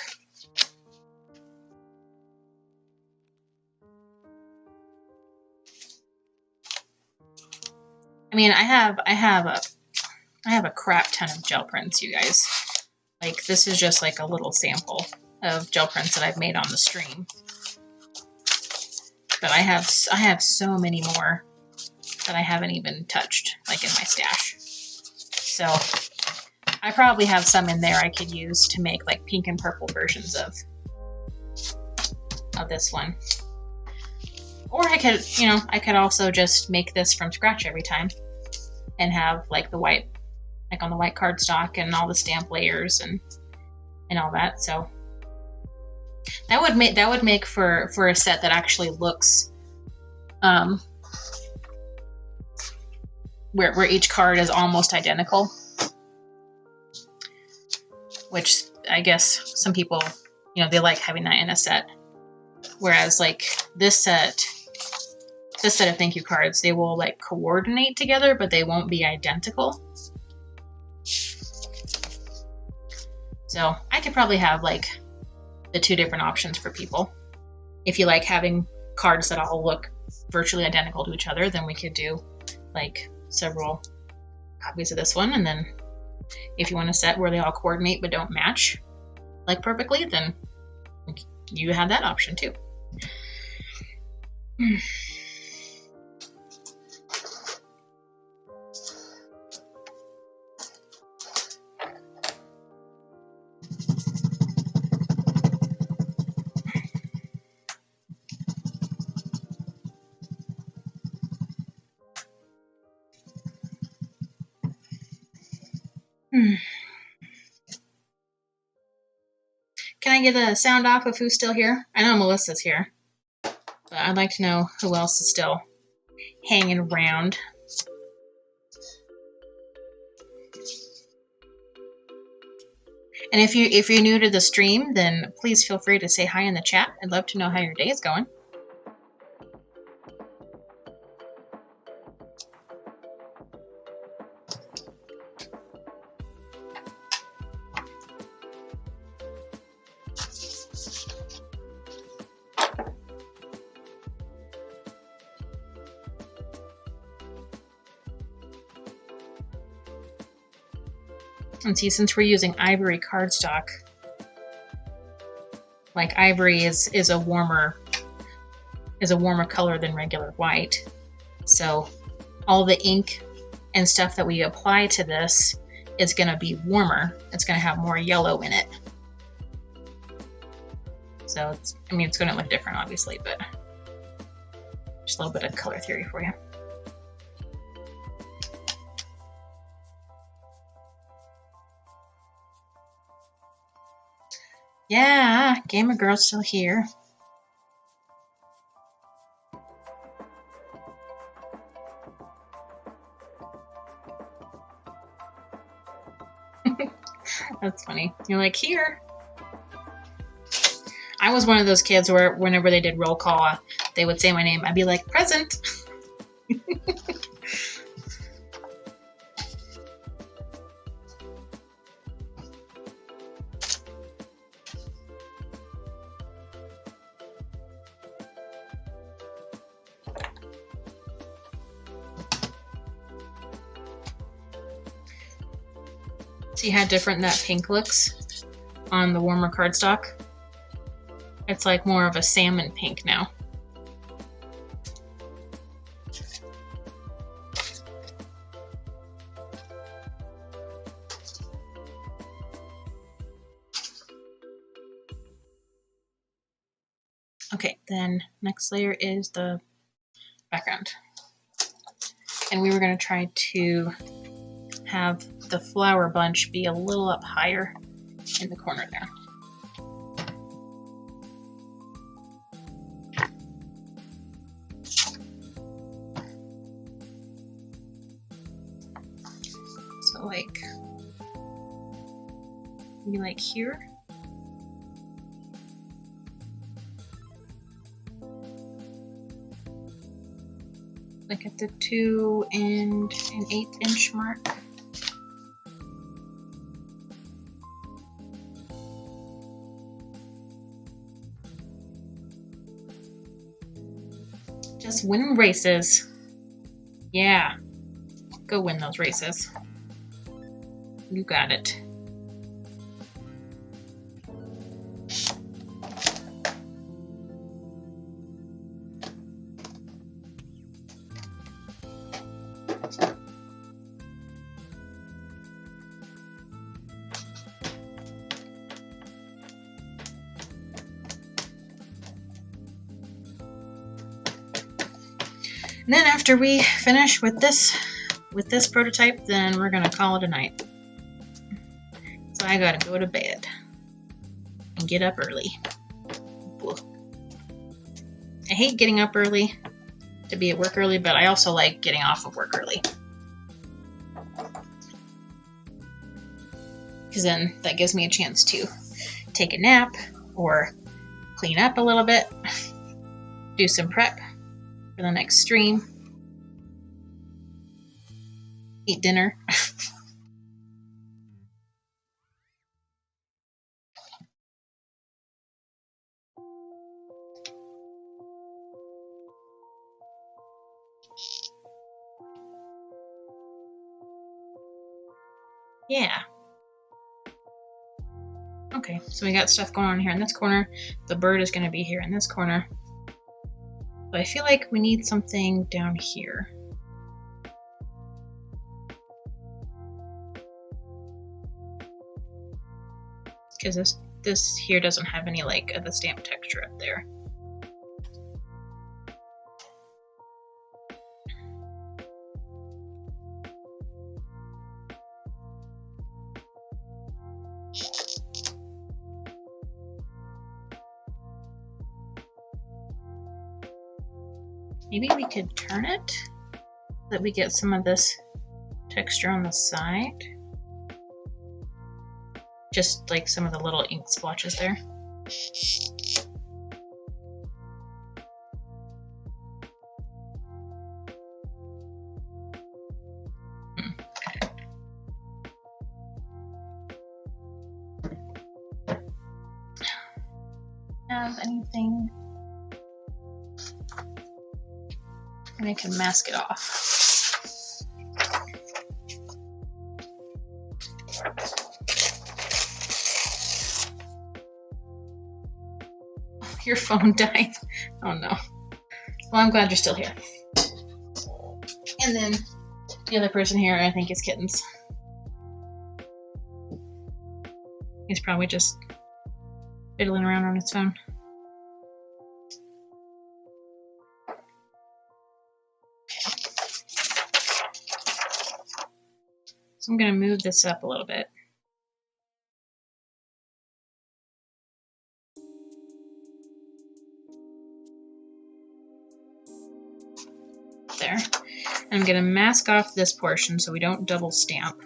I mean, I have a crap ton of gel prints, you guys. Like, this is just like a little sample of gel prints that I've made on the stream. But I have so many more that I haven't even touched, like in my stash. So I probably have some in there I could use to make like pink and purple versions of this one. Or I could, you know, I could also just make this from scratch every time and have like the white, like on the white cardstock and all the stamp layers and all that. So that would make for a set that actually looks where each card is almost identical, which I guess some people, you know, they like having that in a set. Whereas like this set of thank you cards, they will like coordinate together, but they won't be identical. So I could probably have like the two different options for people. If you like having cards that all look virtually identical to each other, then we could do like several copies of this one. And then if you want a set where they all coordinate but don't match like perfectly, then you have that option too. Can I get a sound off of who's still here? I know Melissa's here, but I'd like to know who else is still hanging around. And if you're new to the stream, then please feel free to say hi in the chat. I'd love to know how your day is going. And see, since we're using ivory cardstock, like ivory is a warmer color than regular white. So all the ink and stuff that we apply to this is going to be warmer. It's going to have more yellow in it. So it's going to look different, obviously, but just a little bit of color theory for you. Yeah, Gamer Girl's still here. That's funny. You're like, here. I was one of those kids where whenever they did roll call, they would say my name. I'd be like, present. See how different that pink looks on the warmer cardstock? It's like more of a salmon pink now. Okay, then next layer is the background. And we were going to try to have the flower bunch be a little up higher in the corner there. So like, maybe like here. Like at the 2 and an 1/8 inch mark. Just win races. Yeah. Go win those races. You got it. And then after we finish with this prototype, then we're gonna call it a night. So I gotta go to bed and get up early. I hate getting up early to be at work early, but I also like getting off of work early. Because then that gives me a chance to take a nap or clean up a little bit, do some prep for the next stream, eat dinner. Yeah. Okay, so we got stuff going on here in this corner. The bird is going to be here in this corner. But I feel like we need something down here. Because this here doesn't have any like of the stamp texture up there. Maybe we could turn it so that we get some of this texture on the side. Just like some of the little ink splotches there. Have anything? And I can mask it off. Your phone died. Oh no. Well, I'm glad you're still here. And then the other person here, I think, is Kittens. He's probably just fiddling around on his phone. So I'm going to move this up a little bit. There. And I'm going to mask off this portion so we don't double stamp.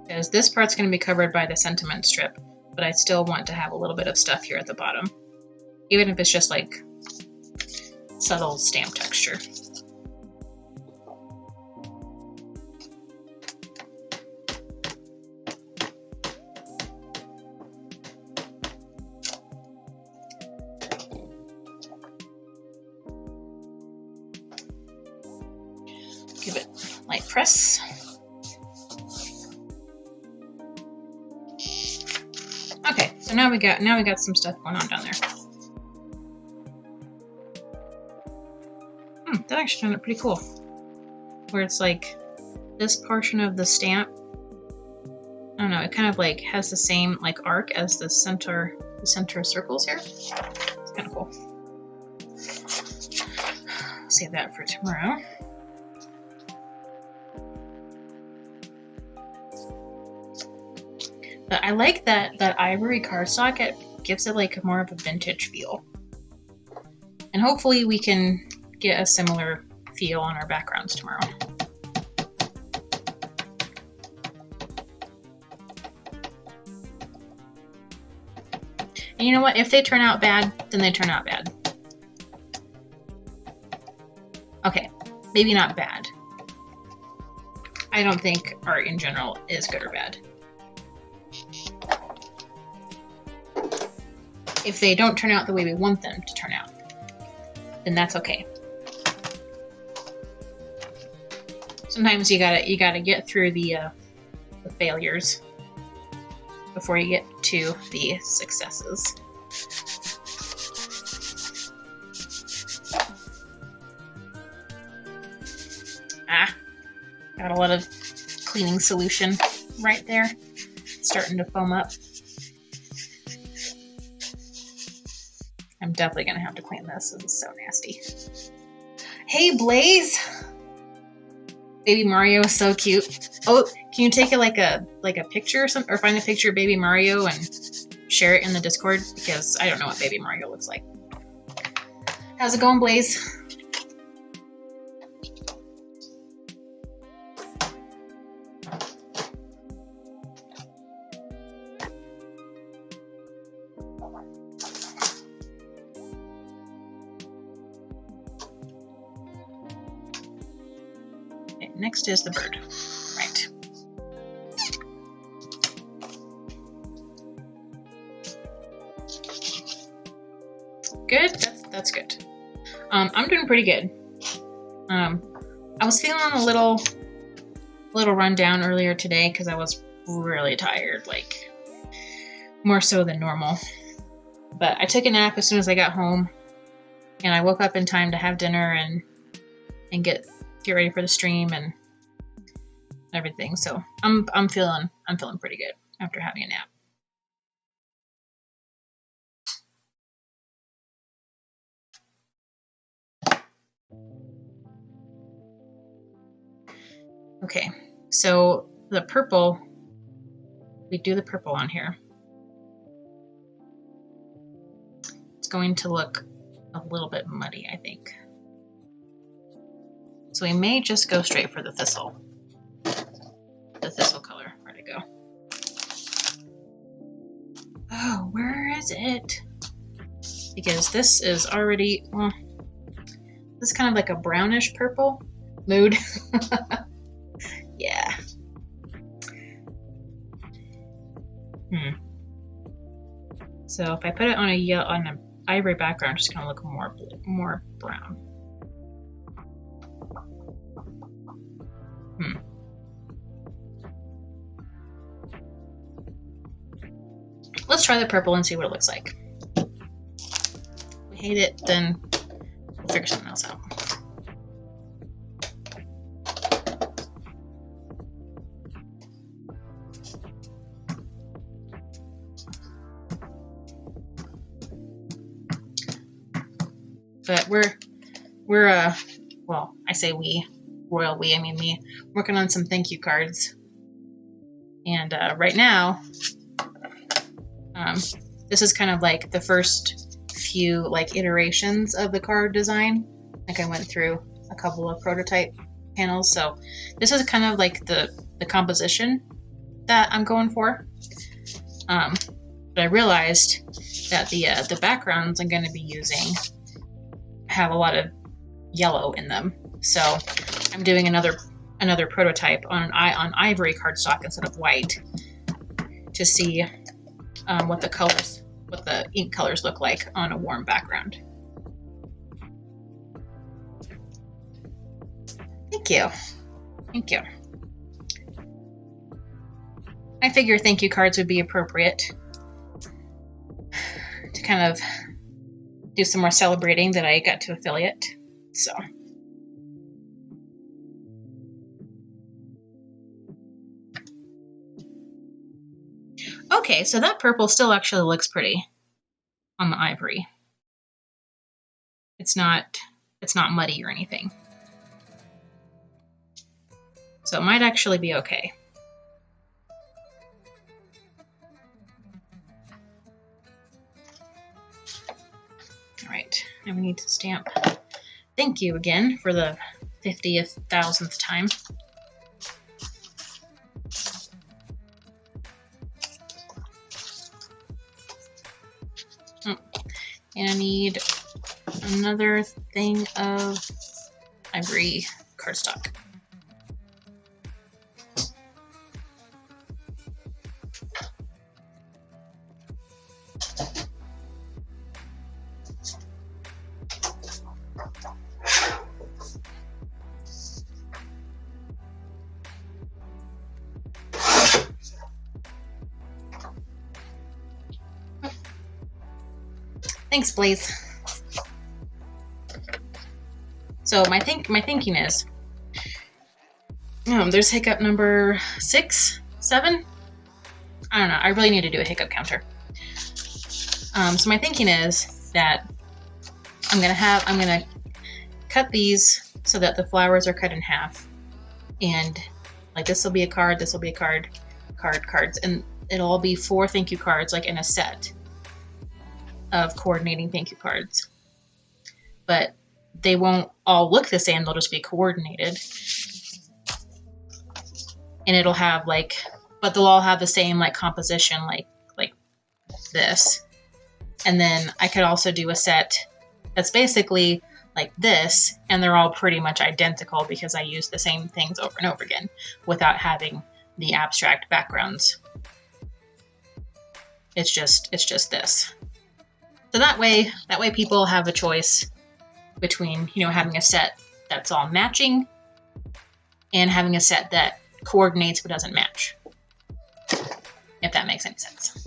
Because this part's going to be covered by the sentiment strip, but I still want to have a little bit of stuff here at the bottom, even if it's just like subtle stamp texture. Give it a light press. Okay, so now we got some stuff going on down there. That actually turned out pretty cool. Where it's like this portion of the stamp, I don't know, it kind of like has the same like arc as the center circles here. It's kind of cool. Save that for tomorrow. But I like that ivory cardstock. It gives it like more of a vintage feel. And hopefully we can get a similar feel on our backgrounds tomorrow. And you know what? If they turn out bad, then they turn out bad. Okay, maybe not bad. I don't think art in general is good or bad. If they don't turn out the way we want them to turn out, then that's okay. Sometimes you gotta get through the failures before you get to the successes. Got a lot of cleaning solution right there. It's starting to foam up. I'm definitely gonna have to clean this. This is so nasty. Hey, Blaze! Baby Mario is so cute. Oh, can you take it like a picture or something, or find a picture of Baby Mario and share it in the Discord? Because I don't know what Baby Mario looks like. How's it going, Blaze? Next is the bird. Right. Good? That's good. I'm doing pretty good. I was feeling a little run down earlier today because I was really tired, like more so than normal. But I took a nap as soon as I got home, and I woke up in time to have dinner and get ready for the stream and everything. So I'm feeling pretty good after having a nap. Okay, so the purple, we do the purple on here. It's going to look a little bit muddy, I think. So we may just go straight for the thistle. The thistle color. Where'd it go? Oh, where is it? Because this is already, well, this is kind of like a brownish purple mood. Yeah. So if I put it on an ivory background, it's gonna look more brown. Let's try the purple and see what it looks like. If we hate it, then we'll figure something else out. But we're well, I say we, royal we, I mean me, working on some thank you cards. And right now, this is kind of like the first few like iterations of the card design. Like I went through a couple of prototype panels, so this is kind of like the composition that I'm going for. But I realized that the backgrounds I'm going to be using have a lot of yellow in them, so I'm doing another prototype on ivory cardstock instead of white to see what the ink colors look like on a warm background. Thank you. Thank you. I figure thank you cards would be appropriate to kind of do some more celebrating that I got to affiliate. So. Okay, so that purple still actually looks pretty on the ivory. It's not muddy or anything. So it might actually be okay. All right, now we need to stamp thank you again for the 50,000th time. And I need another thing of ivory cardstock. Thanks, Blaze. So my thinking is, there's hiccup number 6, 7. I don't know. I really need to do a hiccup counter. So my thinking is that I'm gonna cut these so that the flowers are cut in half, and like this will be a card, this will be a card, cards, and it'll all be 4 thank you cards, like in a set of coordinating thank you cards. But they won't all look the same, they'll just be coordinated. And it'll have but they'll all have the same composition like this. And then I could also do a set that's basically like this, and they're all pretty much identical because I use the same things over and over again without having the abstract backgrounds. It's just this. So that way people have a choice between, having a set that's all matching and having a set that coordinates but doesn't match. If that makes any sense.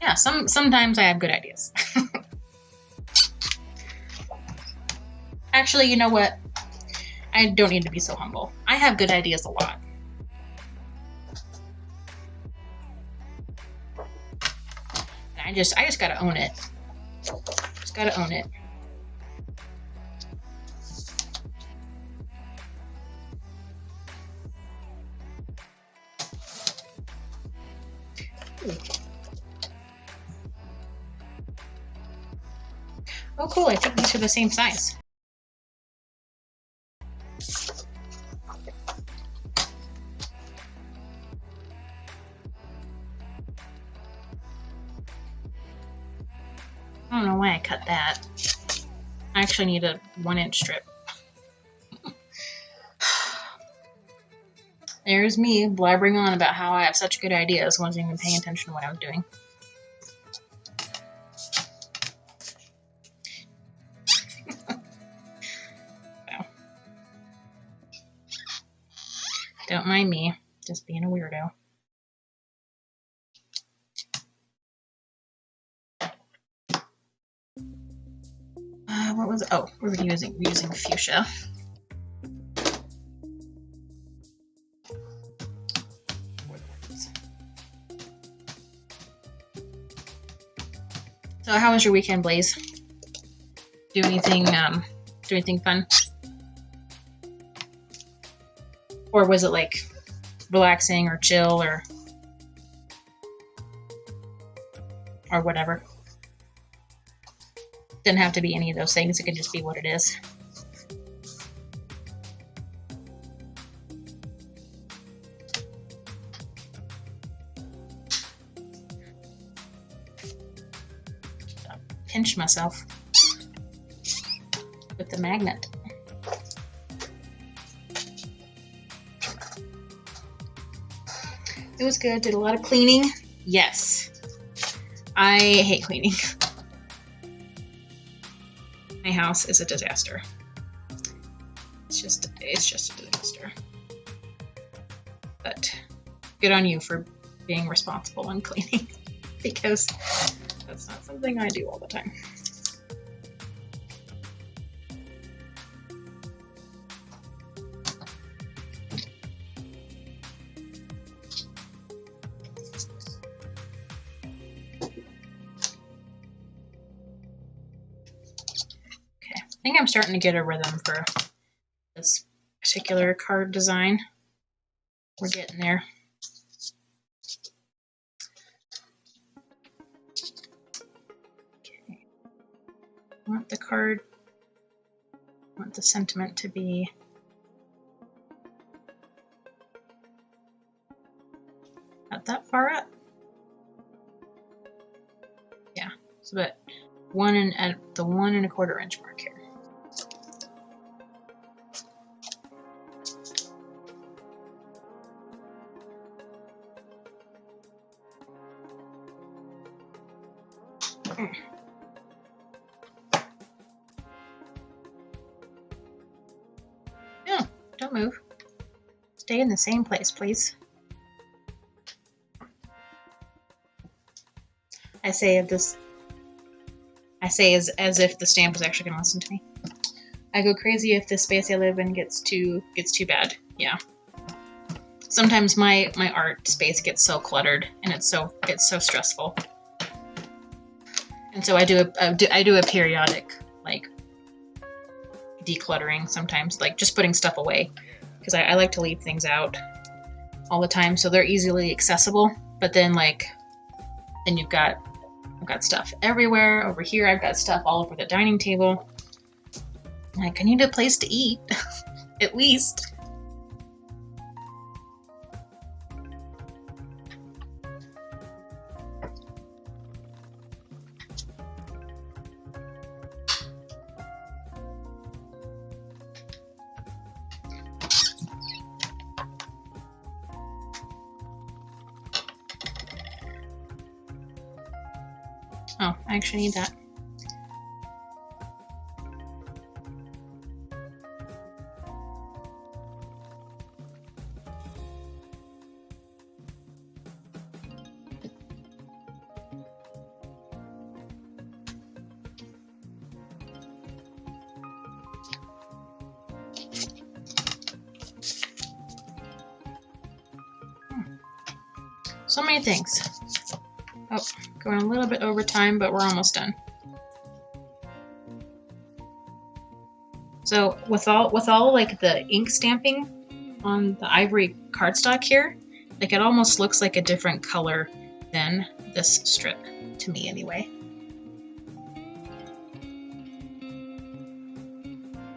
Yeah, sometimes I have good ideas. Actually, you know what? I don't need to be so humble. I have good ideas a lot. I just gotta own it. Just gotta own it. Ooh. Oh, cool. I think these are the same size. I don't know why I cut that. I actually need a 1-inch strip. There's me blabbering on about how I have such good ideas, wasn't even paying attention to what I was doing. Wow. Don't mind me, just being a weirdo. What was it? Oh, we're using fuchsia. So how was your weekend, Blaze? Do anything fun? Or was it like relaxing or chill or whatever? Didn't have to be any of those things, it could just be what it is. Pinch myself with the magnet. It was good. Did a lot of cleaning. Yes. I hate cleaning. My house is a disaster. It's just a disaster. But good on you for being responsible and cleaning because that's not something I do all the time. Okay, I think I'm starting to get a rhythm for this particular card design. We're getting there. I want the sentiment to be not that far up. Yeah, so about at the 1 1/4 inch mark here. No, don't move. Stay in the same place, please. I say as if the stamp is actually going to listen to me. I go crazy if the space I live in gets too bad. Yeah. Sometimes my art space gets so cluttered and it's so stressful. And so I do a periodic like decluttering sometimes, like just putting stuff away, because I like to leave things out all the time so they're easily accessible. But then I've got stuff everywhere. Over here I've got stuff all over the dining table. Like, I need a place to eat at least. Oh, I actually need that. So many things. Oh, going a little bit over time, but we're almost done. So with all like the ink stamping on the ivory cardstock here, like it almost looks like a different color than this strip, to me anyway.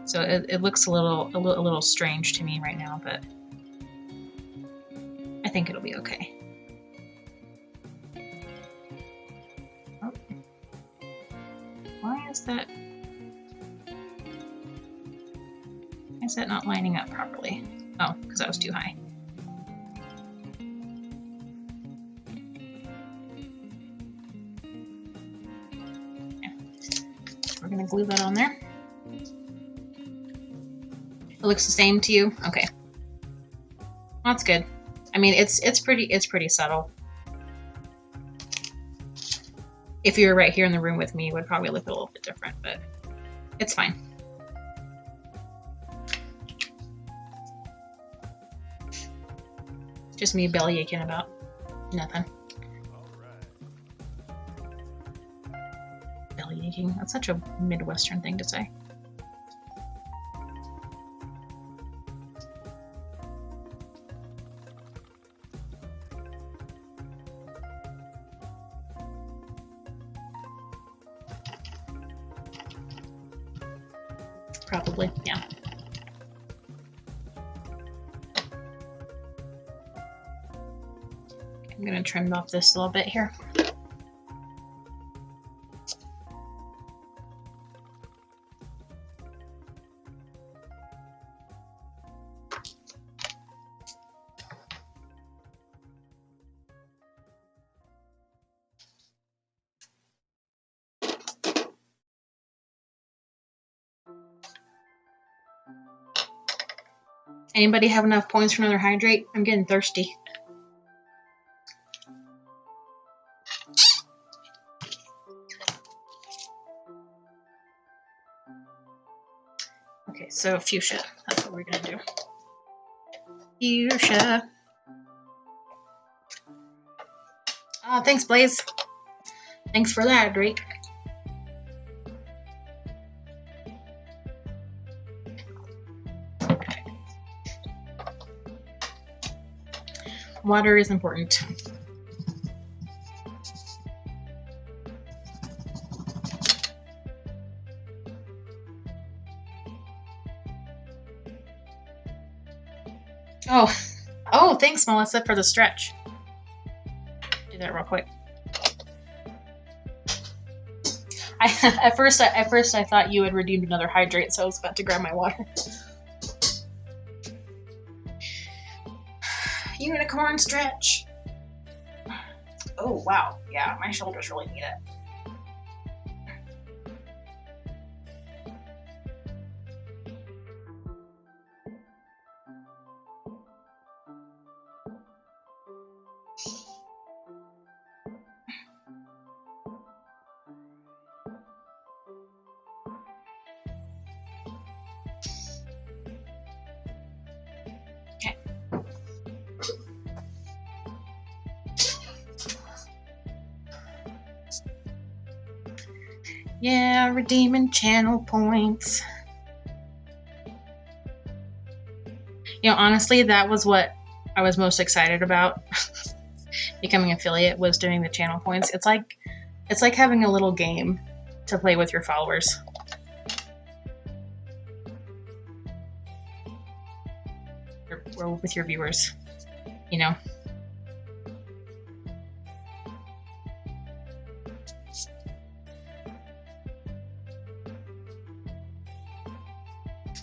So it looks a little strange to me right now, but I think it'll be okay. Oh. Why is that not lining up properly? Oh, because that was too high. we're gonna glue that on there. It looks the same to you? Okay. That's good. I mean, it's pretty subtle. If you were right here in the room with me, it would probably look a little bit different, but it's fine. Just me belly aching about nothing. Belly aching. That's such a Midwestern thing to say. Probably, yeah. I'm gonna trim off this a little bit here. Anybody have enough points for another hydrate? I'm getting thirsty. Okay, so fuchsia. That's what we're gonna do. Fuchsia. Oh, thanks, Blaze. Thanks for that, Drake. Water is important. Oh, thanks, Melissa, for the stretch. Do that real quick. At first I thought you had redeemed another hydrate, so I was about to grab my water. Unicorn stretch. Oh, wow. Yeah, my shoulders really need it. Yeah, redeeming channel points. You know, honestly, that was what I was most excited about. Becoming affiliate was doing the channel points. It's like having a little game to play with your followers. Or with your viewers, you know.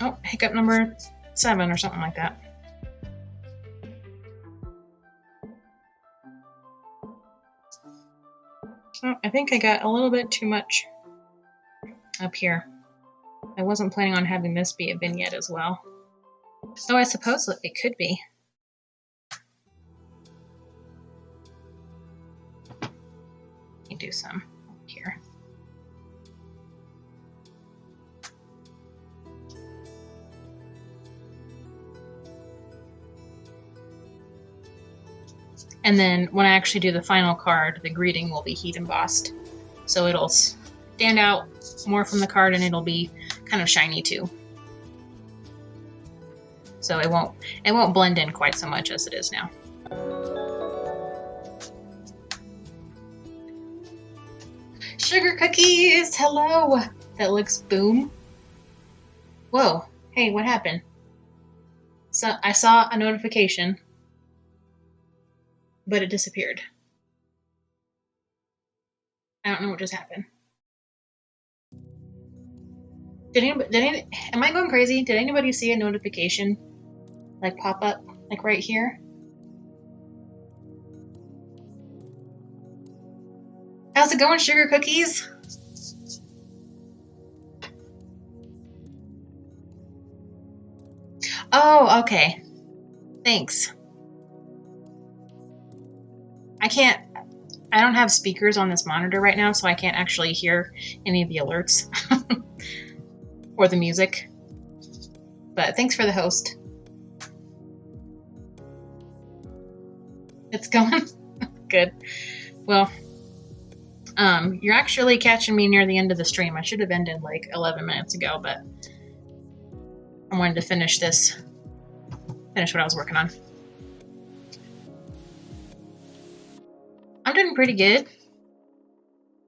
Oh, hiccup number 7 or something like that. Oh, I think I got a little bit too much up here. I wasn't planning on having this be a vignette as well. So I suppose it could be. Let me do some here. And then when I actually do the final card, the greeting will be heat embossed. So it'll stand out more from the card and it'll be kind of shiny too. So it won't blend in quite so much as it is now. Sugar cookies, hello. That looks boom. Whoa, hey, what happened? So I saw a notification, but it disappeared. I don't know what just happened. Am I going crazy? Did anybody see a notification like pop up like right here? How's it going, sugar cookies? Okay. Thanks. I don't have speakers on this monitor right now, so I can't actually hear any of the alerts or the music. But thanks for the host. It's going good. Well, you're actually catching me near the end of the stream. I should have ended like 11 minutes ago, but I wanted to finish what I was working on. I'm doing pretty good.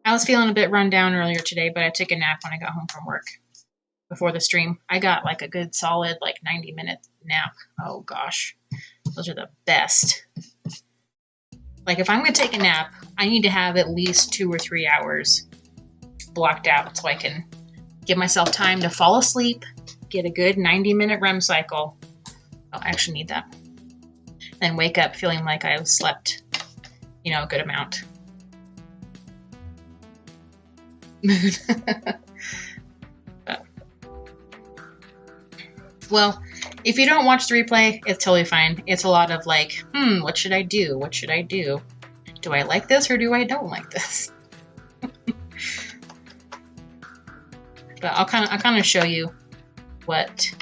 I was feeling a bit run down earlier today, but I took a nap when I got home from work before the stream. I got like a good solid like 90-minute nap. Oh gosh, those are the best. Like if I'm going to take a nap, I need to have at least 2 or 3 hours blocked out so I can give myself time to fall asleep, get a good 90-minute REM cycle. Oh, I actually need that. Then wake up feeling like I've slept, a good amount. Mood. Well, if you don't watch the replay, it's totally fine. It's a lot of like, what should I do? What should I do? Do I like this or do I don't like this? But I'll kind of show you what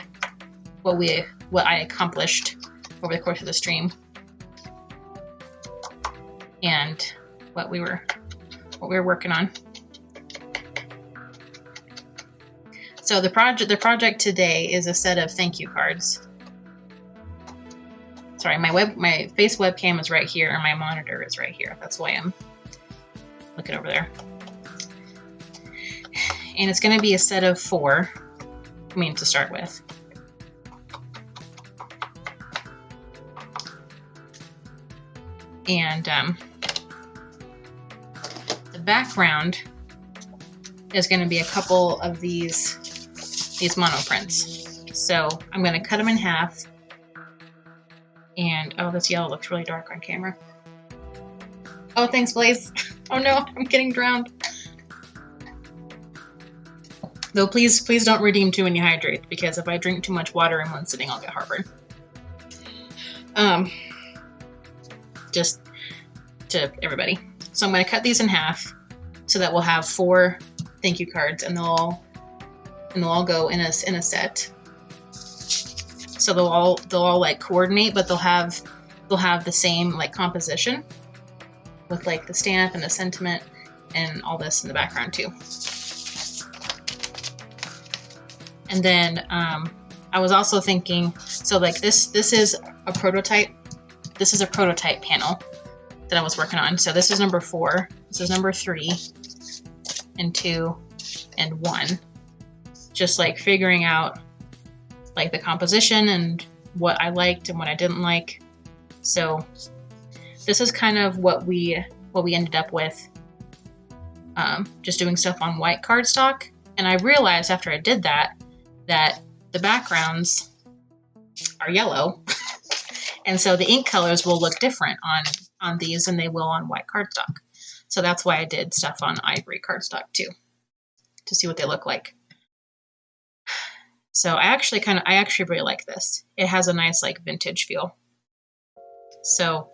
I accomplished over the course of the stream and what we were working on. So the project today is a set of thank you cards. Sorry, my face webcam is right here and my monitor is right here. That's why I'm looking over there. And it's going to be a set of 4. To start with. And the background is going to be a couple of these monoprints. So I'm going to cut them in half. And, oh, this yellow looks really dark on camera. Oh, thanks, Blaze. Oh no, I'm getting drowned. Though please don't redeem too many hydrates, because if I drink too much water in one sitting, I'll get heartburn. Just to everybody. So I'm going to cut these in half so that we'll have 4 thank you cards, and they'll all go in a set. So they'll all like coordinate, but they'll have the same like composition with like the stamp and the sentiment and all this in the background too. And then I was also thinking, so like this is a prototype. This is a prototype panel that I was working on. So this is number 4. This is number 3 and 2 and 1. Just like figuring out like the composition and what I liked and what I didn't like. So this is kind of what we ended up with, just doing stuff on white cardstock. And I realized after I did that the backgrounds are yellow. And so the ink colors will look different on these than they will on white cardstock. So that's why I did stuff on ivory cardstock too, to see what they look like. So I actually really like this. It has a nice like vintage feel. So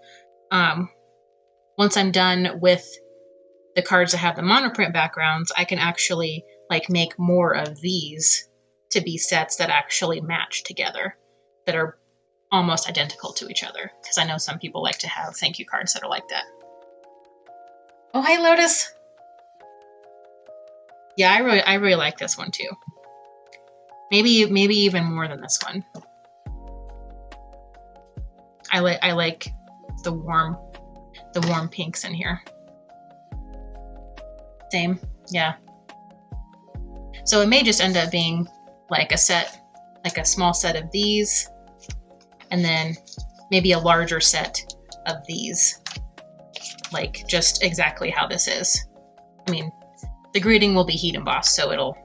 once I'm done with the cards that have the monoprint backgrounds, I can actually like make more of these to be sets that actually match together, that are almost identical to each other. Because I know some people like to have thank you cards that are like that. Oh, hi Lotus. Yeah, I really like this one too. Maybe even more than this one. I like the warm pinks in here. Same, yeah. So it may just end up being like a set, like a small set of these, and then maybe a larger set of these, like just exactly how this is. I mean, the greeting will be heat embossed, so it'll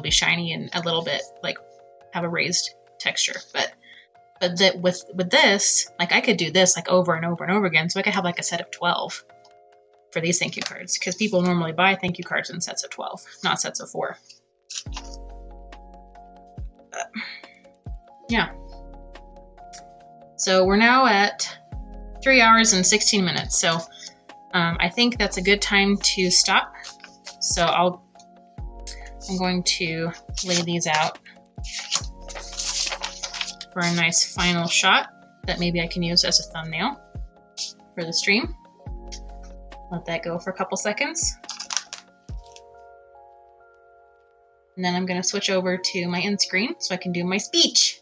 be shiny and a little bit like have a raised texture. But that with this, like I could do this like over and over and over again, so I could have like a set of 12 for these thank you cards, because people normally buy thank you cards in sets of 12, not sets of 4. Yeah. So we're now at 3 hours and 16 minutes. So I think that's a good time to stop. So I'm going to lay these out for a nice final shot that maybe I can use as a thumbnail for the stream. Let that go for a couple seconds. And then I'm going to switch over to my end screen so I can do my speech.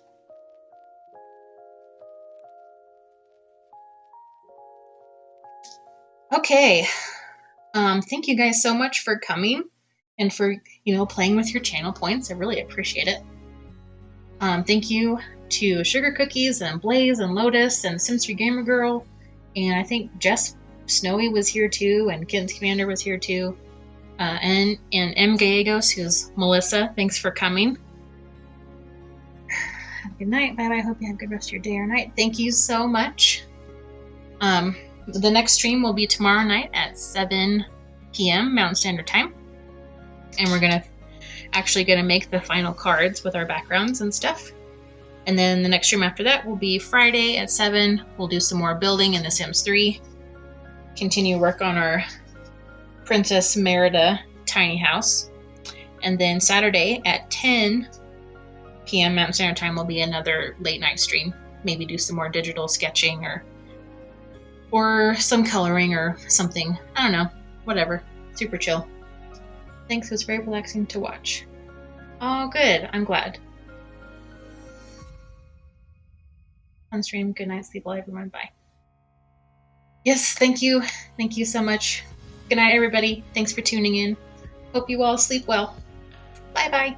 Okay. Thank you guys so much for coming and for, playing with your channel points. I really appreciate it. Thank you to Sugar Cookies and Blaze and Lotus and Sims3 Gamer Girl. And I think Jess Snowy was here too, and Kittens Commander was here too. And M. Gallegos, who's Melissa. Thanks for coming. Have a good night. Bye-bye. Hope you have a good rest of your day or night. Thank you so much. The next stream will be tomorrow night at 7 p.m. Mountain Standard Time. And we're actually gonna make the final cards with our backgrounds and stuff. And then the next stream after that will be Friday at 7. We'll do some more building in The Sims 3. Continue work on our Princess Merida tiny house. And then Saturday at 10 p.m. Mountain Standard Time will be another late night stream. Maybe do some more digital sketching or some coloring or something. I don't know. Whatever. Super chill. Thanks. It was very relaxing to watch. Oh, good. I'm glad. On stream. Good night. Sleep well, everyone. Bye. Yes, thank you. Thank you so much. Good night, everybody. Thanks for tuning in. Hope you all sleep well. Bye-bye.